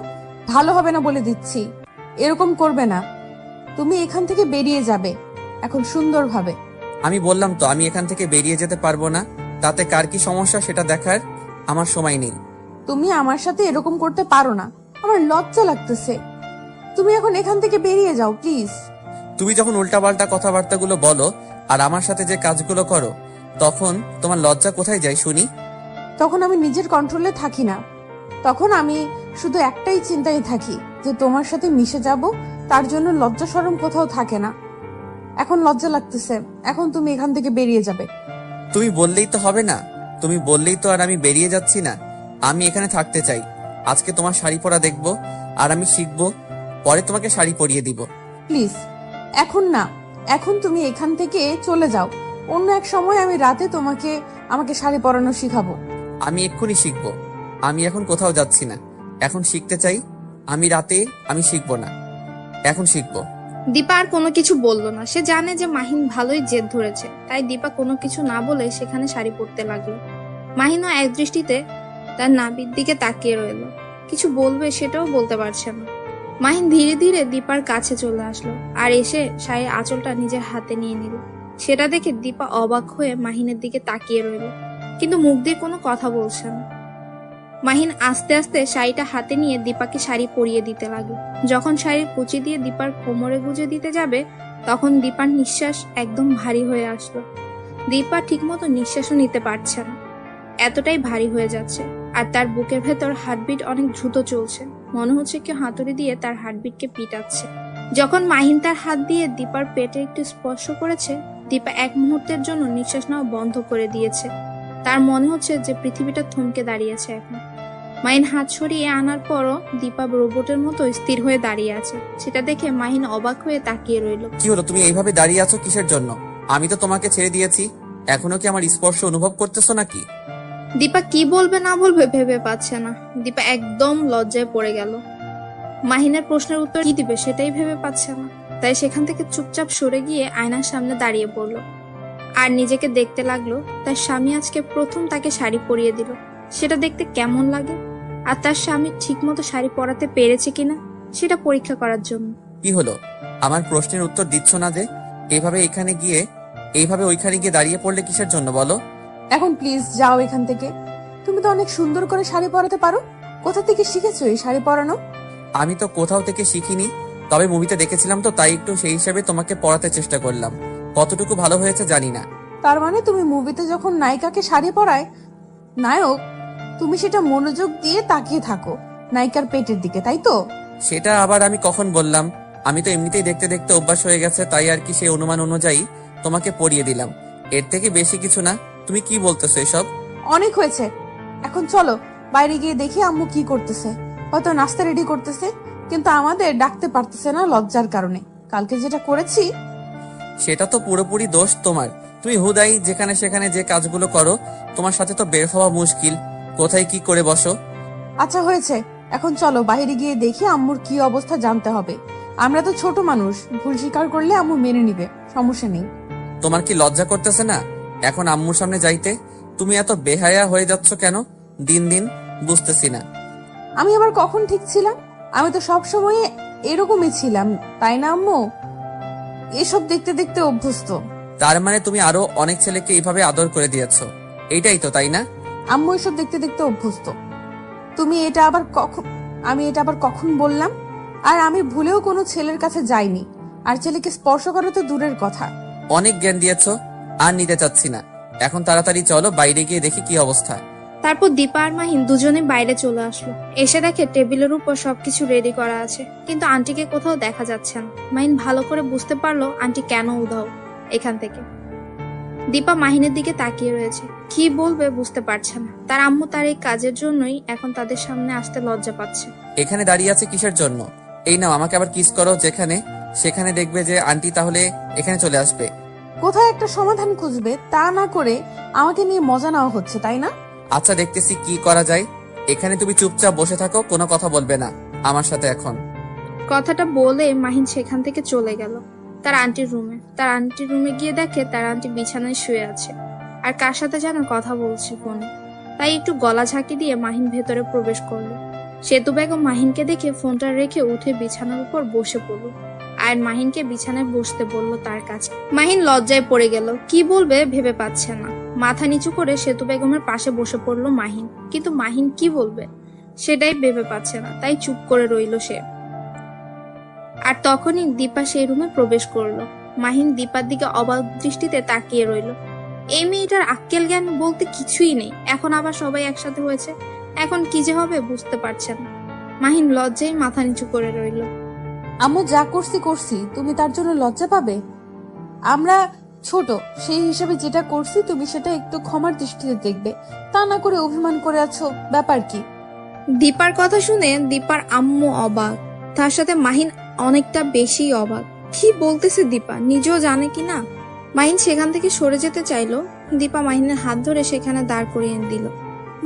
ভালো হবে না বলে দিচ্ছি, এরকম করবে না। তুমি এখান থেকে বেরিয়ে যাবে এখন সুন্দরভাবে। আমি বললাম তো আমি এখান থেকে বেরিয়ে যেতে পারবো না, তাতে কার কি সমস্যা সেটা দেখার আমার সময় নেই। তুমি আমার সাথে এরকম করতে পারো না, আমার লজ্জা লাগতেছে। তুমি এখন এখান থেকে বেরিয়ে যাও প্লিজ। তুমি যখন উল্টাপাল্টা কথাবার্তাগুলো বলো আর আমার সাথে যে কাজগুলো করো, তখন তোমার লজ্জা কোথায় যায় শুনি? তখন আমি নিজের কন্ট্রোলে থাকি না, তখন আমি শুধু একটাই চিন্তায় থাকি যে তোমার সাথে মিশে যাব, তার জন্য লজ্জা শরম কোথাও থাকে না। এখন লজ্জা লাগতেছে, এখন তুমি এখান থেকে বেরিয়ে যাবে। তুমি বললেই তো হবে না, তুমি বললেই তো আর আমি বেরিয়ে যাচ্ছি না। আমি এখানে থাকতে চাই। আজকে তোমার শাড়ি পরা দেখবো আর আমি শিখবো, পরে তোমাকে শাড়ি পরিয়ে দিব। প্লিজ এখন না, এখন তুমি এখান থেকে চলে যাও। অন্য এক সময় আমি রাতে আমাকে শাড়ি পরানো শিখাবো। আমি এক্ষুনি শিখবো। আমি এখন কোথাও যাচ্ছি না, এখন শিখতে চাই। আমি শিখবো না, এখন শিখবো। দীপা আর কোনো কিছু বললো না, সে জানে যে মাহিন ভালোই জেদ ধরেছে, তাই দীপা কোনো কিছু না বলে সেখানে শাড়ি পরতে লাগলো। মাহিনও এক দৃষ্টিতে তার নাভির দিকে তাকিয়ে রইল, কিছু বলবে সেটাও বলতে পারছে না। মাহিন ধীরে ধীরে দীপার কাছে চলে আসলো আর এসে শাড়ির আঁচলটা নিজের হাতে নিয়ে নিল। সেটা দেখে দীপা অবাক হয়ে মাহিনের দিকে তাকিয়ে রইল, কিন্তু মুখ দিয়ে কোনো কথা বলছে না। মাহিন আস্তে আস্তে শাড়িটা হাতে নিয়ে দীপাকে শাড়ি পরিয়ে দিতে লাগলো। যখন শাড়ির কুচি দিয়ে দীপার কোমরে গুজে দিতে যাবে, তখন দীপার নিঃশ্বাস একদম ভারী হয়ে আসলো। দীপা ঠিকমতো নিঃশ্বাসও নিতে পারছে না, এতটাই ভারী হয়ে যাচ্ছে। আর তার বুকের ভেতর হার্টবিট অনেক দ্রুত চলছে, মনে হচ্ছে কেউ হাতুড়ি দিয়ে তার হার্টবিটকে পিটাচ্ছে। যখন মাহিন তার হাত দিয়ে দীপার পেটে একটু স্পর্শ করেছে, দীপা এক মুহূর্তের জন্য নিঃশ্বাস নেওয়া বন্ধ করে দিয়েছে। তার মনে হচ্ছে যে পৃথিবীটা থমকে দাঁড়িয়েছে এখন। মাহিন হাত সরিয়ে আনার পরও দীপা রোবটের মতো স্থির হয়ে দাঁড়িয়ে আছে। সেটা দেখে মাহিন অবাক হয়ে তাকিয়ে রইল। কি হলো, তুমি এইভাবে দাঁড়িয়ে আছো কিসের জন্য? আমি তো তোমাকে ছেড়ে দিয়েছি, এখনো কি আমার স্পর্শ অনুভব করতেছো নাকি? দীপা কি বলবে না বলবে ভেবে পাচ্ছে না। দীপা একদম লজ্জায় পড়ে গেল। মাহিনের প্রশ্নের উত্তর কি দিবে সেটাই ভেবে পাচ্ছে না, তাই সেখান থেকে চুপচাপ সরে গিয়ে আয়নার সামনে দাঁড়িয়ে পড়লো। আর নিজেকে দেখতে লাগলো তার স্বামী আজকে প্রথম তাকে শাড়ি পরিয়ে দিল। সেটা দেখতে কেমন লাগে, আর তার স্বামী ঠিক মতো শাড়ি পরাতে পেরেছে কিনা সেটা পরীক্ষা করার জন্য। কি হলো, আমার প্রশ্নের উত্তর দিচ্ছ না যে? এইভাবে ওইখানে গিয়ে দাঁড়িয়ে পড়লে কিসের জন্য বলো? এখন প্লিজ যাও এখান থেকে। তুমি তো অনেক সুন্দর করে শাড়ি পরাতে পারো। কোথা থেকে শিখেছো এই শাড়ি পরানো? আমি তো কোথাও থেকে শিখিনি, তবে মুভিতে দেখেছিলাম তো, তাই একটু সেই হিসাবে তোমাকে পড়াতে চেষ্টা করলাম। কতটুকু ভালো হয়েছে জানি না। তার মানে তুমি মুভিতে যখন নায়িকাকে শাড়ি পরায় নায়ক, তুমি সেটা মনোযোগ দিয়ে তাকিয়ে থাকো নায়িকার পেটের দিকে, তাই তো? সেটা আবার আমি কখন বললাম? আমি তো এমনিতেই দেখতে দেখতে অভ্যাস হয়ে গেছে, তাই আর কি সেই অনুমান অনুযায়ী তোমাকে পড়িয়ে দিলাম। এর থেকে বেশি কিছু না। তুমি কি বলতেছো এসব? অনেক হয়েছে, এখন চলো বাইরে গিয়ে দেখি আম্মু কি করতেছে। হয়তো নাস্তা রেডি করতেছে, কিন্তু আমাদের ডাকতে পারতেছে না লজ্জার কারণে। কালকে যেটা করেছি সেটা তো পুরোপুরি দোষ তোমার। তুমি হুদাই যেখানে সেখানে যে কাজগুলো করো, তোমার সাথে তো বের হওয়া মুশকিল। কোথায় কি করে বসো। আচ্ছা হয়েছে, এখন চলো বাইরে গিয়ে দেখি আম্মুর কি অবস্থা জানতে হবে। আমরা তো ছোট মানুষ, ভুল স্বীকার করলে আম্মু মেনে নিবে, সমস্যা নেই। তোমার কি লজ্জা করতেছে না এখন আম্মুর সামনে যাইতে? তুমি এত বেহায়া হয়ে যাচ্ছ কেন দিন দিন, বুঝতেছি না। আমি আবার কখন ঠিক ছিলাম? আমি তো সব সময় এরকমই ছিলাম, তাই না আম্মু? এসব দেখতে দেখতে অভ্যস্ত। তার মানে তুমি আরো অনেক ছেলেকে এইভাবে আদর করে দিয়েছো, এইটাই তো, তাই না? আম্মু এসব দেখতে দেখতে অভ্যস্ত। আমি এটা আবার কখন বললাম? আর আমি ভুলেও কোনো ছেলের কাছে যাইনি, আর ছেলেকে স্পর্শ করা তো দূরের কথা। অনেক জ্ঞান দিয়েছো, আর নিতে চাচ্ছি না। এখন তাড়াতাড়ি চলো বাইরে গিয়ে দেখি কি অবস্থা। তারপর দীপা আর মাহিন দুজনে বাইরে চলে আসলো। এসে দেখে টেবিলের উপর সবকিছু রেডি করা আছে, কিন্তু আন্টিকে কোথাও দেখা যাচ্ছে না। মাহিন ভালো করে বুঝতে পারলো আন্টি কেন উধাও এখান থেকে। দীপা মাহিনের দিকে তাকিয়ে রয়েছে, কি বলবে বুঝতে পারছে না। তার আম্মু তার এই কাজের জন্যই এখন তাদের সামনে আসতে লজ্জা পাচ্ছে। এখানে দাঁড়িয়ে আছে কিসের জন্য? এই নাও, আমাকে আবার কিস করো যেখানে সেখানে, দেখবে যে আন্টি তাহলে এখানে চলে আসবে। কোথায় একটা সমাধান খুঁজবে, তা না করে আমাকে নিয়ে মজা নেওয়া হচ্ছে, তাই না? আচ্ছা, দেখতেছি কি করা যায়। এখানে তুমি চুপচাপ বসে থাকো, কোনো কথা বলবে না আমার সাথে এখন। কথাটা বলে মাহিন সেখান থেকে চলে গেল তার আন্টির রুমে গিয়ে দেখে তার আন্টি বিছানায় শুয়ে আছে, আর কার সাথে যেন কথা বলছে ফোনে। তাই একটু গলা ঝাঁকি দিয়ে মাহিন ভেতরে প্রবেশ করলো। সেতু বেগম মাহিনকে দেখে ফোনটা রেখে উঠে বিছানার উপর বসে পড়ল, আর মাহিনকে বিছানায় বসতে বলল তার কাছে। মাহিন লজ্জায় পড়ে গেল, কি বলবে ভেবে পাচ্ছে না। মাথা নিচু করে সেতু বেগমের পাশে বসে পড়লো মাহিন, কিন্তু মাহিন কি বলবে সেটাই ভেবে পাচ্ছে না, তাই চুপ করে রইল সে। আর তখনই দীপা সেই রুমে প্রবেশ করলো। মাহিন দীপার দিকে অবাক দৃষ্টিতে তাকিয়ে রইল। এই মেয়েটার আক্কেল জ্ঞান বলতে কিছুই নেই, এখন আবার সবাই একসাথে হয়েছে, এখন কি যে হবে বুঝতে পারছে না। মাহিন লজ্জায় মাথা নিচু করে রইল। আম্মু যা করছি, তুমি তার জন্য লজ্জা পাবে? আমরা ছোট, সেই হিসাবে যেটা করছি তুমি সেটা একটু ক্ষমার দৃষ্টিতে দেখবে, তা না করে অভিমান করে আছো, ব্যাপার কি? দীপার কথা শুনে দীপার আম্মু অবাক, তার সাথে মাহিন অনেকটা বেশি অবাক। কি বলতেছে দীপা, নিজেও জানে কি না। মাহিন সেখান থেকে সরে যেতে চাইলো, দীপা মাহিনের হাত ধরে সেখানে দাঁড় করিয়ে দিল।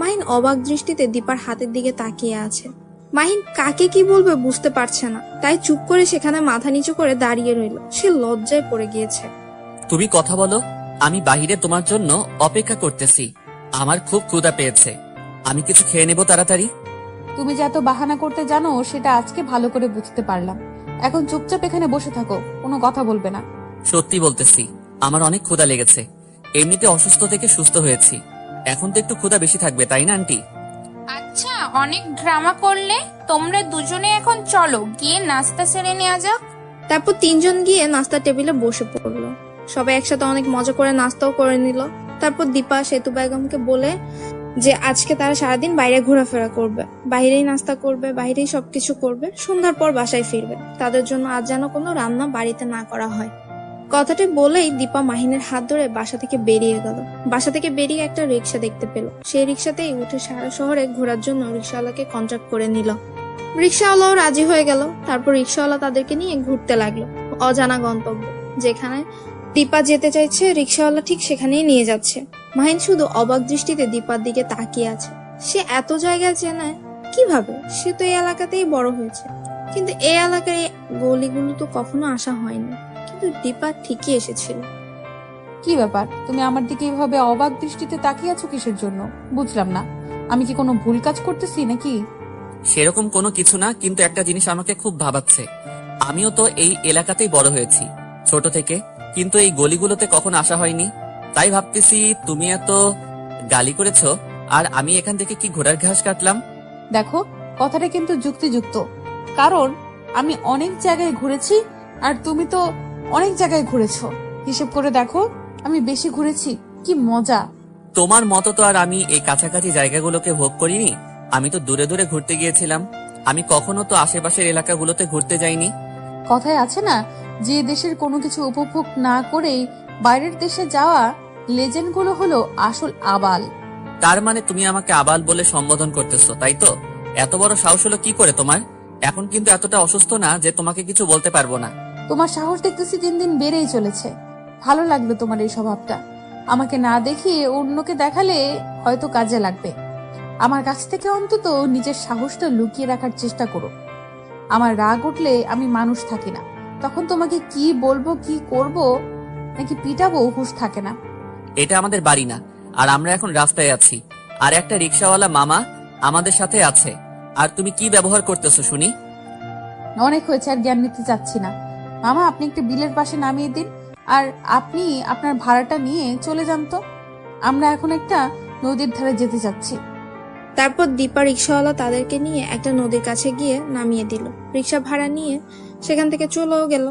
মাহিন অবাক দৃষ্টিতে দীপার হাতের দিকে তাকিয়ে আছে। মাহিন কাকে কি বলবে বুঝতে পারছে না, তাই চুপ করে সেখানে মাথা নিচু করে দাঁড়িয়ে রইল। সে লজ্জায় পড়ে গিয়েছে। তুমি কথা বলো, আমি বাহিরে তোমার জন্য অপেক্ষা করতেছি। আমার খুব ক্ষুধা পেয়েছে, আমি কিছু খেয়ে নেব তাড়াতাড়ি। তুমি যে এত বাহানা করতে জানো সেটা আজকে ভালো করে বুঝতে পারলাম। এখন চুপচাপ এখানে বসে থাকো, কোনো কথা বলবে না। সত্যি বলতেছি, আমার অনেক ক্ষুধা লেগেছে। এমনিতে অসুস্থ থেকে সুস্থ হয়েছি, এখন তো একটু ক্ষুধা বেশি থাকবে, তাই না আন্টি? আচ্ছা, অনেক ড্রামা করলে। তোমরা দুজনে এখন চলো গিয়ে নাস্তা সেরে নেওয়া যাক। তারপর তিনজন গিয়ে নাস্তার টেবিলে বসে পড়লো। সবাই একসাথে অনেক মজা করে নাস্তাও করে নিল। তারপর দীপা সেতু বেগমকে বলে যে আজকে তারা সারাদিন বাইরে ঘোরাফেরা করবে, বাইরেই নাস্তা করবে, বাইরেই সবকিছু করবে, সন্ধ্যার পর বাসায় ফিরবে। তাদের জন্য আজ যেন কোনো রান্না বাড়িতে না করা হয়। কথাটি বলেই দীপা মাহিনের হাত ধরে বাসা থেকে বেরিয়ে গেল। বাসা থেকে বেরিয়ে একটা রিক্সা দেখতে পেল, সেই রিক্সাতেই উঠে সারা শহরে ঘোরার জন্য রিক্সাওয়ালাকে কন্ট্যাক্ট করে নিল। রিক্সাওয়ালাও রাজি হয়ে গেল। তারপর রিক্সাওয়ালা তাদেরকে নিয়ে ঘুরতে লাগলো অজানা গন্তব্য। যেখানে দীপা যেতে চাইছে রিক্সাওয়ালা ঠিক সেখানেই নিয়ে যাচ্ছে। মাহিন শুধু অবাক দৃষ্টিতে দীপার দিকে তাকিয়ে আছে। সে এত জায়গায় চেনে কিভাবে? সে তো এই এলাকাতেই বড় হয়েছে, কিন্তু এই এলাকার এই গলিগুলো তো কখনো আসা হয়নি। কিন্তু দীপা ঠিকই এসেছিল। কি ব্যাপার, তুমি আমার দিকে এভাবে অবাক দৃষ্টিতে তাকিয়ে আছো কিসের জন্য? বুঝলাম না, আমি কি কোনো ভুল কাজ করতেছি নাকি? সেরকম কোনো কিছু না, কিন্তু একটা জিনিস আমাকে খুব ভাবাচ্ছে। আমিও তো এই এলাকাতেই বড় হয়েছি ছোট থেকে, কিন্তু এই গলিগুলোতে কখন আসা হয়নি। তাই ভাবতেছি তুমি এত গালি করেছো আর আমি এখান থেকে কি ঘোড়ার ঘাস কাটলাম। দেখো, কথাটা কিন্তু যুক্তিযুক্ত, কারণ আমি অনেক জায়গায় ঘুরেছি আর তুমি তো অনেক জায়গায় ঘুরেছো। হিসেব করে দেখো, আমি বেশি ঘুরেছি। কি মজা! তোমার মতো তো আর আমি এই কাছাকাছি জায়গাগুলোকে ভোগ করিনি। আমি তো দূরে দূরে ঘুরতে গিয়েছিলাম। আমি কখনো তো আশেপাশের এলাকাগুলোতে ঘুরতে যাইনি। কথায় আছে না, যে দেশের কোনো কিছু উপভোগ না করেই বাইরের দেশে যাওয়া লেজেন্ড গুলো হলো আসল আবাল। তার মানে তুমি আমাকে আবাল বলে সম্বোধন করতেছো, তাই তো? এত বড় সাহস হলো কি করে তোমার? এখন কিন্তু এতটা অসুস্থ না যে তোমাকে কিছু বলতে পারবো না। তোমার সাহস দেখতেছি দিন দিন বেড়েই চলেছে। ভালো লাগলো তোমার এই স্বভাবটা। আমাকে না দেখিয়ে অন্যকে দেখালে হয়তো কাজে লাগবে। আমার কাছ থেকে অন্তত নিজের সাহসটা লুকিয়ে রাখার চেষ্টা করো। আমার রাগ উঠলে আমি মানুষ থাকি না, তখন তোমাকে কি বলবো, কি করব, নাকি পিটাবো হুঁশ থাকে না। এটা আমাদের বাড়ি না, আর আমরা এখন রাস্তায় আছি, আর একটা রিক্সাওয়ালা মামা আমাদের সাথে আছে। আর তুমি কি ব্যবহার করতেছো শুনি? অনেক হয়েছে, আর জ্ঞান নিতে চাচ্ছি না। মামা, আপনি একটু বিলের পাশে নামিয়ে দিন, আর আপনি আপনার ভাড়াটা নিয়ে চলে যান তো। আমরা এখন একটা নদীর ধারে যেতে চাচ্ছি। তারপর দীপা রিক্সাওয়ালা তাদেরকে নিয়ে একটা নদীর কাছে গিয়ে নামিয়ে দিল। রিক্সা ভাড়া নিয়ে সেখান থেকে চলেও গেল।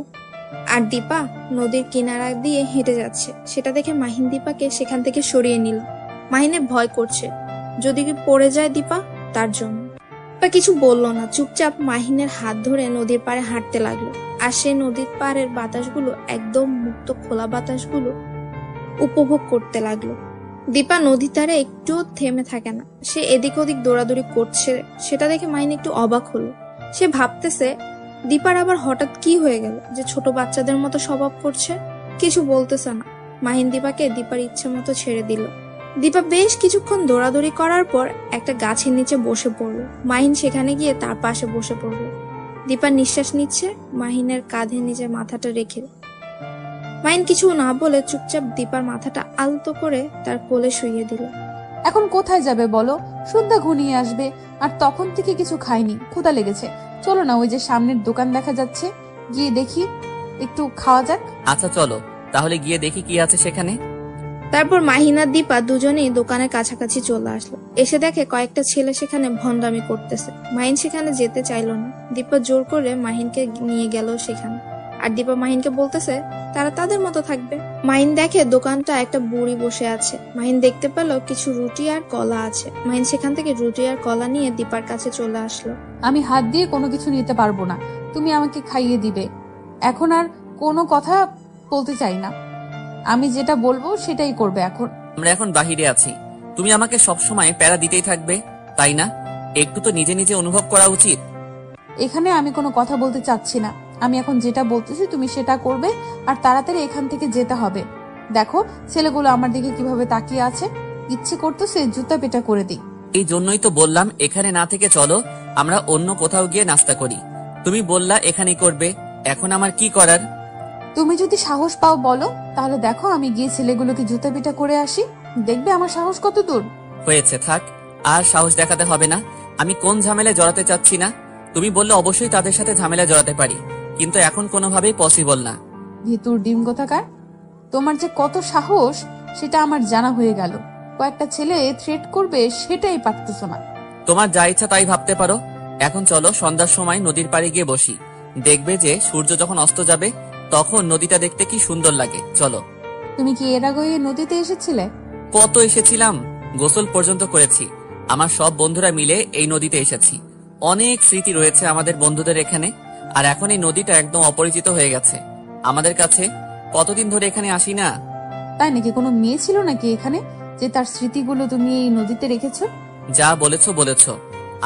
আর দীপা নদীর কিনারা দিয়ে হেঁটে যাচ্ছে, সেটা দেখে মাহিন দীপাকে সেখান থেকে সরিয়ে নিল। মাহিনের ভয় করছে, যদি কি পড়ে যায় দীপা, তার জন্য। দীপা কিছু বলল না, চুপচাপ মাহিনের হাত ধরে নদীর পাড়ে হাঁটতে লাগলো। আর সে নদীর পাড়ের বাতাসগুলো, একদম মুক্ত খোলা বাতাসগুলো উপভোগ করতে লাগলো। দীপা নদীর ধারে একটু থেমে থাকে না, সে এদিক ওদিক দৌড়াদৌড়ি করছে। সেটা দেখে মাহিন একটু অবাক হলো। সে ভাবতেছে, দীপার আবার হঠাৎ কি হয়ে গেল যে ছোট বাচ্চাদের মতো স্বভাব করছে। কিছু বলতেছে না। মাহিন দীপাকে দীপার ইচ্ছে মতো ছেড়ে দিল। দীপা বেশ কিছুক্ষণ দৌড়াদৌড়ি করার পর একটা গাছের নিচে বসে পড়লো। মাহিন সেখানে গিয়ে তার পাশে বসে পড়লো। দীপা নিঃশ্বাস নিচ্ছে, মাহিনের কাঁধে নিজের মাথাটা রেখে। মাহিন কিছু না বলে চুপচাপ দীপার মাথাটা আলতো করে তার কোলে শুইয়ে দিল। এখন কোথায় যাবে বলো? সন্ধ্যা ঘনিয়ে আসবে, আর তখন থেকে কিছু খাইনি, ক্ষুধা লেগেছে। চলো না, ওই যে সামনের দোকান দেখা যাচ্ছে, গিয়ে দেখি, একটু খাওয়া যাক। আচ্ছা চলো তাহলে গিয়ে দেখি কি আছে সেখানে। তারপর মাহিন আর দীপা দুজনেই দোকানের কাছাকাছি চলে আসলো। এসে দেখে কয়েকটা ছেলে সেখানে ভন্ডামি করতেছে। মাহিন সেখানে যেতে চাইলো না। দীপা জোর করে মাহিনকে নিয়ে গেল সেখানে। আর দীপা মাহিনকে বলতেছে তারা তাদের মতো থাকবে। মাহিন দেখে দোকানটা একটা বুড়ি বসে আছে। মাহিন দেখতে পেল কিছু রুটি আর কলা আছে। মাহিন সেখান থেকে রুটি আর কলা নিয়ে দীপার কাছে চলে আসলো। আমি হাত দিয়ে কোনো কিছু নিতে পারবো না, তুমি আমাকে খাইয়ে দিবে। এখন আর কোনো কথা বলতে চাই না, আমি যেটা বলবো সেটাই করবে। এখন আমরা এখন বাহিরে আছি, তুমি আমাকে সবসময় প্যারা দিতেই থাকবে, তাই না? একটু তো নিজে নিজে অনুভব করা উচিত। এখানে আমি কোনো কথা বলতে চাচ্ছি না। আমি এখন যেটা বলতেছি তুমি সেটা করবে, আর তাড়াতাড়ি এখান থেকে যেতে হবে। দেখো ছেলেগুলো আমার দিকে কিভাবে তাকিয়ে আছে, ইচ্ছে করতেছে জুতা পেটা করে দিই। এই জন্যই তো বললাম এখানে না থেকে চলো আমরা অন্য কোথাও গিয়ে নাস্তা করি। তুমি বললা এখানেই করবে, এখন আমার কি করার? তুমি যদি সাহস পাও বলো, তাহলে দেখো আমি গিয়ে ছেলেগুলোকে জুতা পেটা করে আসি, দেখবে আমার সাহস কত দূর। হয়েছে, থাক, আর সাহস দেখাতে হবে না। আমি কোন ঝামেলায় জড়াতে চাচ্ছি না। তুমি বললে অবশ্যই তাদের সাথে ঝামেলায় জড়াতে পারি, কিন্তু এখন কোনোভাবেই পসিবল না। ভিতুর ডিম কোথাকার, তোমার যে কত সাহস সেটা আমার জানা হয়ে গেল। কয়েকটা ছেলে থ্রেট করবে সেটাই পারতেছো না। তোমার যা ইচ্ছা তাই ভাবতে পারো। এখন চলো সন্ধ্যার সময় নদীর পাড়ে গিয়ে বসি, দেখবে যে সূর্য যখন অস্ত যাবে তখন নদীটা দেখতে কি সুন্দর লাগে। চলো। তুমি কি এর আগে এই নদীতে এসেছিলে? কত এসেছিলাম, গোসল পর্যন্ত করেছি। আমার সব বন্ধুরা মিলে এই নদীতে এসেছি। অনেক স্মৃতি রয়েছে আমাদের বন্ধুদের এখানে। আর এখন এই নদীটা একদম অপরিচিত হয়ে গেছে আমাদের কাছে। কতদিন ধরে এখানে আসি না। তাই নাকি? কোনো মেয়ে ছিল নাকি এখানে যে তার স্মৃতিগুলো তুমি এই নদীতে রেখেছো? যা বলেছো বলেছো,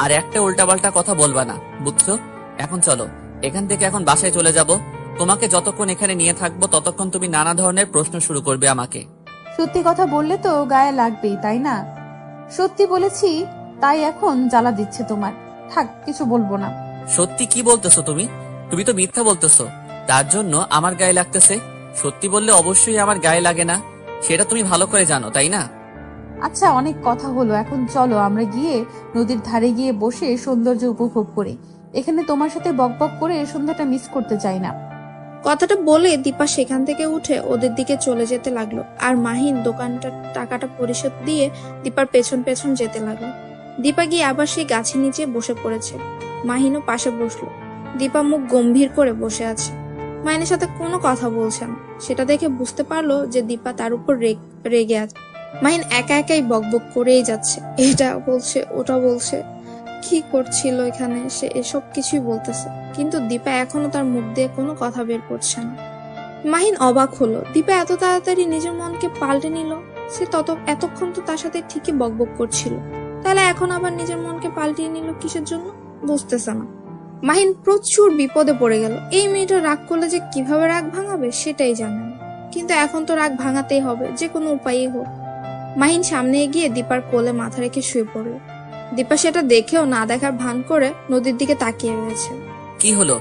আর একটা উল্টাপাল্টা কথা বলবা না, বুঝছো? এখন চলো এখান থেকে, এখন বাসায় চলে যাব। তোমাকে যতক্ষণ এখানে নিয়ে থাকবো ততক্ষণ তুমি নানা ধরনের প্রশ্ন শুরু করবে আমাকে। সত্যি কথা বললে তো গায়ে লাগবেই, তাই না? সত্যি বলেছি, তাই এখন জ্বালা দিচ্ছে তোমার। থাক, কিছু বলবো না। সত্যি কি বলতেছো তুমি? তুমি তো মিথ্যা বলতেছো, তার জন্য আমার গায়ে লাগতেছে। সত্যি বললে অবশ্যই আমার গায়ে লাগে না। সেটা তুমি ভালো করে জানো, তাই না? আচ্ছা, অনেক কথা হলো, এখন চলো আমরা গিয়ে নদীর ধারে গিয়ে বসে সৌন্দর্য উপভোগ করি। এখানে তোমার সাথে বকবক করে সন্ধ্যাটা মিস করতে চাই না। কথাটা বলে দীপা সেখান থেকে উঠে ওদের দিকে চলে যেতে লাগলো, আর মাহিন দোকানটার টাকাটা পরিশোধ দিয়ে দীপার পেছন পেছন যেতে লাগলো। দীপা গিয়ে আবার সেই গাছের নিচে বসে পড়েছে। মাহিনও পাশে বসলো। দীপা মুখ গম্ভীর করে বসে আছে, মাহিনের সাথে কোনো কথা বলছে না। সেটা দেখে বুঝতে পারলো যে দীপা তার উপর রেগে আছে। মাহিন একা একাই বকবক করেই যাচ্ছে, এটা বলছে ওটা বলছে। কি করছিল এখানে সে এসব কিছুই বলতেছে, কিন্তু দীপা এখনো তার মুখ দিয়ে কোনো কথা বের করছে না। মাহিন অবাক হলো, দীপা এত তাড়াতাড়ি নিজের মনকে পাল্টে নিল। সে এতক্ষণ তো তার সাথে ঠিকই বকবক করছিল, তাহলে এখন আবার নিজের মনকে পাল্টিয়ে নিল কিসের জন্য বুঝতেছে না। মাহিন প্রচুর বিপদে পড়ে গেল। এই মেয়েটা রাগ করলে যে কিভাবে রাগ ভাঙাবে সেটাই জানে না, কিন্তু এখন তো রাগ ভাঙাতেই হবে, যে কোনো উপায়ই হোক। মাহিন সামনে এগিয়ে দীপার কোলে মাথা রেখে শুয়ে পড়ল। দীপা সেটা দেখেও না দেখার ভান করে নদীর দিকে তাকিয়ে রয়েছে। কি হলো?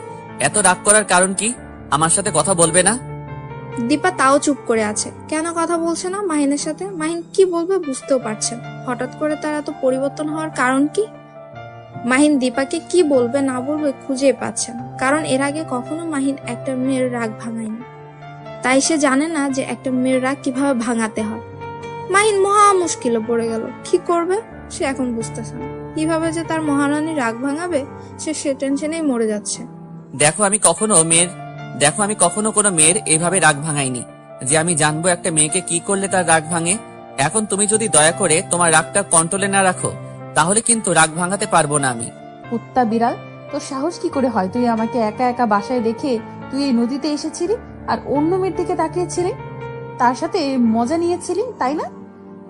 এত রাগ করার কারণ কি? আমার সাথে কথা বলবে না? দীপা তাও চুপ করে আছে। কেন কথা বলছে না মাহিনের সাথে? মাহিন কি বলবে বুঝতেও পারছে না। হঠাৎ করে তার এত পরিবর্তন হওয়ার কারণ কি? মাহিন দীপাকে কি বলবে না বলবে খুঁজে পাচ্ছে না, কারণ এর আগে কখনো মাহিন একটা মেয়ের রাগ ভাঙায়নি। তাই সে জানে না যে একটা মেয়ের রাগ কিভাবে ভাঙাতে হয়। মাহিন মহা মুশকিলে পড়ে গেল। কি করবে সে এখন বুঝতেছে না। কিভাবে যে তার মহারানী রাগ ভাঙাবে সে টেনশনেই মরে যাচ্ছে। দেখো আমি কখনো কোনো মেয়ের এভাবে রাগ ভাঙাইনি যে আমি জানবো একটা মেয়েকে কি করলে তার রাগ ভাঙে। এখন তুমি যদি দয়া করে তোমার রাগটা কন্ট্রোলে না রাখো, তাহলে কিন্তু রাগ ভাঙাতে পারবো না আমি। কুত্তা বিড়াল, তোর সাহস কি করে হয়? তুই আমাকে একা একা বাসায় রেখে তুই এই নদীতে এসেছিলি আর অন্য মেয়ের দিকে তাকিয়েছিলি, তার সাথে মজা নিয়েছিলি, তাই না?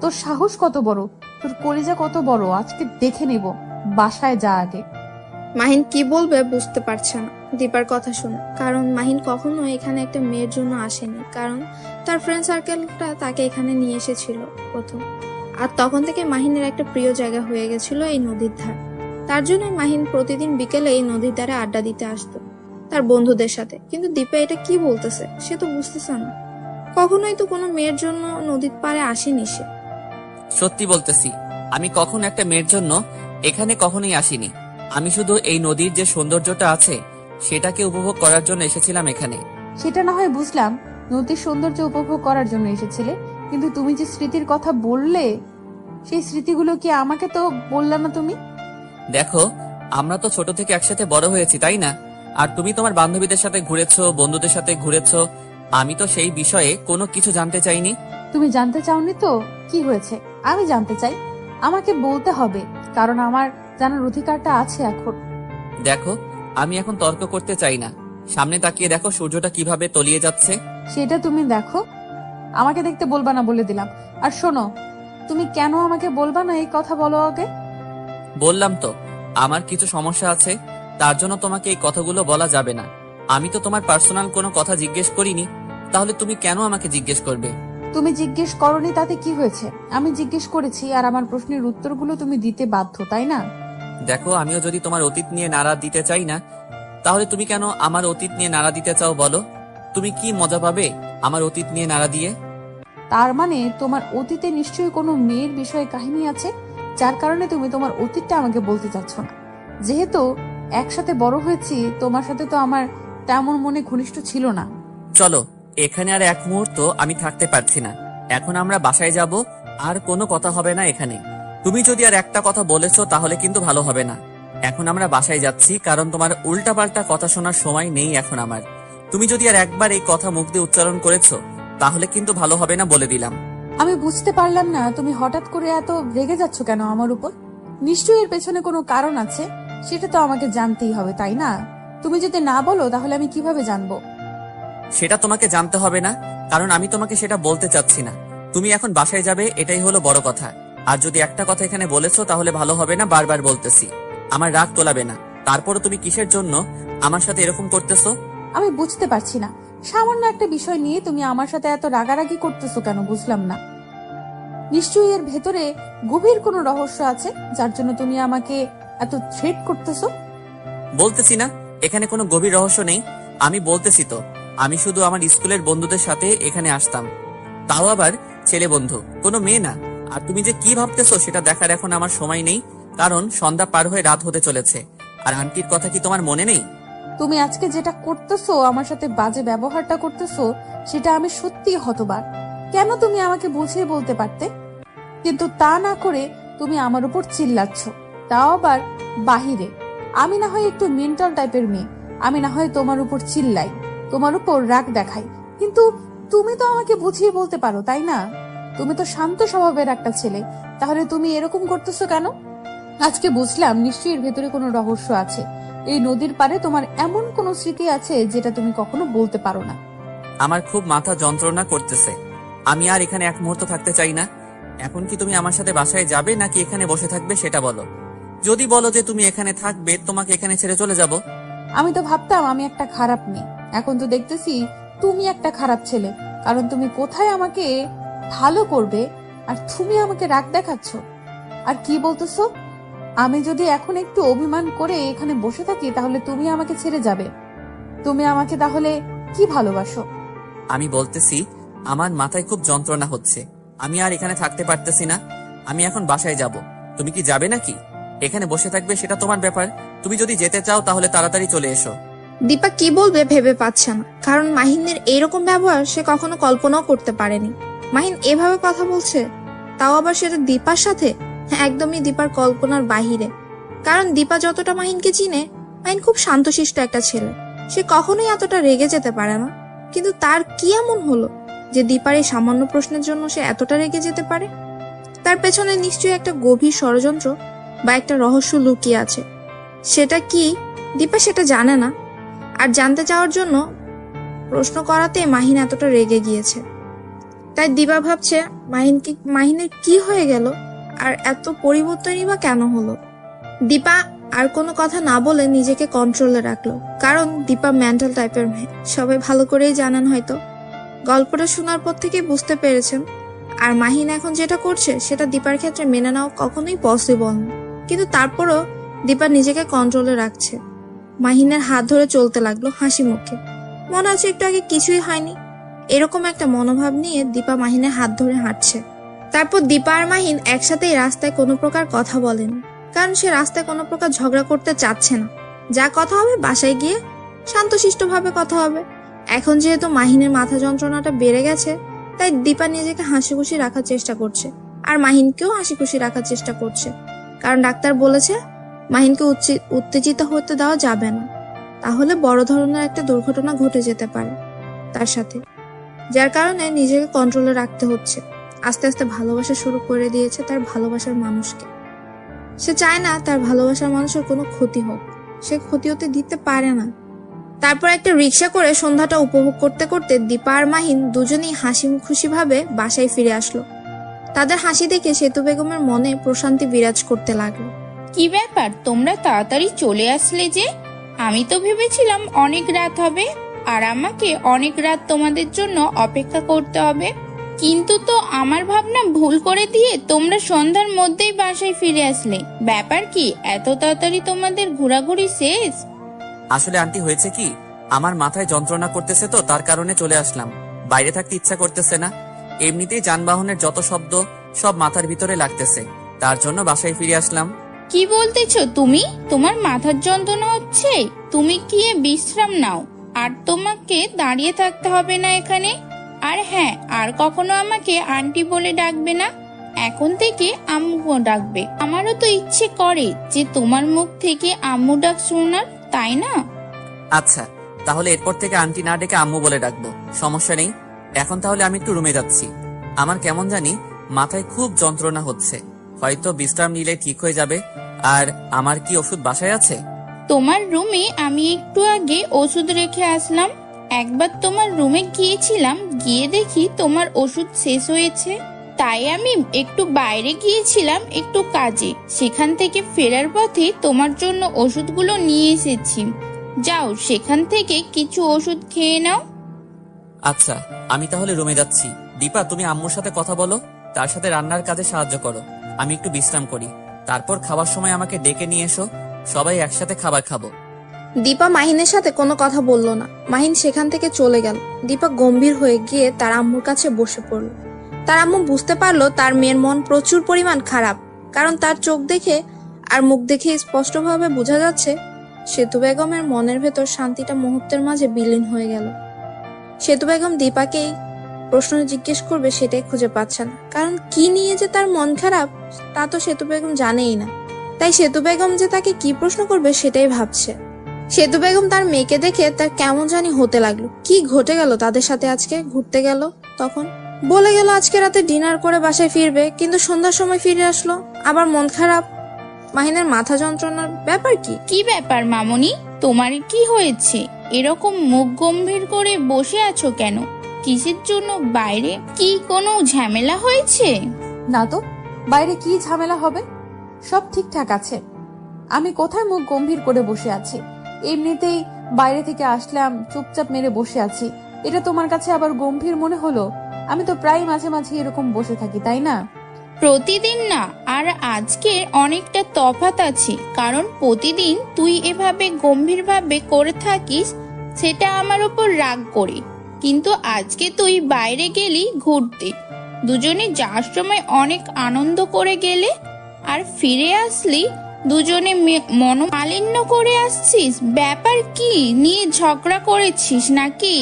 তোর সাহস কত বড়, তোর কলিজা কত বড়, আজকে দেখে নেব। বাসায় যা আগে। মাহিন কি বলবে বুঝতে পারছে না দীপার কথা শুনে, কারণ মাহিন কখনো এখানে একটা মেয়ের জন্য আসেনি, কারণ তার ফ্রেন্ড সার্কেলটা তাকে এখানে নিয়ে এসেছিল প্রথম। আর তখন থেকে মাহিনের একটা প্রিয় জায়গা হয়ে গেছিল এই নদীর ধার। তার জন্যই মাহিন প্রতিদিন বিকেলে এই নদীর ধারে আড্ডা দিতে আসতো তার বন্ধুদের সাথে। কিন্তু দীপা এটা কি বলতেছে সে তো বুঝতেছে না। কখনোই তো কোনো মেয়ের জন্য নদীর পাড়ে আসেনি সে। সত্যি বলতেছি, আমি কখনো একটা মেয়ের জন্য এখানে কখনোই আসিনি। আমি শুধু এই নদীর যে সৌন্দর্যটা আছে সেটাকে উপভোগ করার জন্য এসেছিলাম এখানে। সেটা না হয় বুঝলাম, নদীর সৌন্দর্য উপভোগ করার জন্য এসেছিলে, কিন্তু তুমি যে স্মৃতির কথা বললে সেই স্মৃতিগুলো কি আমাকে তো বললা না তুমি? দেখো, আমরা তো ছোট থেকে একসাথে বড় হয়েছি, তাই না? আর তুমি তোমার বান্ধবীদের সাথে ঘুরেছো, বন্ধুদের সাথে ঘুরেছো। আমি তো সেই বিষয়ে কোনো কিছু জানতে চাইনি। তুমি জানতে চাওনি তো কি হয়েছে? আমি জানতে চাই, আমাকে বলতে হবে, কারণ আমার জানার অধিকারটা আছে এখন। দেখো, আমি এখন তর্ক করতে চাই না। সামনে তাকিয়ে দেখো সূর্যটা কিভাবে তলিয়ে যাচ্ছে। সেটা তুমি দেখো, আমাকে দেখতে বলবা না বলে দিলাম। আর শোনো, তুমি কেন আমাকে বলবা না এই কথা বলো আগে। বললাম তো, আমার কিছু সমস্যা আছে, তার জন্য তোমাকে এই কথাগুলো বলা যাবে না। আমি তো তোমার পার্সোনাল কোনো কথা জিজ্ঞেস করিনি, তাহলে তুমি কেন আমাকে জিজ্ঞেস করবে? তুমি জিজ্ঞেস করনি তাতে কি হয়েছে? আমি জিজ্ঞেস করেছি আর আমার প্রশ্নের উত্তরগুলো তুমি দিতে বাধ্য, তাই না? দেখো, আমিও যদি তোমার অতীত নিয়ে নাড়া দিতে চাই না, তাহলে তুমি কেন আমার অতীত নিয়ে নাড়া দিতে চাও বলো? তুমি কি মজা পাবে আমার অতীত নিয়ে নাড়া দিয়ে? তার মানে তোমার অতীতে নিশ্চয়ই কোনো মেয়ের বিষয়ে কাহিনী আছে, যার কারণে তুমি তোমার অতীতটা আমাকে বলতে চাচ্ছ না। যেহেতু একসাথে বড় হয়েছি, তোমার সাথে তো আমার তেমন মনে ঘনিষ্ঠ ছিল না। চলো, এখানে আর এক মুহূর্ত আমি থাকতে পারছি না। এখন আমরা বাসায় যাব, আর কোনো কথা হবে না এখানে। তুমি যদি আর একটা কথা বলেছো তাহলে কিন্তু ভালো হবে না। এখন আমরা বাসায় যাচ্ছি, কারণ তোমার উল্টাপাল্টা কথা শোনার সময় নেই এখন আমার। তুমি যদি আর একবার এই কথা মুখ দিয়ে উচ্চারণ করেছো তাহলে কিন্তু ভালো হবে না, বলে দিলাম। আমি বুঝতে পারলাম না তুমি হঠাৎ করে এত রেগে যাচ্ছ কেন আমার উপর। নিশ্চয়ই এর পেছনে কোনো কারণ আছে, সেটা তো আমাকে জানতেই হবে, তাই না? তুমি যদি না বলো তাহলে আমি কিভাবে জানবো? সেটা তোমাকে জানতে হবে না, কারণ আমি তোমাকে সেটা বলতে চাচ্ছি না। তুমি এখন বাসায় যাবে, এটাই হলো বড় কথা। আর যদি একটা কথা এখানে বলেছো তাহলে ভালো হবে না, বারবার বলতেছি। আমার রাগ তোলাবে না। তারপরও তুমি কিসের জন্য আমার সাথে এরকম করতেছো? আমি বুঝতে পারছি না, সামান্য একটা বিষয় নিয়ে তুমি আমার সাথে এত রাগারাগি করতেছো কেন, বুঝলাম না। নিশ্চয়ই এর ভেতরে গভীর কোনো রহস্য আছে, যার জন্য তুমি আমাকে এত থ্রেট করতেছো। বলতেছি না এখানে কোনো গভীর রহস্য নেই। আমি বলতেছি তো, আমি শুধু আমার স্কুলের বন্ধুদের সাথে এখানে আসতাম, তাও আবার ছেলে বন্ধু, কোনো মেয়ে না। আর তুমি যে কি ভাবতেছো সেটা দেখার এখন আমার সময় নেই, কারণ সন্ধ্যা পার হয়ে রাত হতে চলেছে। আর আন্টির কথা কি তোমার মনে নেই? তুমি আজকে যেটা করতেছো, আমার সাথে বাজে ব্যবহারটা করতেছো, সেটা আমি সত্যি হতবাক। কেন তুমি আমাকে বুঝিয়ে বলতে পারতে? কিন্তু তা না করে তুমি আমার উপর চিল্লাচ্ছ, তাও আবার বাহিরে। আমি না হয় একটু মেন্টাল টাইপের মেয়ে, আমি না হয় তোমার উপর চিল্লাই, তোমার উপর রাগ দেখাই, কিন্তু তুমি তো আমাকে বুঝিয়ে বলতে পারো, তাই না? তুমি তো শান্ত স্বভাবের একটা ছেলে, তাহলে তুমি এরকম করতেছো কেন? আজকে বুঝলাম নিশ্চয়ই এর ভেতরে কোনো রহস্য আছে। এই নদীর পারে তোমার এমন কোনো স্মৃতি আছে যেটা তুমি কখনো বলতে পারো না। আমার খুব মাথা যন্ত্রণা করতেছে, আমি আর এখানে এক মুহূর্ত থাকতে চাই না। এখন কি তুমি আমার সাথে বাসায় যাবে নাকি এখানে বসে থাকবে সেটা বলো। যদি বলো যে তুমি এখানে থাকবে, তোমাকে এখানে ছেড়ে চলে যাব। আমি তো ভাবতাম আমি একটা খারাপ মেয়ে, এখন তো দেখতেছি তুমি একটা খারাপ ছেলে, কারণ তুমি কোথায় আমাকে ভালো করবে আর তুমি আমাকে রাগ দেখাচ্ছ। আর কি বলতেছো? আমি যদি এখন একটু অভিমান করে এখানে বসে থাকি তাহলে তুমি আমাকে ছেড়ে যাবে? তুমি আমাকে তাহলে কি ভালোবাসো? আমি বলতেছি আমার মাথায় খুব যন্ত্রণা হচ্ছে, আমি আর এখানে থাকতে পারতেছি না, আমি এখন বাসায় যাব। তুমি কি যাবে নাকি? এখানে বসে থাকবে সেটা তোমার ব্যাপার, তুমি যদি যেতে চাও তাহলে তাড়াতাড়ি চলে এসো। দীপা কি বলবে ভেবে পাচ্ছে না, কারণ মাহিনের এইরকম ব্যবহার সে কখনো কল্পনাও করতে পারেনি। মাহিন এভাবে কথা বলছে, তাও আবার সেটা দীপার সাথে, একদমই দীপার কল্পনার বাহিরে। কারণ দীপা যতটা মাহিনকে চিনে, মাহিন খুব শান্তশিষ্ট একটা ছেলে, সে কখনোই এতটা রেগে যেতে পারে না। কিন্তু তার কি এমন হলো যে দীপার এই সামান্য প্রশ্নের জন্য সে এতটা রেগে যেতে পারে? তার পেছনে নিশ্চয়ই একটা গভীর ষড়যন্ত্র বা একটা রহস্য লুকিয়ে আছে। সেটা কি দীপা সেটা জানে না, আর জানতে চাওয়ার জন্য প্রশ্ন করাতে মাহিন এতটা রেগে গিয়েছে। তাই দীপা ভাবছে মাহিনের কি হয়ে গেল, আর এত পরিবর্তনই বা কেন হলো। দীপা আর কোনো কথা না বলে নিজেকে কন্ট্রোলে রাখলো, কারণ দীপা মেন্টাল টাইপের মেয়ে, সবাই ভালো করেই জানেন হয়তো। গল্পটা শোনার পর থেকে বুঝতে পেরেছেন। আর মাহিন এখন যেটা করছে সেটা দীপার ক্ষেত্রে মেনে নেওয়া কখনোই পসিবল না, কিন্তু তারপরও দীপা নিজেকে কন্ট্রোলে রাখছে। মাহিনের হাত ধরে চলতে লাগলো হাসি মুখে, মনে আছে একটু আগে কিছুই হয়নি, এরকম একটা মনোভাব নিয়ে দীপা মাহিনের হাত ধরে হাঁটছে। তারপর দীপা আর মাহিন একসাথেই রাস্তায় কোনো প্রকার কথা বলেনি, কারণ সে রাস্তায় কোনো প্রকার ঝগড়া করতে চাচ্ছে না। যা কথা হবে বাসায় গিয়ে শান্তশিষ্ট ভাবে কথা হবে। এখন যেহেতু মাহিনের মাথা যন্ত্রণাটা বেড়ে গেছে, তাই দীপা নিজেকে হাসি খুশি রাখার চেষ্টা করছে, আর মাহিনকেও হাসি খুশি রাখার চেষ্টা করছে। কারণ ডাক্তার বলেছে মাহিনকে উত্তেজিত হতে দেওয়া যাবে না, তাহলে বড় ধরনের একটা দুর্ঘটনা ঘটে যেতে পারে তার সাথে, যার কারণে নিজেকে কন্ট্রোলে রাখতে হচ্ছে। আস্তে আস্তে ভালোবাসা শুরু করে দিয়েছে তার ভালোবাসার মানুষকে। সে চায় না তার ভালোবাসার মানুষের কোনো ক্ষতি হোক, সে ক্ষতি হতে দিতে পারে না। তারপর একটা রিক্সা করে সন্ধ্যাটা উপভোগ করতে করতে দীপা আর মাহিন দুজনেই হাসি খুশি ভাবে বাসায় ফিরে আসলো। তাদের হাসি দেখে সেতু বেগমের মনে প্রশান্তি বিরাজ করতে লাগলো। কি ব্যাপার, তোমরা তাড়াতাড়ি চলে আসলে যে? আমি তো ভেবেছিলাম অনেক রাত হবে আর আমাকে অনেক রাত তোমাদের জন্য অপেক্ষা করতে হবে, কিন্তু তো আমার ভাবনা ভুল করে দিয়ে তোমরা সন্ধ্যার মধ্যেই বাসায় ফিরে আসলে। ব্যাপার কি, এত তাড়াতাড়ি তোমাদের ঘোরাঘুরি শেষ? আসলে আন্টি হয়েছে কি, আমার মাথায় যন্ত্রণা করতেছে তো তার কারণে চলে আসলাম। বাইরে থাকতে ইচ্ছা করতেছে না, এমনিতেই যানবাহনের যত শব্দ সব মাথার ভিতরে লাগতেছে, তার জন্য বাসায় ফিরে আসলাম। কি বলতেছো তুমি? তোমার মাথার যন্ত্রণা হচ্ছে? তুমি গিয়ে বিশ্রাম নাও, আর তোমাকে দাঁড়িয়ে থাকতে হবে না এখানে। আর হ্যাঁ, আর কখনো আমাকে আন্টি বলে ডাকবে না, এখন থেকে আম্মু ডাকবে। আমারও তো ইচ্ছে করে যে তোমার মুখ থেকে আম্মু ডাক শোনার, তাই না? আচ্ছা, তাহলে এরপর থেকে আন্টি না ডেকে আম্মু বলে ডাকবো, সমস্যা নেই। এখন তাহলে আমি একটু রুমে যাচ্ছি, আমার কেমন জানি মাথায় খুব যন্ত্রণা হচ্ছে, হয়তো বিশ্রাম নিলে ঠিক হয়ে যাবে। আর আমার কি ওষুধ বাসায় আছে? তোমার রুমে আমি একটু আগে ওষুধ রেখে আসলাম। একবার তোমার রুমে গিয়েছিলাম, গিয়ে দেখি তোমার ওষুধ শেষ হয়েছে, তাই আমি একটু বাইরে গিয়েছিলাম একটু কাজে, সেখান থেকে ফেরার পথে তোমার জন্য ওষুধগুলো নিয়ে এসেছি। যাও, সেখান থেকে কিছু ওষুধ খেয়ে নাও। আচ্ছা, আমি তাহলে রুমে যাচ্ছি। দীপা, তুমি আম্মুর সাথে কথা বলো, তার সাথে রান্নার কাজে সাহায্য করো, আমি একটু বিশ্রাম করি। তারপর খাবার সময় আমাকে ডেকে নিয়ে এসো, সবাই একসাথে খাবার খাবো। দীপা মাহিনের সাথে কোনো কথা বলল না। মাহিন সেখান থেকে চলে গেল। দীপা গম্ভীর হয়ে গিয়ে তার আম্মুর কাছে বসে পড়ল। তার আম্মু বুঝতে পারলো তার মেয়ের মন প্রচুর পরিমাণ খারাপ, কারণ তার চোখ দেখে আর মুখ দেখে স্পষ্টভাবে বোঝা যাচ্ছে সেতু বেগমের মনের ভেতর শান্তিটা মুহূর্তের মাঝে বিলীন হয়ে গেল। সেতু বেগম দীপাকেই প্রশ্ন জিজ্ঞেস করবে সেটাই খুঁজে পাচ্ছে না, কারণ কি নিয়ে যে তার মন খারাপ তা তো সেতু বেগম জানেই না। তাই সেতু বেগম যে তাকে কি প্রশ্ন করবে সেটাই ভাবছে। সেতু বেগম তার মেয়েকে দেখে তার কেমন জানি হতে লাগলো। কি ঘটে গেল তাদের সাথে? আজকে ঘুরতে গেল, তখন বলে গেল আজকে রাতে ডিনার করে বাসায় ফিরবে, কিন্তু সন্ধ্যার সময় ফিরে আসলো, আবার মন খারাপ। মাহিনের মাথা যন্ত্রণার ব্যাপার কি? কি ব্যাপার মামনি, তোমার কি হয়েছে? এরকম মুখ গম্ভীর করে বসে আছো কেন? কিসের জন্য? বাইরে কি কোনো ঝামেলা হয়েছে? না তো, বাইরে কি ঝামেলা হবে? সব ঠিকঠাক আছে। আমি কোথায় মুখ গম্ভীর করে বসে আছি? এমনিতেই বাইরে থেকে আসলাম, চুপচাপ মেরে বসে আছি। এটা তোমার কাছে আবার গম্ভীর মনে হলো? আমি তো প্রায় মাঝে মাঝে এরকম বসে থাকি, তাই না? প্রতিদিন না, আর আজকে অনেকটা তফাৎ আছে, কারণ প্রতিদিন তুই এভাবে গম্ভীরভাবে করে থাকিস, সেটা আমার উপর রাগ করে। কিন্তু আজকে তুই বাইরে গেলি ঘুরতে, দুজনে যাওয়ার সময় অনেক আনন্দ করে গেলে, আর ফিরে আসলি দুজনে মনোমালিন্য করে আসছিস। ব্যাপার কি? নিয়ে ঝগড়া করেছিস নাকি?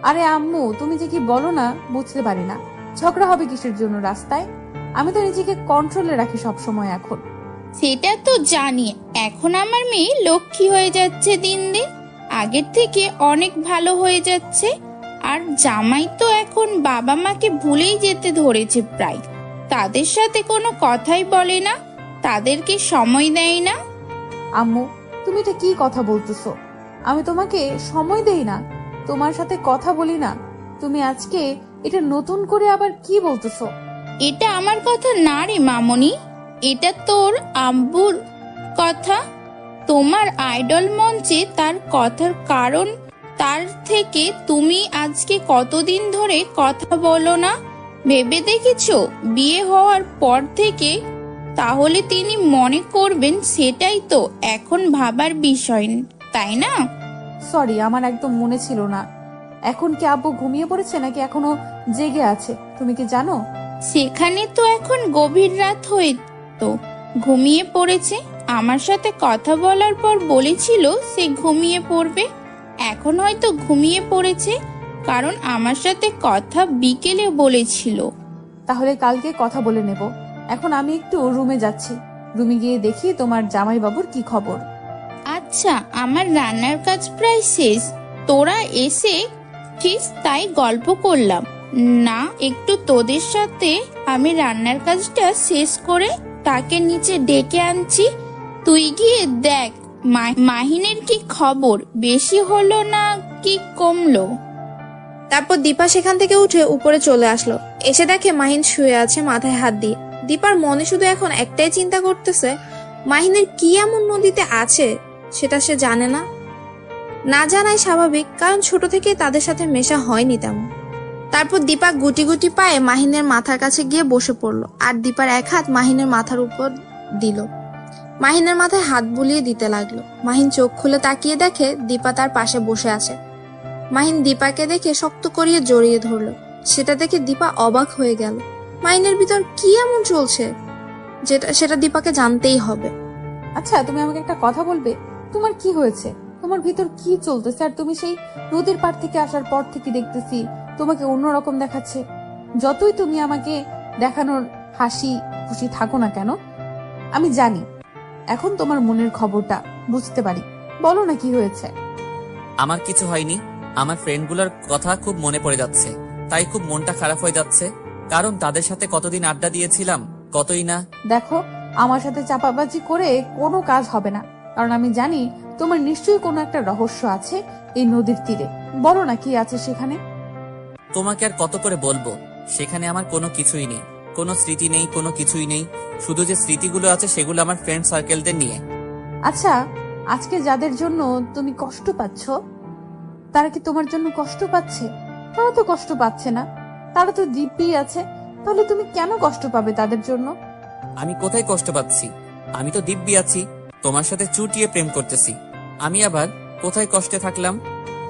আরে আম্মু, তুমি যে কি বলো না বুঝতে পারি না। ঝগড়া হবে কিসের জন্য রাস্তায়? আমি তো নিজেকে কন্ট্রোলে রাখি সব সময় এখন। সেটা তো জানি। এখন আমার মেয়ে লক্ষ্মী হয়ে যাচ্ছে দিন দিন, আগের থেকে অনেক ভালো হয়ে যাচ্ছে। আর জামাই তো এখন বাবা মাকে ভুলেই যেতে ধরেছে প্রায়। তাদের সাথে কোনো কথাই বলে না, তাদেরকে সময় দেয় না। আম্মু, তুমি এটা কি কথা বলতেছো? আমি তোমাকে সময় দেই না, তোমার সাথে কথা বলি না? তুমি আজকে এটা নতুন করে আবার কি বলতেছো? এটা আমার কথা না রে মামনি, এটা তোর আব্বুর কথা। তোমার আইডল মঞ্চে তার কথার কারণ, তার থেকে তুমি আজকে কতদিন ধরে কথা বলো না ভেবে দেখেছো? বিয়ে হওয়ার পর থেকে তাহলে তিনি মনে করবেন সেটাই তো এখন ভাবার বিষয়, তাই না? সরি, আমার একদম মনে ছিল না। এখন কি আব্বু ঘুমিয়ে পড়েছে নাকি এখনো জেগে আছে তুমি কি জানো? সেখানে তো এখন গভীর রাত হয়ে তো ঘুমিয়ে পড়েছে। আমার সাথে কথা বলার পর বলেছিল সে ঘুমিয়ে পড়বে, এখন হয়তো ঘুমিয়ে পড়েছে, কারণ আমার সাথে কথা বিকেলে বলেছিল। তাহলে কালকে কথা বলে নেব। এখন আমি একটু রুমে যাচ্ছি, রুমে গিয়ে দেখি তোমার জামাই বাবুর কি খবর। আচ্ছা, আমার রান্নার কাজ প্রায় শেষ, তোরা এসে ঠিক তাই গল্প করলাম না একটু তোদের সাথে। আমি রান্নার কাজটা শেষ করে তাকে নিচে ডেকে আনছি, তুই গিয়ে দেখ মাহিনের কি খবর, বেশি হলো না কি কমলো। তারপর দীপা সেখান থেকে উঠে উপরে চলে আসলো। এসে দেখে মাহিন শুয়ে আছে মাথায় হাত দিয়ে। দীপার মনে শুধু এখন একটাই চিন্তা করতেছে, মাহিনের কি এমন নদীতে আছে সেটা সে জানে না। না জানাই স্বাভাবিক, কারণ ছোট থেকে তাদের সাথে মেশা হয়নি তেমন। তারপর দীপা গুটি গুটি পায়ে মাহিনের মাথার কাছে গিয়ে বসে পড়লো, আর দীপার এক হাত মাহিনের মাথার উপর দিল। মাহিনের মাথায় হাত বুলিয়ে দিতে লাগলো। মাহিন চোখ খুলে তাকিয়ে দেখে দীপা তার পাশে বসে আছে। মাহিন দীপাকে দেখে শক্ত করিয়ে জড়িয়ে ধরলো। সেটা দেখে দীপা অবাক হয়ে গেল। মাহিনের ভিতর কি এমন চলছে সেটা দীপাকে জানতেই হবে। আচ্ছা, তুমি আমাকে একটা কথা বলবে, তোমার কি হয়েছে? তোমার ভিতর কি চলতেছে? আর তুমি সেই নদীর পাড় থেকে আসার পর থেকে দেখতেছি তোমাকে অন্যরকম দেখাচ্ছে। যতই তুমি আমাকে দেখানোর হাসি খুশি থাকো না কেন, আমি জানি এখন তোমার মনের খবরটা বুঝতে পারি। বলো না কি হয়েছে? আমার কিছু হয়নি, আমার ফ্রেন্ডগুলোর কথা খুব মনে পড়ে যাচ্ছে, তাই খুব মনটা খারাপ হয়ে যাচ্ছে। কারণ তাদের সাথে কতদিন আড্ডা দিয়েছিলাম, কতই না। দেখো, আমার সাথে চাপাবাজি করে কোনো কাজ হবে না, কারণ আমি জানি তোমার নিশ্চয়ই কোনো একটা রহস্য আছে এই নদীর তীরে। বলো না কি আছে সেখানে। তোমাকে আর কত করে বলবো, সেখানে আমার কোনো কিছুই নেই, কোনো স্মৃতি নেই, কোনো কিছুই নেই। শুধু যে স্মৃতিগুলো আছে সেগুলো আমার ফ্রেন্ড সার্কেলদের নিয়ে। আচ্ছা, আজকে যাদের জন্য তুমি কষ্ট পাচ্ছ, তারা কি তোমার জন্য কষ্ট পাচ্ছে? তারা তো কষ্ট পাচ্ছে না, তারা তো দিব্যি আছে। তাহলে তুমি কেন কষ্ট পাবে তাদের জন্য? আমি কোথায় কষ্ট পাচ্ছি? আমি তো দিব্যি আছি, তোমার সাথে চুটিয়ে প্রেম করতেছি। আমি আবার কোথায় কষ্টে থাকলাম?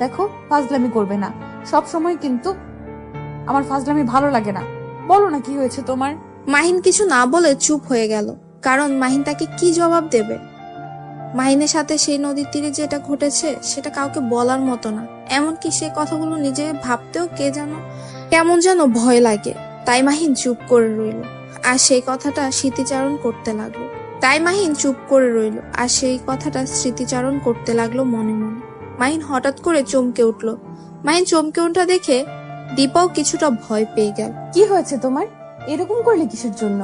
দেখো, ফাজলামি করবে না সব সময়, কিন্তু আমার ফাজলামি ভালো লাগে না। বলো না কি হয়েছে তোমার। মাহিন কিছু না বলে চুপ হয়ে গেল, কারণ মাহিন তাকে কি জবাব দেবে। মাহিনের সাথে সেই নদীর তীরে যেটা ঘটেছে সেটা কাউকে বলার মতো না। এমনকি সে কথাগুলো নিজে ভাবতেও কেমন যেন ভয় লাগে। তাই মাহিন চুপ করে রইল আর সেই কথাটা স্মৃতিচারণ করতে লাগলো মনে মনে। মাহিন হঠাৎ করে চমকে উঠল। মাহিন চমকে ওঠা দেখে দীপাও কিছুটা ভয় পেয়ে গেল। কি হয়েছে তোমার? এরকম করলে কিসের জন্য?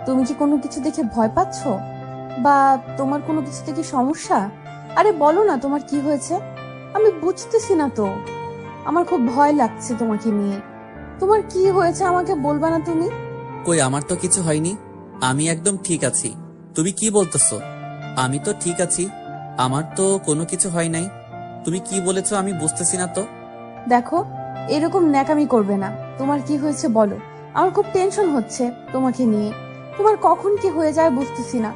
তুমি কি কোনো কিছু দেখে ভয় পাচ্ছ, বা তোমার কোনো কিছু দেখে সমস্যা? আরে বলো না তোমার কি হয়েছে। আমি বুঝতেছি না তো, আমার খুব ভয় লাগছে তোমাকে নিয়ে। তোমার কি হয়েছে আমাকে বলবা না তুমি? কই, আমার তো কিছু হয়নি, আমি একদম ঠিক আছি। তুমি কি বলতেছো? আমি তো ঠিক আছি, আমার তো কোনো কিছু হয় নাই। তুমি কি বলেছো আমি বুঝতেছি না তো। দেখো, এরকম ন্যাকামি করবে না। তোমার কি হয়েছে বলো, আমার খুব টেনশন হচ্ছে তোমাকে নিয়ে। তোমার কখন কি হয়ে যায় বুঝতেছি না,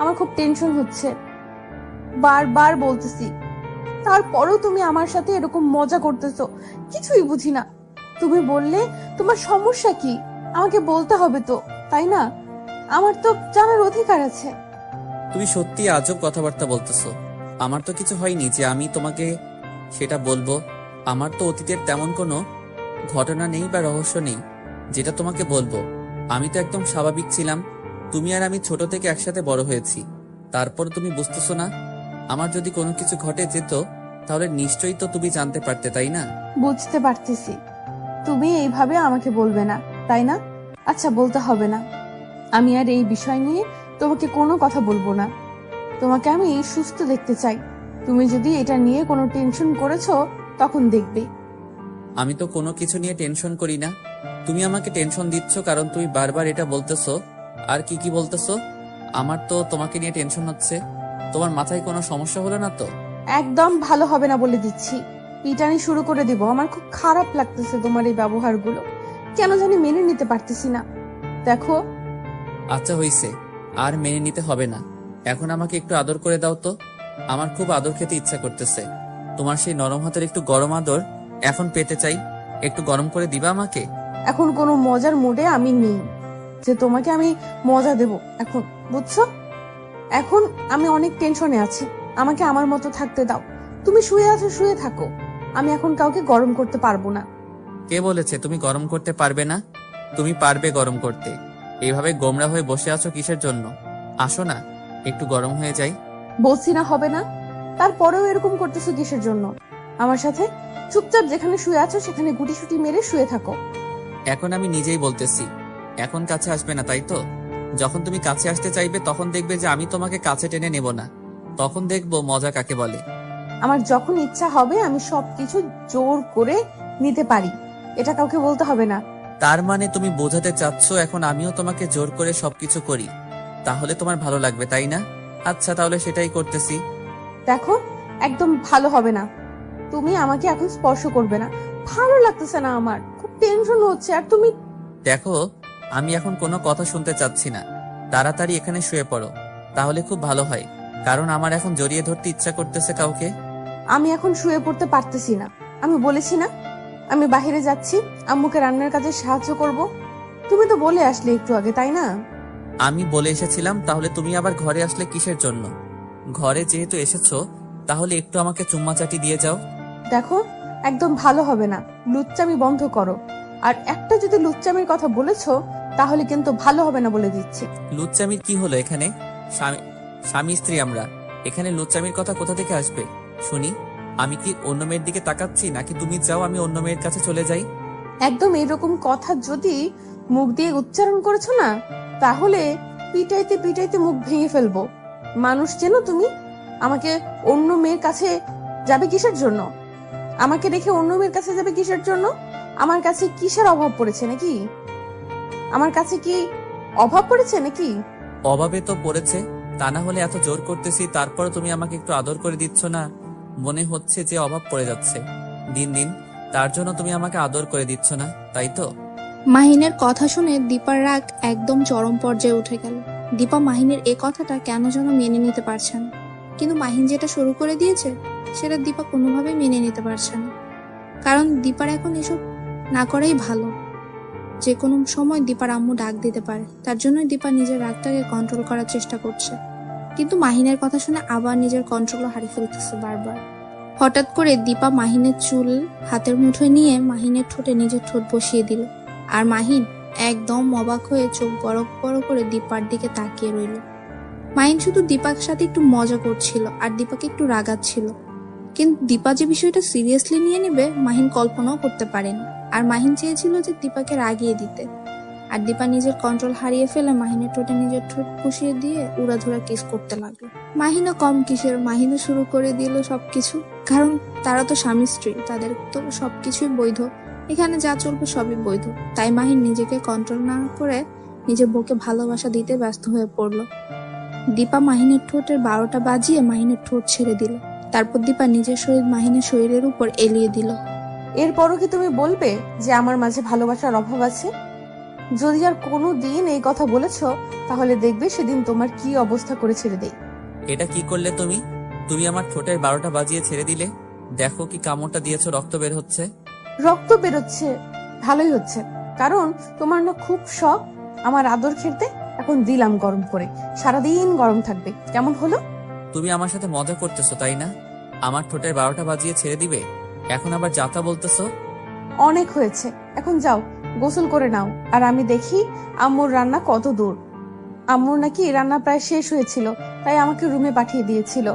আমার খুব টেনশন হচ্ছে, বারবার বলতেছি। তারপরেও তুমি আমার সাথে এরকম মজা করতেছো, কিছুই বুঝি না। তুমি বললে তোমার সমস্যা কি আমাকে বলতে হবে তো, তাই না? আমার তো জানার অধিকার আছে। তুমি সত্যি আজব কথাবার্তা বলতেছো। আমার তো কিছু হয়নি যে আমি তোমাকে সেটা বলবো। আমার তো অতীতের তেমন কোনো ঘটনা নেই বা রহস্য নেই যেটা তোমাকে বলবো। আমি তো একদম স্বাভাবিক ছিলাম। তুমি আর আমি ছোট থেকে একসাথে বড় হয়েছি, তারপর তুমি বুঝতেছো না? আমার যদি কোনো কিছু ঘটে যেত তাহলে নিশ্চয়ই তো তুমি জানতে পারতে, তাই না? বুঝতে পারতেছি, তুমি এইভাবে আমাকে বলবে না, তাই না? আচ্ছা, বলতে হবে না। আমি আর এই বিষয় নিয়ে তোমাকে কোনো কথা বলবো না। তোমাকে আমি সুস্থ দেখতে চাই। তুমি যদি এটা নিয়ে কোনো টেনশন করেছো তখন দেখবে। আমি তো কোনো কিছু নিয়ে টেনশন করি না। তুমি আমাকে টেনশন দিচ্ছ কারণ তুমি বারবার এটা বলতেছো। আর কি কি বলতেছো? আমার তো তোমাকে নিয়ে টেনশন হচ্ছে। তোমার মাথায় কোনো সমস্যা হলো না তো? একদম ভালো হবে না বলে দিচ্ছি। পিটানি শুরু করে দিব। আমার খুব খারাপ লাগতেছে তোমার এই ব্যবহারগুলো, কেন জানি মেনে নিতে পারতেছি না। দেখো, আচ্ছা হইছে, আর মেনে নিতে হবে না। এখন আমাকে একটু আদর করে দাও তো। আমার খুব আদর খেতে ইচ্ছা করতেছে। তোমার সেই নরম হাতের একটু গরম আদর এখন পেতে চাই। একটু গরম করে দিবা আমাকে? এখন কোনো মজার মুডে আমি নেই যে তোমাকে আমি মজা দেব এখন, বুঝছো? এখন আমি অনেক টেনশনে আছি, আমাকে আমার মতো থাকতে দাও। তুমি শুয়ে আছো, শুয়ে থাকো। আমি এখন কাউকে গরম করতে পারবো না। কে বলেছে তুমি গরম করতে পারবে না? তুমি পারবে গরম করতে। এইভাবে গোমরা হয়ে বসে আছো কিসের জন্য? আসো না, একটু গরম হয়ে যাই। বলছি না হবে না, তারপরেও এরকম করতেছো কিসের জন্য? আমার সাথে চুপচাপ যেখানে শুয়ে আছো সেখানে গুটিসুটি মেরে শুয়ে থাকো। এখন আমি নিজেই বলতেছি, এখন কাছে আসবে না, তাই তো? যখন তুমি কাছে আসতে চাইবে তখন দেখবে যে আমি তোমাকে কাছে টেনে নেব না। তখন দেখবো মজা কাকে বলে। আমার যখন ইচ্ছা হবে আমি সবকিছু জোর করে নিতে পারি, এটা কাউকে বলতে হবে না। তার মানে তুমি বোঝাতে চাচ্ছ এখন আমিও তোমাকে জোর করে সবকিছু করি, তাহলে তোমার ভালো লাগবে, তাই না? আচ্ছা, তাহলে সেটাই করতেছি। দেখো, একদম ভালো হবে না। তুমি আমাকে এখন স্পর্শ করবে না, ভালো লাগতেছে না, আমার খুব টেনশন হচ্ছে। আর তুমি দেখো, আমি এখন কোনো কথা শুনতে চাচ্ছি না। তাড়াতাড়ি এখানে শুয়ে পড়ো, তাহলে খুব ভালো হয়। কারণ আমার এখন জড়িয়ে ধরতে ইচ্ছা করতেছে কাউকে। আমি এখন শুয়ে পড়তে পারতেছি না। আমি বলেছি না আমি বাইরে যাচ্ছি, আম্মুকে রান্নার কাজে সাহায্য করব। তুমি তো বলে আসলে একটু আগে, তাই না? আমি বলে এসেছিলাম, তাহলে তুমি আবার ঘরে আসলে কিসের জন্য? ঘরে যেহেতু এসেছো তাহলে একটু আমাকে চুম্মাচাটি দিয়ে যাও। দেখো, একদম ভালো হবে না, লুচ্চামি বন্ধ করো। আর একটা যদি লুচ্চামির কথা বলেছো তাহলে কিন্তু ভালো হবে না বলে দিচ্ছি। লুচ্চামির কি হলো এখানে? স্বামী স্ত্রী আমরা, এখানে লুচ্চামির কথা কোথা থেকে আসবে শুনি? আমি কি অন্য মেয়ের দিকে তাকাচ্ছি, নাকি তুমি চাও আমি অন্য মেয়ের কাছে চলে যাই? একদম এরকম কথা যদি মুখ দিয়ে উচ্চারণ করেছো না, তাহলে পিটাইতে পিটাইতে মুখ ভেঙে ফেলবো। মানুষ চেনো তুমি? আমাকে অন্য মেয়ের কাছে যাবে কিসের জন্য? আমাকে রেখে অন্য মেয়ের কাছে যাবে কিসের জন্য? আমার কাছে কিসের অভাব পড়েছে নাকি? আমার কাছে কি অভাব পড়েছে নাকি? অভাবে তো পড়েছে, তা না হলে এত জোর করতেছি তারপর তুমি আমাকে একটু আদর করে দিচ্ছ না। মনে হচ্ছে যে অভাব পড়ে যাচ্ছে দিন দিন, তার জন্য তুমি আমাকে আদর করে দিচ্ছ না, তাই তো? মাহিনের কথা শুনে দীপার রাগ একদম চরম পর্যায়ে উঠে গেল। দীপা মাহিনের এ কথাটা কেন যেন মেনে নিতে পারছে না, কিন্তু মাহিন যেটা শুরু করে দিয়েছে সেটা দীপা কোনোভাবেই মেনে নিতে পারছে না। কারণ দীপার এখন এসব না করাই ভালো। যে কোনো সময় দীপার আম্মু ডাক দিতে পারে, তার জন্যই দীপা নিজের রাগটাকে কন্ট্রোল করার চেষ্টা করছে। কিন্তু মাহিনের কথা শুনে আবার নিজের কন্ট্রোল হারিয়ে ফেলতেছে বারবার। হঠাৎ করে দীপা মাহিনের চুল হাতের মুঠোয় নিয়ে মাহিনের ঠোঁটে নিজের ঠোঁট বসিয়ে দিল। আর মাহিন একদম অবাক হয়ে চোখ বড় বড় করে দীপার দিকে তাকিয়ে রইল। মাহিন শুধু দীপার সাথে একটু মজা করছিল আর দীপাকে একটু রাগাচ্ছিল, কিন্তু দীপা যে বিষয়টা সিরিয়াসলি নিয়ে নেবে মাহিন কল্পনাও করতে পারেনি। আর মাহিন চেয়েছিল যে দীপাকে রাগিয়ে দিতে, আর দীপা নিজের কন্ট্রোল হারিয়ে ফেলে মাহিনের ঠোঁটে নিজের ঠোঁট বসিয়ে দিয়ে উড়াধুরা কিস করতে লাগলো। মাহিনও কম কিসের, মাহিনও শুরু করে দিল সবকিছু, কারণ তারা তো স্বামী স্ত্রী, তাদের তো সবকিছুই বৈধ, এখানে যা চলবে সবই বৈধ। তাই মাহিন নিজেকে কন্ট্রোল না করে নিজের বউকে ভালোবাসা দিতে ব্যস্ত হয়ে পড়লো। দীপা মাহিনের ঠোঁটের 12টা বাজিয়ে মাহিনের ঠোঁট ছেড়ে দিল। তারপর দীপা নিজের শরীর মাহিনের শরীরের উপর এলিয়ে দিল। এরপরও কি তুমি বলবে যে আমার মাঝে ভালোবাসার অভাব আছে? যদি আর কোনো দিন এই কথা বলেছো তাহলে দেখবে সেদিন তোমার কি অবস্থা করে ছেড়ে দেই। এটা কি করলে তুমি? তুমি আমার ঠোঁটের 12টা বাজিয়ে ছেড়ে দিলে। দেখো কি কামড়টা দিয়েছো, রক্ত বের হচ্ছে। রক্ত বেরোচ্ছে, ভালোই হচ্ছে, কারণ তোমার না খুব শখ আমার আদর খেতে। এখন দিলাম গরম করে, সারাদিন গরম থাকবে। কেমন হলো? তুমি আমার সাথে মজা করতেছো তাই না? আমার ঠোঁটের 12টা বাজিয়ে ছেড়ে দিবে, এখন আবার যাতা বলতেছো? অনেক হয়েছে, এখন যাও গোসল করে নাও। আর আমি দেখি আম্মুর রান্না কত দূর। আম্মুর নাকি রান্না প্রায় শেষ হয়েছিল, তাই আমাকে রুমে পাঠিয়ে দিয়েছিল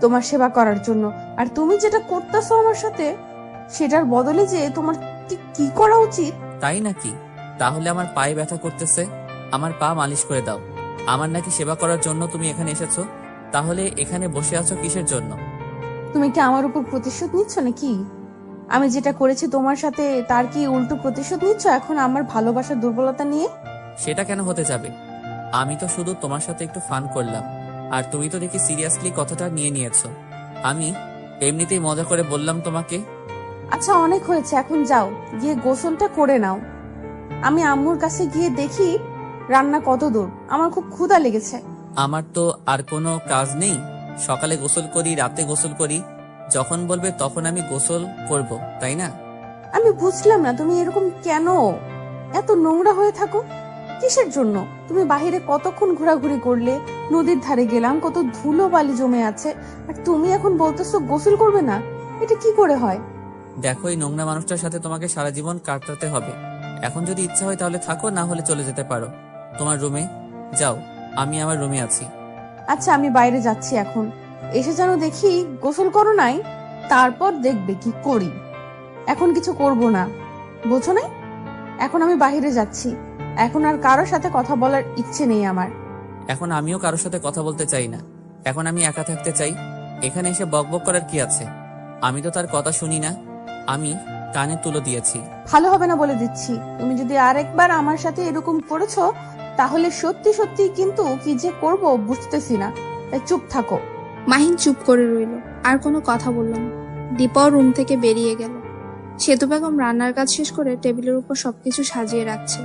তোমার সেবা করার জন্য। আর তুমি যেটা করতেছো আমার সাথে, সেটার বদলে যে তোমার কি করা উচিত। তাই নাকি? তাহলে আমার পায়ে ব্যথা করতেছে, আমার পা মালিশ করে দাও। আমার নাকি সেবা করার জন্য তুমি এখানে এসেছো, তাহলে এখানে বসে আছো কিসের জন্য? তুমি কি আমার উপর প্রতিশোধ নিচ্ছ নাকি? আমি যেটা করেছি তোমার সাথে তার কি উল্টো প্রতিশোধ নিচ্ছ এখন আমার ভালোবাসার দুর্বলতা নিয়ে? সেটা কেন হতে যাবে? আমি তো শুধু তোমার সাথে একটু ফান করলাম, আর তুমি তো দেখি সিরিয়াসলি কথাটা নিয়ে নিয়েছো। আমি এমনিতেই মজা করে বললাম তোমাকে। আচ্ছা অনেক হয়েছে, এখন যাও গিয়ে গোসলটা করে নাও। আমি আম্মুর কাছে গিয়ে দেখি রান্না কত দূর, আমার খুব ক্ষুধা লেগেছে। আমার তো আর কোনো কাজ নেই, সকালে গোসল করি, রাতে গোসল করি, যখন বলবে তখন আমি গোসল করব, তাই না? আমি বুঝলাম না তুমি এরকম কেন এত নোংরা হয়ে থাকো, কিসের জন্য? তুমি বাহিরে কতক্ষণ ঘোরাঘুরি করলে, নদীর ধারে গেলাম, কত ধুলো বালি জমে আছে, আর তুমি এখন বলতেছো গোসল করবে না? এটা কি করে হয়? দেখো, এই নোংরা মানুষটার সাথে তোমাকে সারা জীবন কাটাতে হবে। এখন যদি ইচ্ছা হয় তাহলে থাকো, না হলে চলে যেতে পারো তোমার রুমে। যাও, আমি আমার রুমে আছি। আচ্ছা আমি বাইরে যাচ্ছি এখন, এসে যেন দেখি গোসল করো নাই, তারপর দেখবে কি করি। এখন কিছু করব না, বোঝো না? এখন আমি বাইরে যাচ্ছি, এখন আর কারোর সাথে কথা বলার ইচ্ছে নেই আমার। এখন আমিও কারোর সাথে কথা বলতে চাই না, এখন আমি একা থাকতে চাই। এখানে এসে বকবক করার কি আছে? আমি তো তার কথা শুনি না, আমি কানে তুলে দিয়েছি। ভালো হবে না বলে দিচ্ছি, তুমি যদি আরেকবার আমার সাথে এরকম করেছো তাহলে সত্যি সত্যি কিন্তু কি যে করব বুঝতেছি না, তাই চুপ থাকো। মাহিন চুপ করে রইল, আর কোনো কথা বলল না। দীপাও রুম থেকে বেরিয়ে গেল। সেতু বেগম রান্নার কাজ শেষ করে টেবিলের উপর সবকিছু সাজিয়ে রাখছে,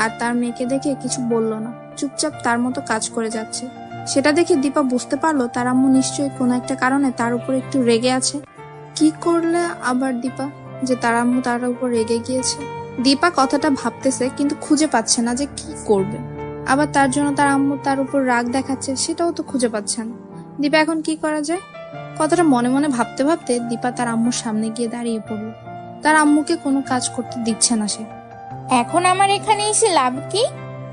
আর তার মেয়েকে দেখে কিছু বলল না, চুপচাপ তার মতো কাজ করে যাচ্ছে। সেটা দেখে দীপা বুঝতে পারলো তার আম্মু নিশ্চয়ই কোনো একটা কারণে তার উপর একটু রেগে আছে। কি করলে আবার দীপা যে তার আম্মু তার উপর রেগে গিয়েছে? দীপা কথাটা ভাবতেছে, কিন্তু খুঁজে পাচ্ছে না যে কি করবে। আবার তার জন্য তার আম্মু তার উপর রাগ দেখাচ্ছে, সেটাও তো খুঁজে পাচ্ছে না। দীপা এখন কি করা যায়? কথাটা মনে মনে ভাবতে ভাবতে দীপা তার আম্মুর সামনে গিয়ে দাঁড়িয়ে পড়লো। তার আম্মুকে কোনো কাজ করতে দিচ্ছে না সে। এখন আমার এখানে এসে লাভ কি?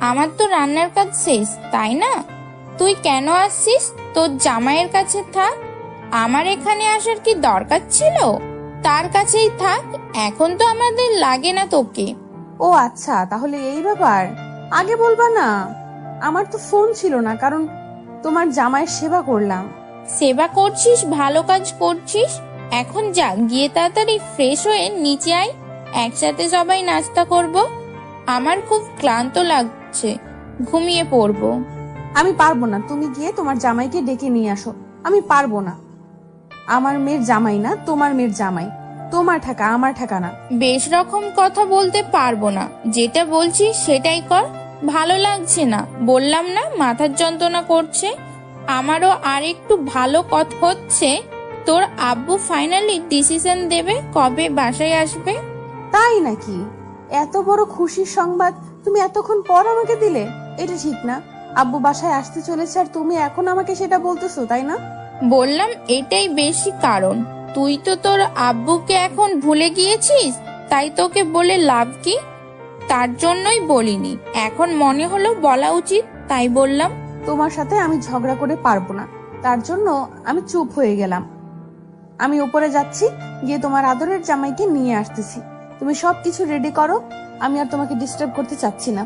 আমার তো রান্নার কাজ শেষ, তাই না? তুই কেন আসছিস? তোর জামাইয়ের কাছে থাক, আমার এখানে আসার কি দরকার ছিল? তার কাছেই থাক, এখন তো আমাদের লাগে না তোকে। ও আচ্ছা, তাহলে এই ব্যাপার। আগে বলবা না, আমার তো ফোন ছিল না, কারণ তোমার জামাইয়ের সেবা করলাম। সেবা করছিস, ভালো কাজ করছিস। এখন যা, গিয়ে তাড়াতাড়ি ফ্রেশ হয়ে নিচে আয়, একসাথে সবাই নাস্তা করব। আমার খুব ক্লান্ত লাগছে, ঘুমিয়ে পড়বো। আমি পারবো না, তুমি গিয়ে তোমার জামাইকে ডেকে নিয়ে আসো। আমি পারবো না, আমার মেয়ের জামাই না, তোমার মেয়ের জামাই। তোমার ঠাকা, আমার ঠাকা না। বেশ রকম কথা বলতে পারবো না, যেটা বলছিস সেটাই কর। ভালো লাগছে না, বললাম না মাথার যন্ত্রণা করছে। আমারও আর একটু ভালো কথা হচ্ছে। তোর আব্বু ফাইনালি ডিসিশন দেবে কবে বাসায় আসবে। তাই নাকি? এত বড় খুশির সংবাদ তুমি এতক্ষণ পর আমাকে দিলে? এটা ঠিক না। আব্বু বাসায় আসতে চলেছে আর তুমি এখন আমাকে সেটা বলতেছো, তাই না? বললাম এটাই বেশি কারণ। তুই তো তোর আব্বুকে এখন ভুলে গিয়েছিস, তাই তোকে বলে লাভ কি? তার জন্যই বলিনি, এখন মনে হলো বলা উচিত, তাই বললাম। তোমার সাথে আমি ঝগড়া করে পারবো না, তার জন্য আমি চুপ হয়ে গেলাম। আমি উপরে যাচ্ছি, গিয়ে তোমার আদরের জামাইকে নিয়ে আসতেছি। তুমি সবকিছু রেডি করো, আমি আর তোমাকে ডিস্টার্ব করতে চাচ্ছি না।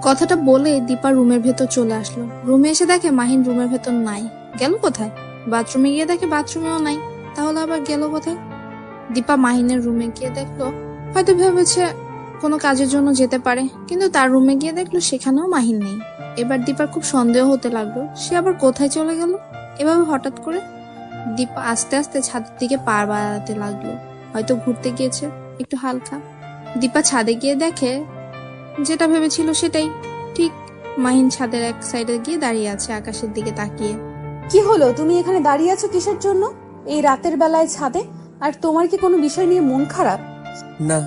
কথাটা বলে দীপা রুমের ভেতর চলে আসলো। রুমে এসে দেখে মাহিন রুমের ভেতর নাই। গেল কোথায়? বাথরুমে গিয়ে দেখে বাথরুমেও নাই। তাহলে আবার গেল কোথায়? দীপা মাহিনের রুমে গিয়ে দেখলো, হয়তো ভেবেছে কোনো কাজের জন্য যেতে পারে, কিন্তু তার রুমে গিয়ে দেখলো সেখানেও মাহিন নেই। এবার দীপার খুব সন্দেহ হতে লাগলো, সে আবার কোথায় চলে গেল এভাবে হঠাৎ করে। দীপা আস্তে আস্তে ছাদের দিকে পা বাড়াতে লাগলো, হয়তো ঘুরতে গিয়েছে একটু হালকা। দীপা ছাদে গিয়ে দেখে যেটা ভেবেছিল সেটাই ঠিক। মাহিন ছাদের এক সাইডে গিয়ে দাঁড়িয়ে আছে আকাশের দিকে তাকিয়ে। কি হলো, তুমি এখানে দাঁড়িয়ে আছো কিসের জন্য এই রাতের বেলায় ছাদে? আর তোমার কি কোনো বিষয় নিয়ে মন খারাপ? না,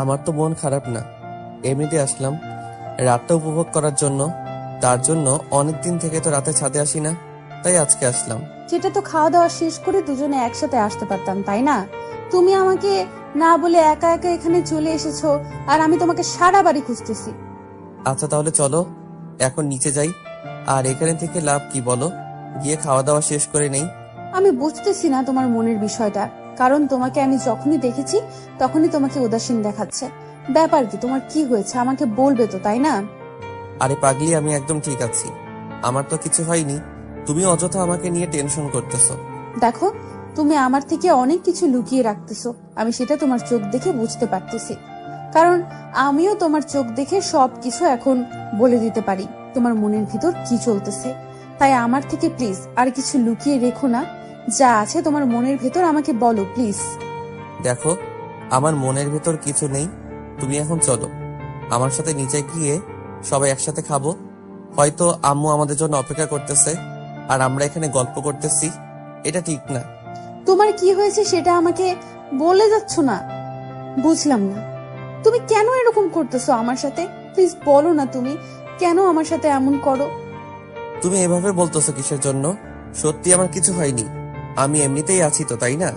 আমার তো মন খারাপ না, এমনিতে আসলাম রাতটা উপভোগ করার জন্য। তার জন্য অনেকদিন থেকে তো রাতে ছাদে আসি না, তাই আজকে আসলাম। যেটা তো খাওয়া দাওয়া শেষ করে দুজনে একসাথে আসতে পারতাম, তাই না? তুমি আমাকে না বলে একা একা এখানে চলে এসেছো, আর আমি তোমাকে সারা বাড়ি খুঁজতেছি। আচ্ছা তাহলে চলো এখন নিচে যাই। আর এখানে থেকে লাভ কি বলো, গিয়ে খাওয়া দাওয়া শেষ করে নেই। আমি বুঝতেছি না তোমার মনের বিষয়টা, কারণ তোমাকে আমি যখনই দেখেছি তখনই তোমাকে উদাসীন দেখাচ্ছে। ব্যাপার কি, তোমার কি হয়েছে আমাকে বলবে তো, তাই না? আরে পাগলি, আমি একদম ঠিক আছি, আমার তো কিছু হয়নি। তুমি অযথা আমাকে নিয়ে টেনশন করতেছো। দেখো, তুমি আমার থেকে অনেক কিছু লুকিয়ে রাখতেছো, আমি সেটা তোমার চোখ দেখে বুঝতে পারতেছি। কারণ আমিও তোমার চোখ দেখে সবকিছু এখন বলে দিতে পারি তোমার মনের ভিতর কি চলতেছে। তাই আমার থেকে প্লিজ আর কিছু লুকিয়ে রেখো না, যা আছে তোমার মনের ভেতর আমাকে বলো প্লিজ। দেখো, আমার মনের ভেতর কিছু নেই, তুমি এখন চলো আমার সাথে নিচে গিয়ে সবাই একসাথে খাবো। হয়তো আম্মু আমাদের জন্য অপেক্ষা করতেছে আর আমরা এখানে গল্প করতেছি, এটা ঠিক না। তোমার কি হয়েছে সেটা আমাকে বলে যাচ্ছ না, বুঝলাম না। তুমি কেন এরকম করতেছো আমার সাথে? প্লিজ বলো না, তুমি কেন আমার সাথে এমন করো? তুমি এভাবে বলতেছো কিসের জন্য? সত্যি আমার কিছু হয়নি, আমি এমনিতেই আছি তো, তাই না?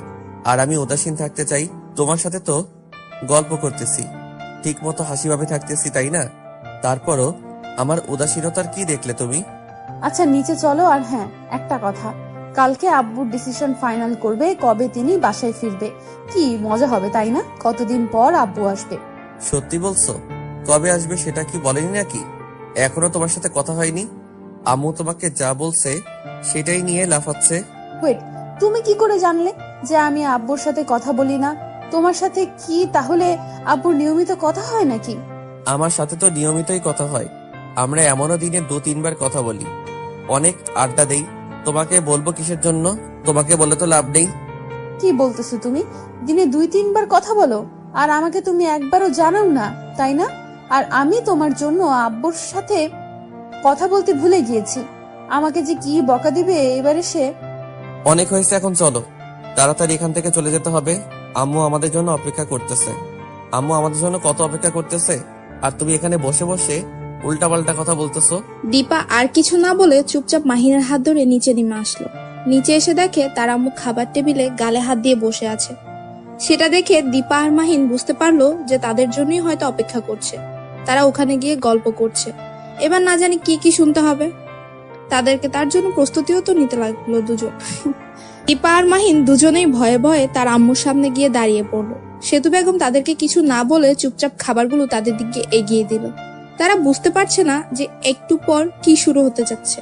আর আমি উদাসীন থাকতে চাই, তোমার সাথে তো গল্প করতেছি, ঠিক মতো হাসিভাবে থাকতেছি, তাই না? তারপরও আমার উদাসীনতার কি দেখলে তুমি? আচ্ছা নিচে চলো। আর হ্যাঁ, একটা কথা, কালকে আব্বুর ডিসিশন ফাইনাল করবে কবে তিনি বাসায় ফিরবে। কি মজা হবে, তাই না? কতদিন পর আব্বু আসবে। সত্যি বলছো? কবে আসবে সেটা কি বলেনি নাকি? এখনো তোমার সাথে কথা হয়নি? আম্মু তোমাকে যা বলছে সেটাই নিয়ে লাফাচ্ছে। ওয়েট, তুমি কি করে জানলে যে আমি আব্বুর সাথে কথা বলি না? তোমার সাথে কি তাহলে আব্বুর নিয়মিত কথা হয় নাকি? আমার সাথে তো নিয়মিতই কথা হয়, আমরা এমনও দিনে 2-3 বার কথা বলি, অনেক আড্ডা দেই। তোমাকে বলবো কিসের জন্য? তোমাকে বলে তো লাভ নেই। কি বলতেছো তুমি? দিনে 2-3 বার কথা বলো আর আমাকে তুমি একবারও জানাও না, তাই না? আর আমি তোমার জন্য আব্বুর সাথে কথা বলতে ভুলে গিয়েছি। আমাকে যে কি বকা দিবে এবারে সে। অনেক হয়েছে, এখন চলো তাড়াতাড়ি এখান থেকে চলে যেতে হবে। আম্মু আমাদের জন্য অপেক্ষা করতেছে, আম্মু আমাদের জন্য কত অপেক্ষা করতেছে, আর তুমি এখানে বসে বসে উল্টাপাল্টা কথা বলতেছো। দীপা আর কিছু না বলে চুপচাপ মাহিনের হাত ধরে নিচে নেমে আসলো। নিচে এসে দেখে তার আম্মু খাবার টেবিলে গালে হাত দিয়ে বসে আছে। সেটা দেখে দীপা আর মাহিন বুঝতে পারলো যে তাদের জন্যই হয়তো অপেক্ষা করছে। তারা ওখানে গিয়ে গল্প করছে। এবার না জানি কি কি শুনতে হবে তাদেরকে, তার জন্য প্রস্তুতিও তো নিতে লাগলো দুজন। দীপা আর মাহিন দুজনেই ভয়ে ভয়ে তার আম্মুর সামনে গিয়ে দাঁড়িয়ে পড়লো। সেতু বেগম তাদেরকে কিছু না বলে চুপচাপ খাবারগুলো তাদের দিকে এগিয়ে দিল। তারা বুঝতে পারছে না যে একটু পর কি শুরু হতে যাচ্ছে।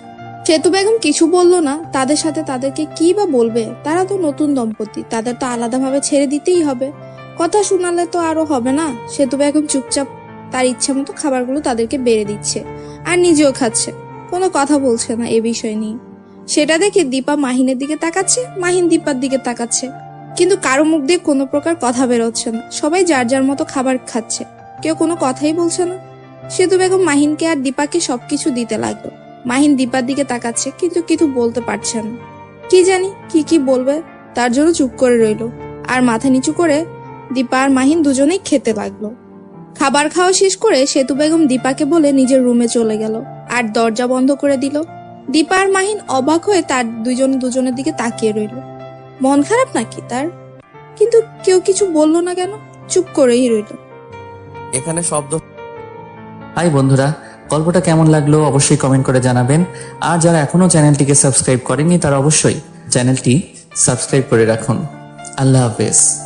সেতু বেগম কিছু বললো না, তাদের সাথে তাদেরকে কি বা বলবে? তারা তো নতুন দম্পতি, তাদের তো আলাদাভাবে ছেড়ে দিতেই হবে, কথা শোনালে তো আরো হবে না। সেতু বেগম চুপচাপ তার ইচ্ছা মতো খাবারগুলো তাদেরকে বেড়ে দিচ্ছে আর নিজেও খাচ্ছে, কোনো কথা বলছে না এ বিষয় নিয়ে। সেটা দেখে দীপা মাহিনের দিকে তাকাচ্ছে, মাহিন দীপার দিকে তাকাচ্ছে, কিন্তু কারো মুখ দিয়ে কোনো প্রকার কথা বেরোচ্ছে না। সবাই যার যার মতো খাবার খাচ্ছে, কেউ কোনো কথাই বলছে না। সেতু বেগম মাহিনকে আর দীপাকে সবকিছু দিতে লাগলো। মাহিন দীপার দিকে তাকাচ্ছে, কিন্তু কিছু বলতে পারছে না। কি জানি কি কি বলবে, তার জন্য চুপ করে রইলো। আর মাথা নিচু করে দীপা আর মাহিন দুজনেই খেতে লাগলো। খাবার খাওয়া শেষ করে সেতু বেগম দীপাকে বলে নিজের রুমে চলে গেল আর দরজা বন্ধ করে দিল। দীপা আর মাহিন অবাক হয়ে তার দুজনের দিকে তাকিয়ে রইল। মন খারাপ নাকি তার? কিন্তু কেউ কিছু বললো না কেন? চুপ করেই রইল। এখানে শব্দ। হাই বন্ধুরা, গল্পটা কেমন লাগলো অবশ্যই কমেন্ট করে জানাবেন। আর যারা এখনো চ্যানেলটিকে সাবস্ক্রাইব করেনি তারা অবশ্যই চ্যানেলটি সাবস্ক্রাইব করে রাখুন। আল্লাহ হাফেজ।